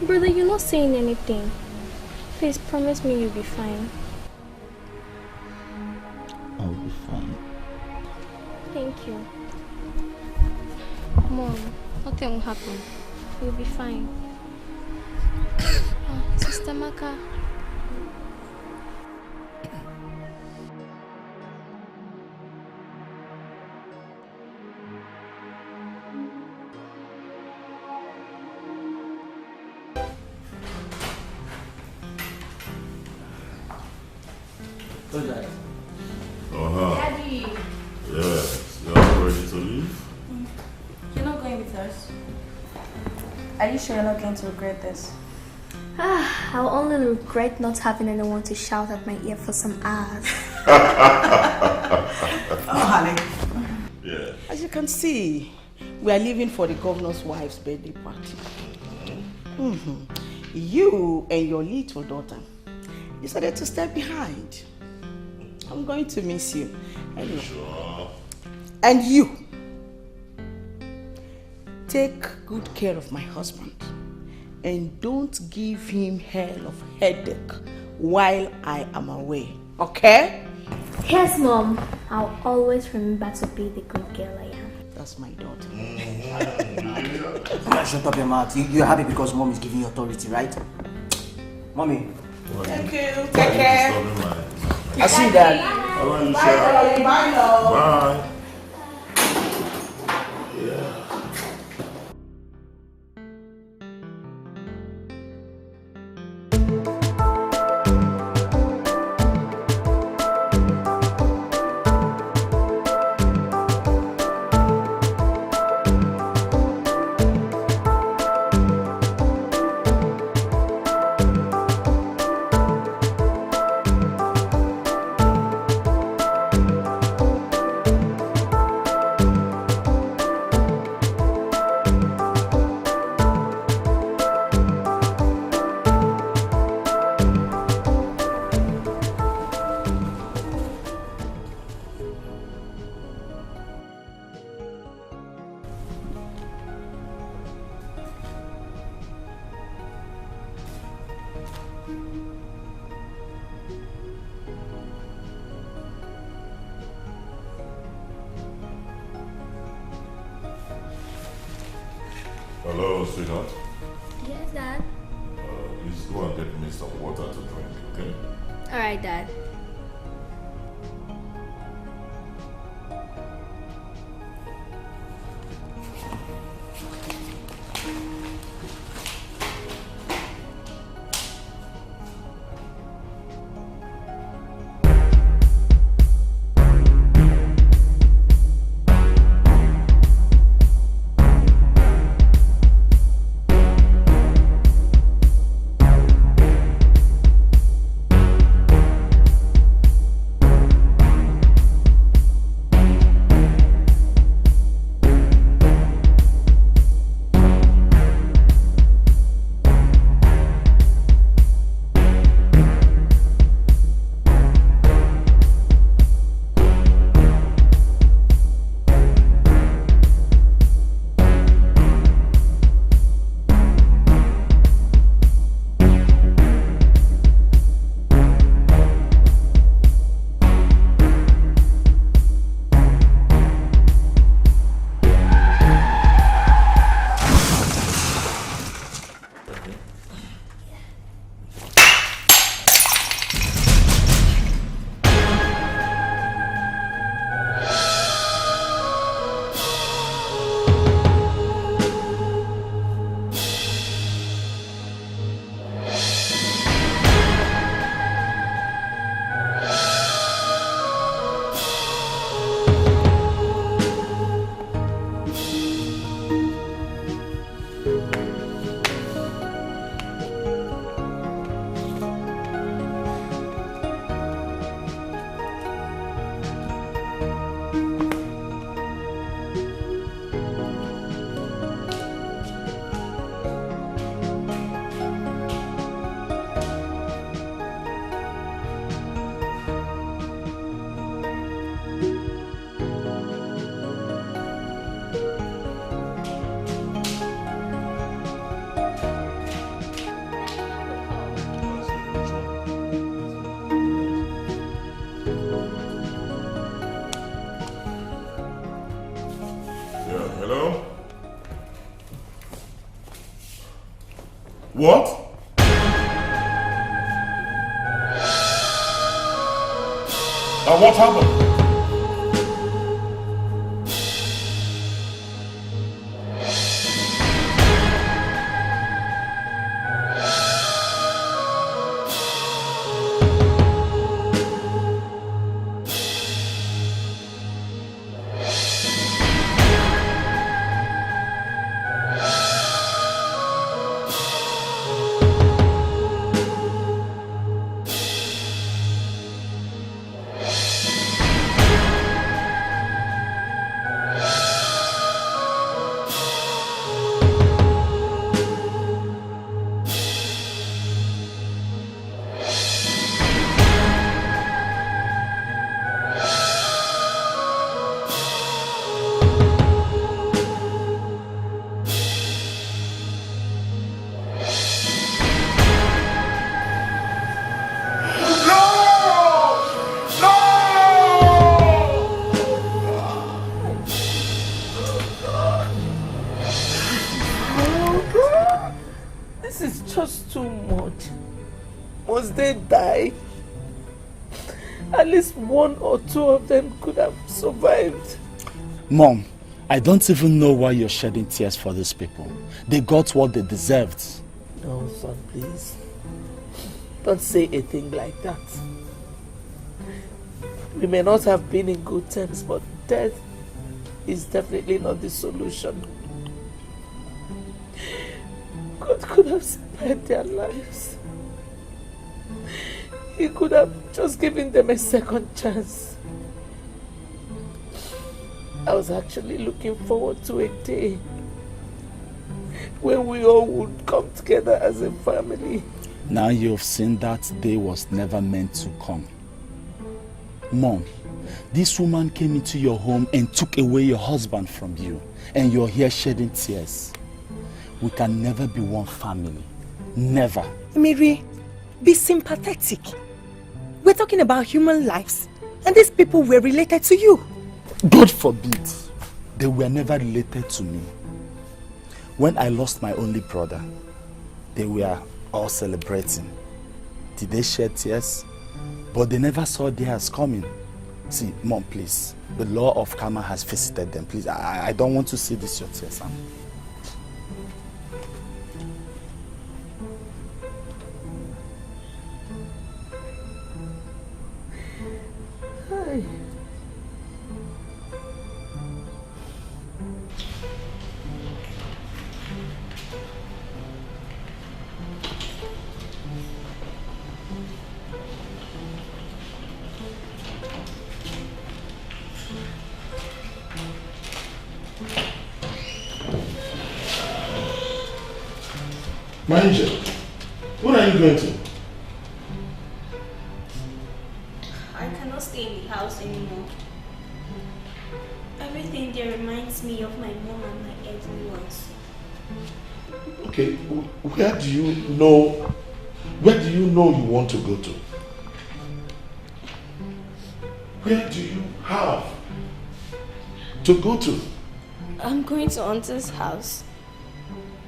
Brother, you're not saying anything. Please promise me you'll be fine. I'll be fine. Thank you. Mom, nothing will happen. You'll be fine. Sister Maka. Daddy! Yes, you're ready to leave? You're not going with us? Are you sure you're not going to regret this? I'll only regret not having anyone to shout at my ear for some hours. Oh, honey. Yeah. As you can see, we are leaving for the governor's wife's birthday party. You and your little daughter decided to stay behind. I'm going to miss you. Anyway. Sure. And you, take good care of my husband and don't give him hell of headache while I am away, okay? Yes, Mom. I'll always remember to be the good girl I am. That's my daughter. Shut up your mouth. You're happy because Mom is giving you authority, right? Mommy. Thank you. Take care. I see you, Dad. Bye, darling. Bye, love. Bye. Yeah. Hello, sweetheart. Yes, Dad. Please go and get me some water to drink, okay? Alright, Dad. What? And what happened? They die. At least one or two of them could have survived. Mom, I don't even know why you're shedding tears for these people. They got what they deserved. No, son, please. Don't say a thing like that. We may not have been in good terms, but death is definitely not the solution. God could have spared their lives. He could have just given them a second chance. I was actually looking forward to a day when we all would come together as a family. Now you've seen that day was never meant to come. Mom, this woman came into your home and took away your husband from you, and you're here shedding tears. We can never be one family. Never. Mary, be sympathetic. We're talking about human lives, and these people were related to you. God forbid. They were never related to me. When I lost my only brother, they were all celebrating. Did they shed tears? But they never saw theirs coming. See, Mom, please. The law of karma has visited them. Please, I don't want to see this your tears, Sam. Hi. My angel, where are you going to? I cannot stay in the house anymore. Everything there reminds me of my mom and my early ones. Okay, where do you know you want to go to? Where do you have to go to? I'm going to Auntie's house.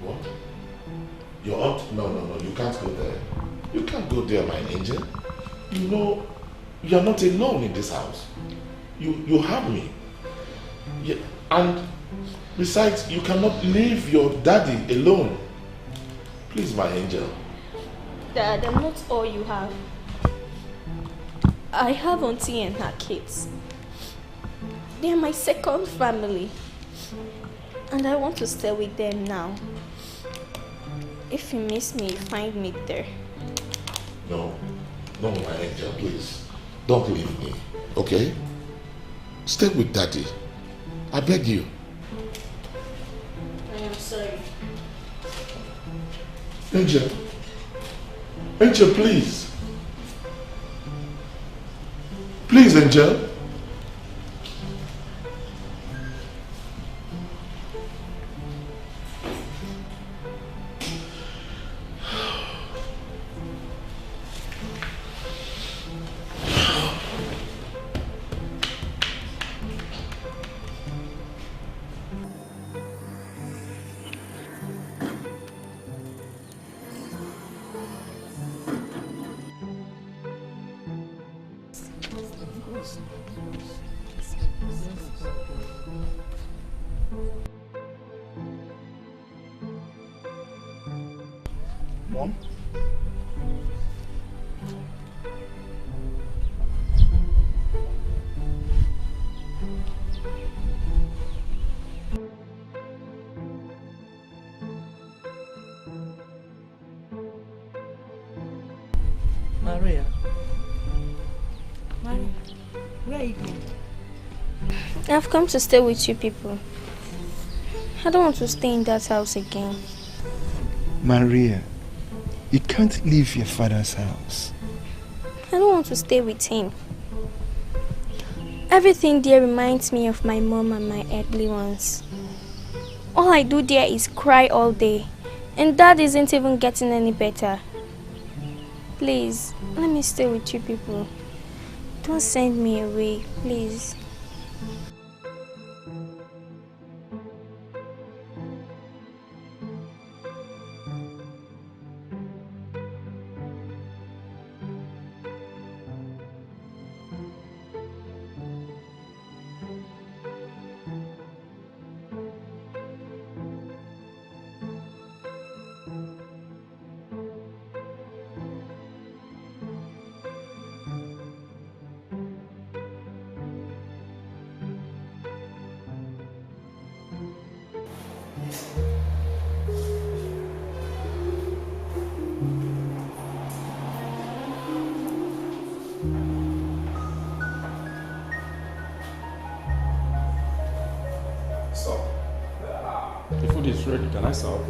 What? Your aunt? No, you can't go there. You can't go there, my angel. You know, you're not alone in this house. You have me. Yeah, and besides, you cannot leave your daddy alone. Please, my angel. Dad, I'm not all you have. I have Auntie and her kids. They are my second family. And I want to stay with them now. If you miss me, find me there. No, my angel, please. Don't leave me, okay? Stay with daddy. I beg you. I am sorry. Angel, please. Please, Angel. Mom? Maria. Maria, where are you going? I've come to stay with you people. I don't want to stay in that house again. Maria, you can't leave your father's house. I don't want to stay with him. Everything there reminds me of my mom and my earthly ones. All I do there is cry all day, and Dad isn't even getting any better. Please, let me stay with you people. Don't send me away, please. It's ready. Can I serve?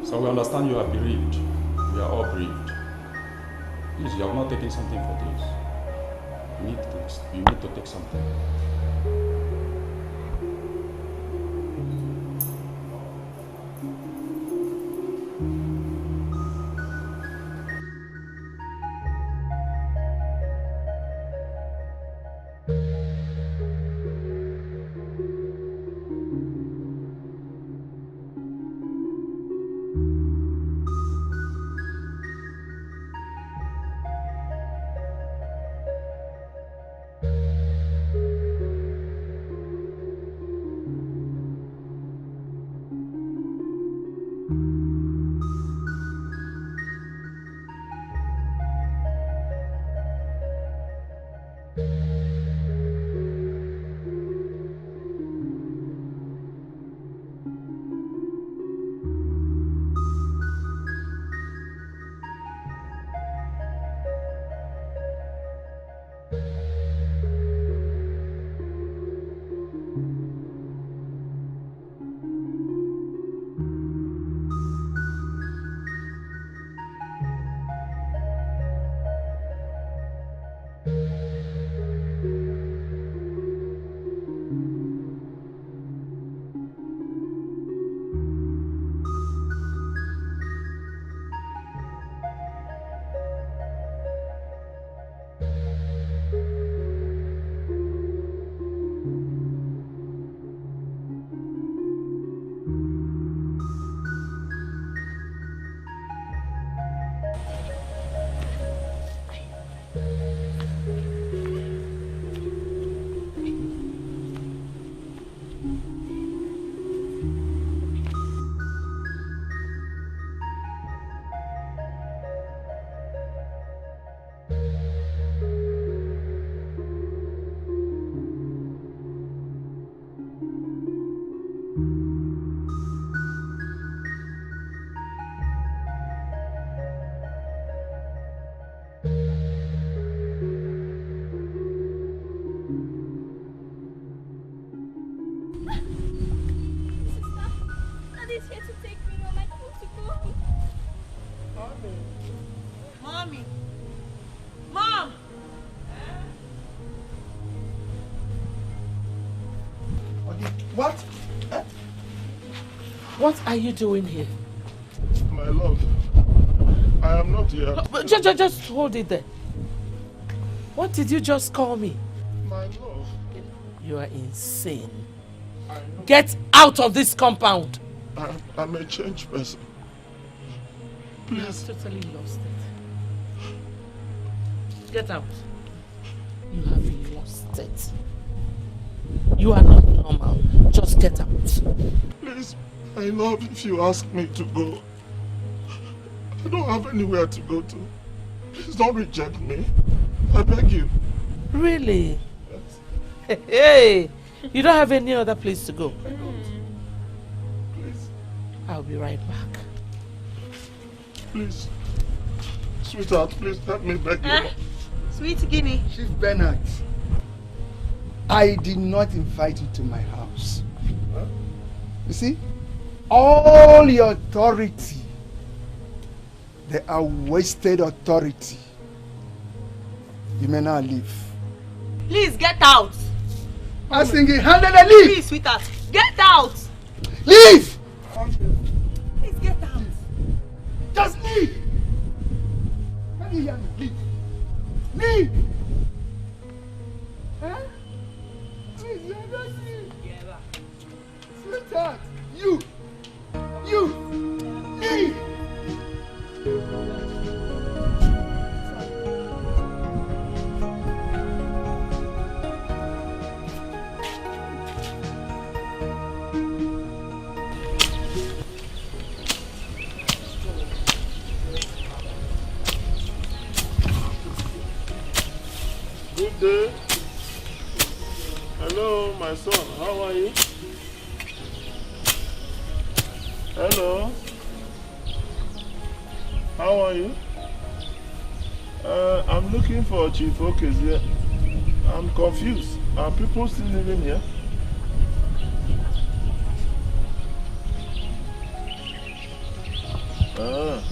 So we understand you are bereaved. We are all bereaved. Please, you have not taken something for this. You need to take something. What are you doing here? My love, I am not here. Just hold it there. What did you just call me? My love. You are insane. Get out of this compound. I'm a changed person. You have totally lost it. Get out. You have lost it. You are not normal. Just get out. Please, I love if you ask me to go. I don't have anywhere to go to. Please don't reject me. I beg you. Really? Hey, you don't have any other place to go? Please. I'll be right back. Please. Sweetheart, please help me beg you. Sweet Guinea. Chief Bernard, I did not invite you to my house. Huh? You see, all your authority, they are wasted authority. You may now leave. Please get out. I single-handedly leave. Please, sweetheart, get out. Leave. Please get out. Just leave. Can you hear me? Leave. Leave. Huh? Please, you're not leave. Sweetheart, you, leave. Good day. Hello, my son. How are you? Hello. How are you? I'm looking for Chief Okes here. I'm confused. Are people still living here? Ah.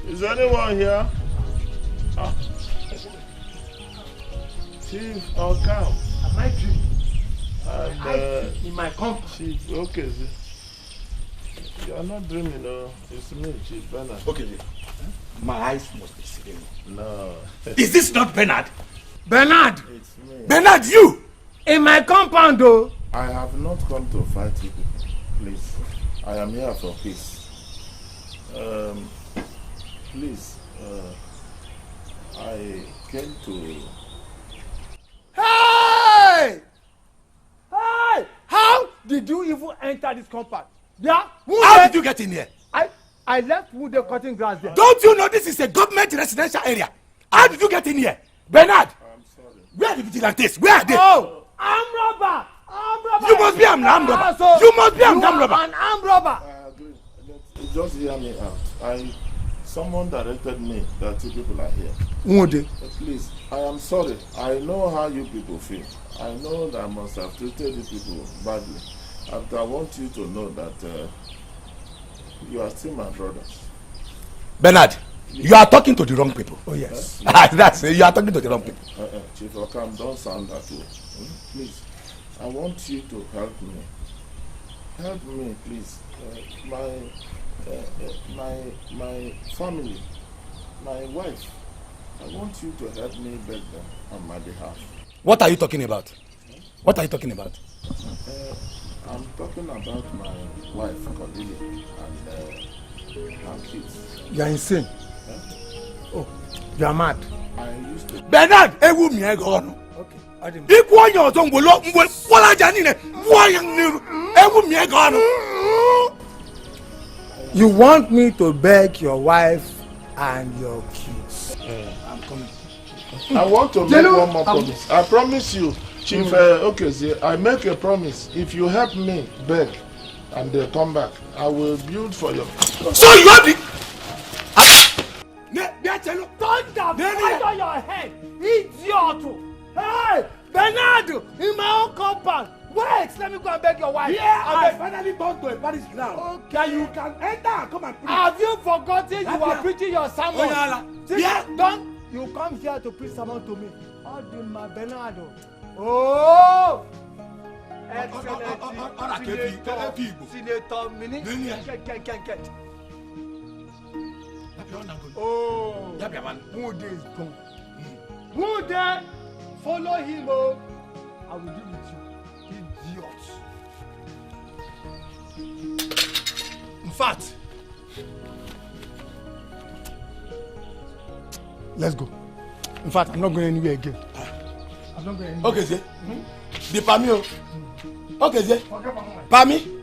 Is anyone here? Ah. Chief Okam. Am I dreaming? And in my company. Chief, okay. You are not dreaming, no. It's me, Chief Bernard. Okay, my eyes must be seeing. No. Is this not Bernard? Bernard! It's me. Bernard, you! In my compound, though. I have not come to fight you people. Please. I am here for peace. Please, I came to... Hey! Hey! How did you even enter this compound? Yeah? How did you get in here? I left with the cutting grass there. Don't you know this is a government residential area? How did you get in here? Bernard! I'm sorry. Where are the vigilantes? Where are they? Oh! Armed robber! Armed robber! You must be an armed robber! You must be an armed robber! An armed robber! I agree. Just hear me out. Someone directed me that you people are here. Nwode. Please, I am sorry. I know how you people feel. I know that I must have treated you people badly. And I want you to know that you are still my brothers. Bernard, you are talking to the wrong people. Oh, yes. That's it. You are talking to the wrong people. Chief Okam, don't sound that way. Please, I want you to help me. Help me, please. My family, my wife, I want you to help me beg them on my behalf. What are you talking about? What are you talking about? I'm talking about my wife, Akindele, and her kids. You are insane. Oh, you are mad. I used to... Bernard, ewu mi ego onu. Okay. Ikwu onye ọzọ ngwolo kwalaja niile buaya niru ewu mi ego onu. You want me to beg your wife and your kids? I'm coming. I want to make one more promise. I promise you, Chief Okeze, I make a promise. If you help me beg and they come back, I will build for you. So you have the... Thunder fire on your head, idiot! Hey, Bernardo, in my own compound. Wait, let me go and beg your wife. Yeah, I finally turned to a Paris now. Okay. That you can enter and come and preach. Have you forgotten you are preaching your sermon? Yeah. Don't you come here to preach sermon to me? How do my Bernardo? Oh! Senator Mini. Oh! One day is gone. One day, follow him, oh. I will deal with you. Idiot. In fact, let's go. In fact, I'm not going anywhere again. I'm not going anywhere. Okay, sir. The Pami. Okay, sir. Pami.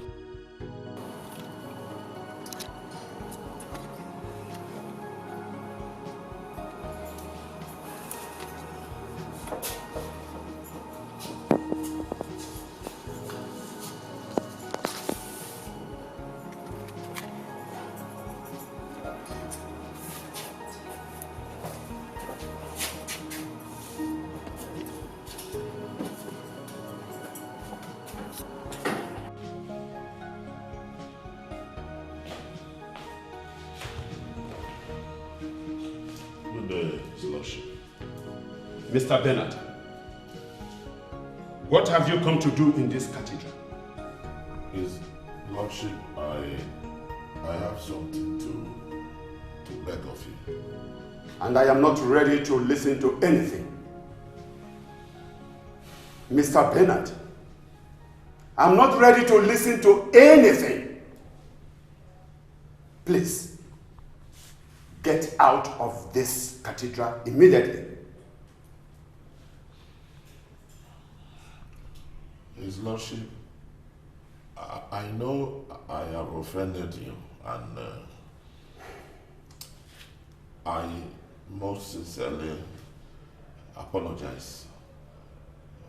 Mr. Bernard, what have you come to do in this cathedral? His Lordship, I have something to beg of you. And I am not ready to listen to anything. Mr. Bernard, I'm not ready to listen to anything. Please, get out of this cathedral immediately. His Lordship, I know I have offended you, and I most sincerely apologize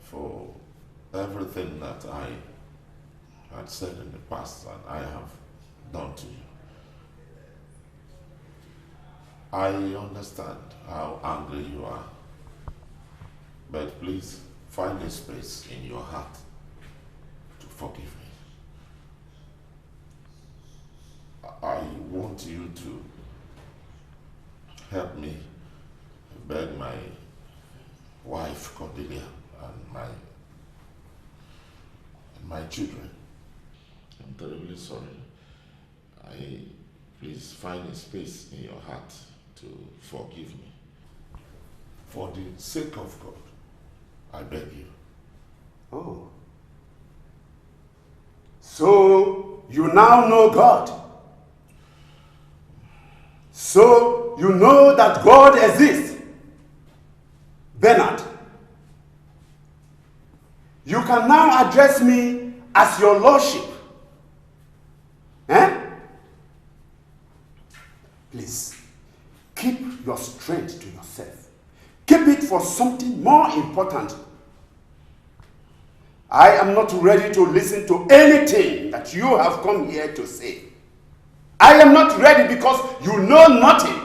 for everything that I had said in the past and I have done to you. I understand how angry you are, but please find a space in your heart to forgive me. I want you to help me beg my wife Cordelia and my children. I'm terribly sorry. Please find a space in your heart to forgive me. For the sake of God, I beg you. Oh. So you now know God. So you know that God exists. Bernard, you can now address me as your Lordship. Please, keep your strength to yourself. Keep it for something more important. I am not ready to listen to anything that you have come here to say. I am not ready because you know nothing,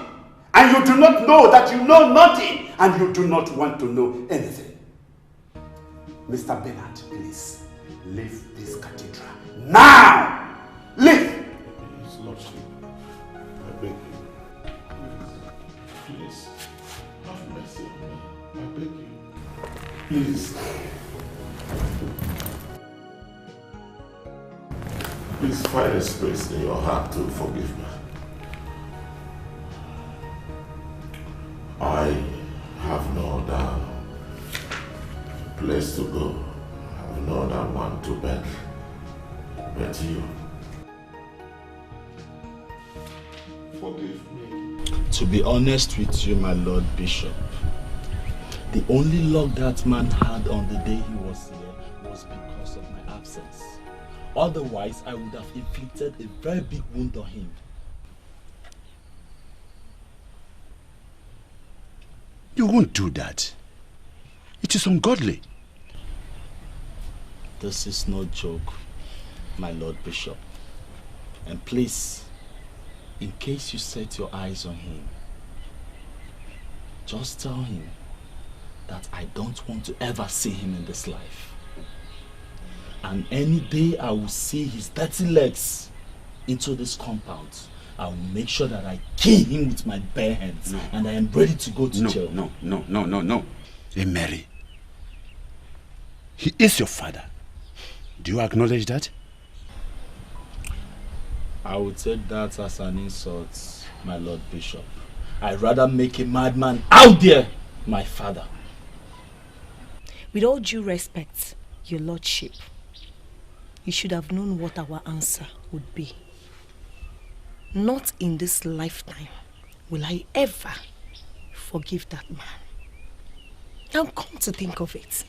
and you do not know that you know nothing, and you do not want to know anything. Mr. Bernard, please, leave this cathedral. Now! Leave! His Lordship, I beg you. Please, have mercy on me. I beg you. Please. Please find a space in your heart to forgive me. I have no other place to go. I have no other one to beg but you. Forgive me. To be honest with you, my Lord Bishop, the only luck that man had on the day he was here was because of my absence. Otherwise, I would have inflicted a very big wound on him. You won't do that. It is ungodly. This is no joke, my Lord Bishop. And please, in case you set your eyes on him, just tell him that I don't want to ever see him in this life. And any day I will see his dirty legs into this compound, I will make sure that I kill him with my bare hands. No. And I am ready to go to jail. No. Hey, Mary. He is your father. Do you acknowledge that? I would take that as an insult, my Lord Bishop. I'd rather make a madman out there my father. With all due respect, your lordship, you should have known what our answer would be. Not in this lifetime will I ever forgive that man. Now come to think of it,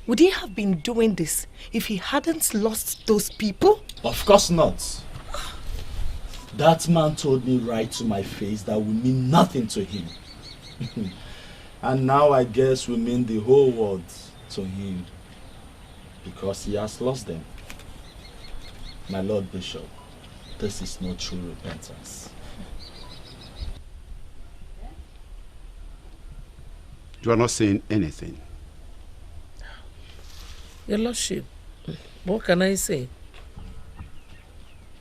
would he have been doing this if he hadn't lost those people? Of course not. That man told me right to my face that we mean nothing to him. And now I guess we mean the whole world to him, because he has lost them. My Lord Bishop, this is no true repentance. You are not saying anything. Your Lordship, what can I say?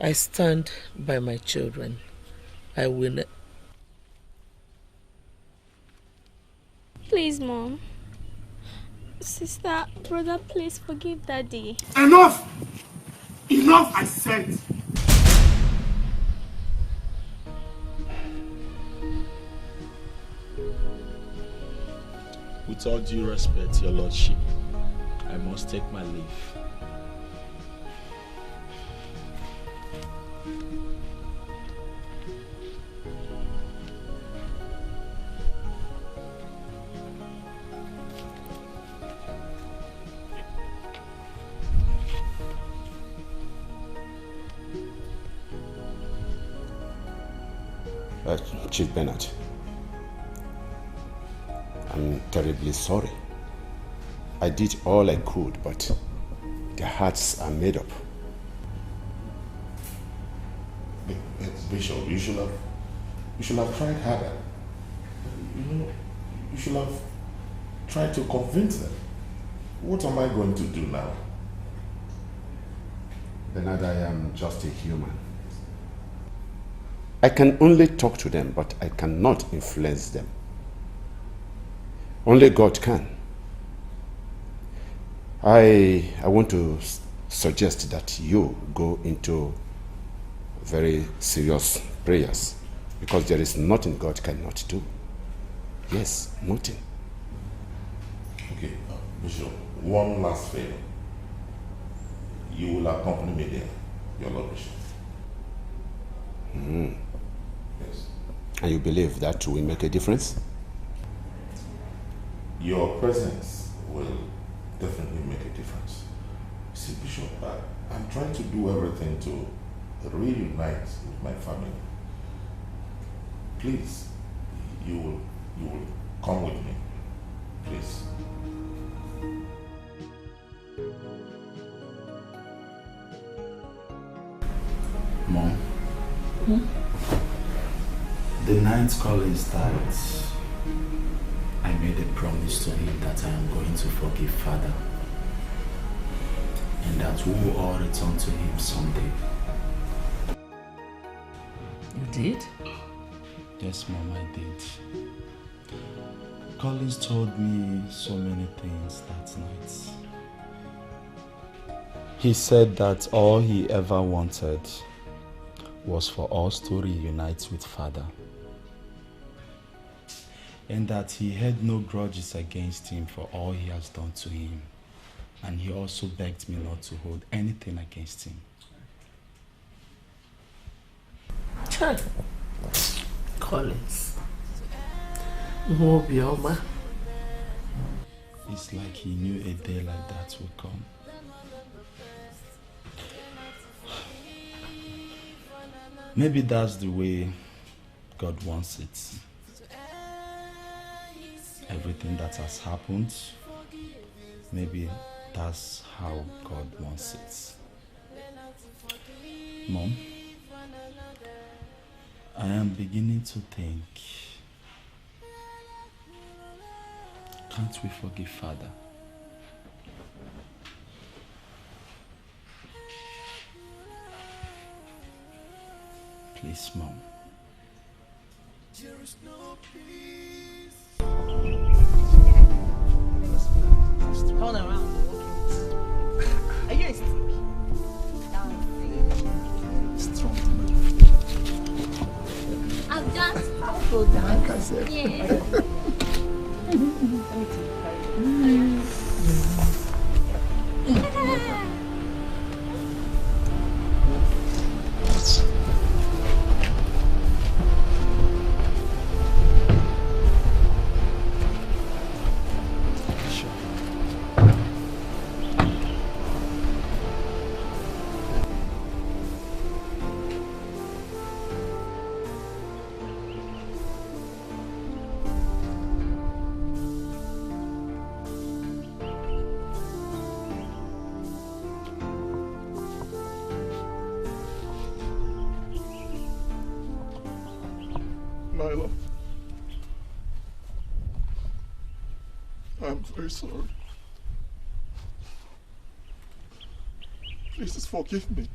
I stand by my children. I will. Please, Mom. Sister, brother, please forgive Daddy. Enough! Enough, I said! With all due respect, your lordship, I must take my leave. Chief Bernard, I'm terribly sorry. I did all I could, but their hearts are made up. Bishop, you should have tried harder. You should have tried to convince them. What am I going to do now? Bernard, I am just a human. I can only talk to them, but I cannot influence them. Only God can. I want to suggest that you go into very serious prayers, because there is nothing God cannot do. Yes, nothing. Okay, Bishop, one last favor. You will accompany me there, your Lord Bishop. Yes. And you believe that will make a difference? Your presence will definitely make a difference. See, Bishop, I'm trying to do everything to reunite with my family. Please, you will come with me. Please. Mom, the night Collins died, I made a promise to him that I am going to forgive Father, and that we will all return to him someday. You did? Yes, Mom, I did. Collins told me so many things that night. He said that all he ever wanted was for us to reunite with Father, and that he had no grudges against him for all he has done to him, and he also begged me not to hold anything against him. Collins. Mobioma. It's like he knew a day like that would come. Maybe that's the way God wants it. Everything that has happened, maybe that's how God wants it. Mom, I am beginning to think, can't we forgive Father? Please, Mom. Turn around. Are you a stick? I'm just beautiful dance. Like I said. Yeah. Nyla, I'm very sorry. Please forgive me.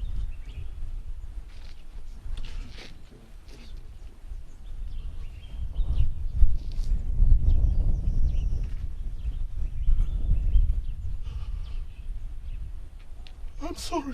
I'm sorry.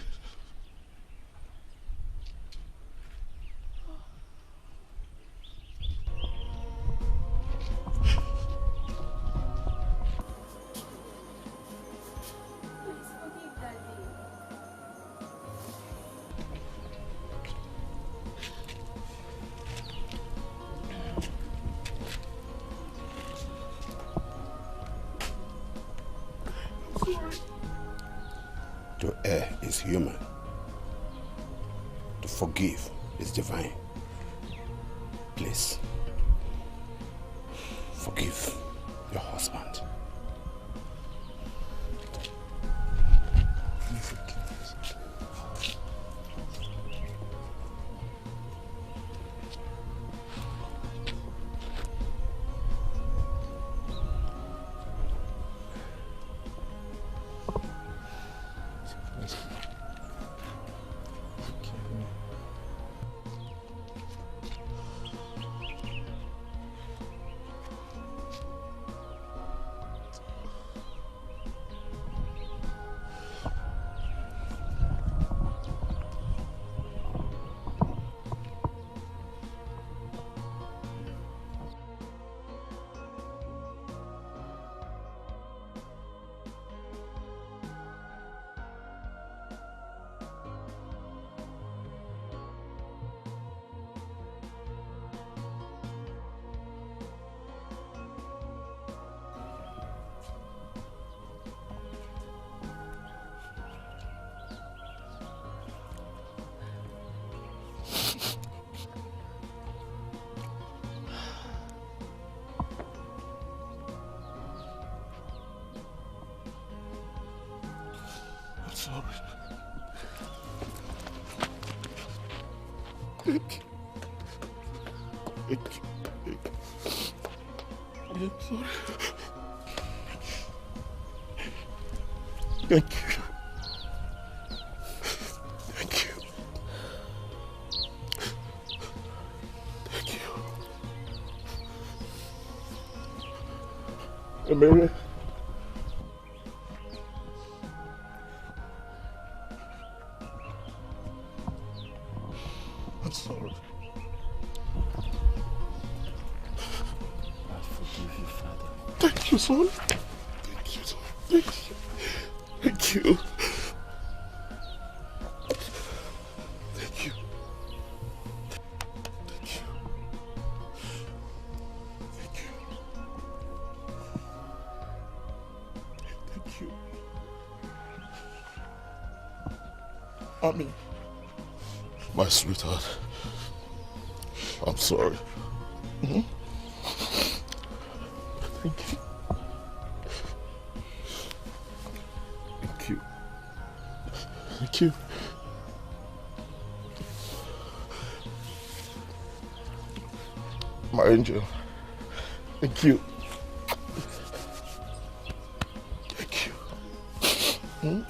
To err is human. To forgive is divine. Please, forgive your husband. Sorry. Thank you. Thank you. I'm sorry. Thank you. Thank you. Thank you. Amelia. I'm sorry. I forgive you, Father. Thank you, son. Thank you, son. Thank you. Thank you. Thank you. Thank you. Thank you. Thank you. Ami, my sweetheart, I'm sorry. Mm-hmm. Thank you. Thank you. Thank you. My angel. Thank you. Thank you. Hmm?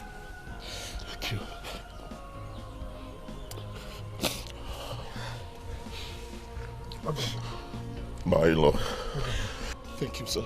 Thank you. My love. Thank you, sir.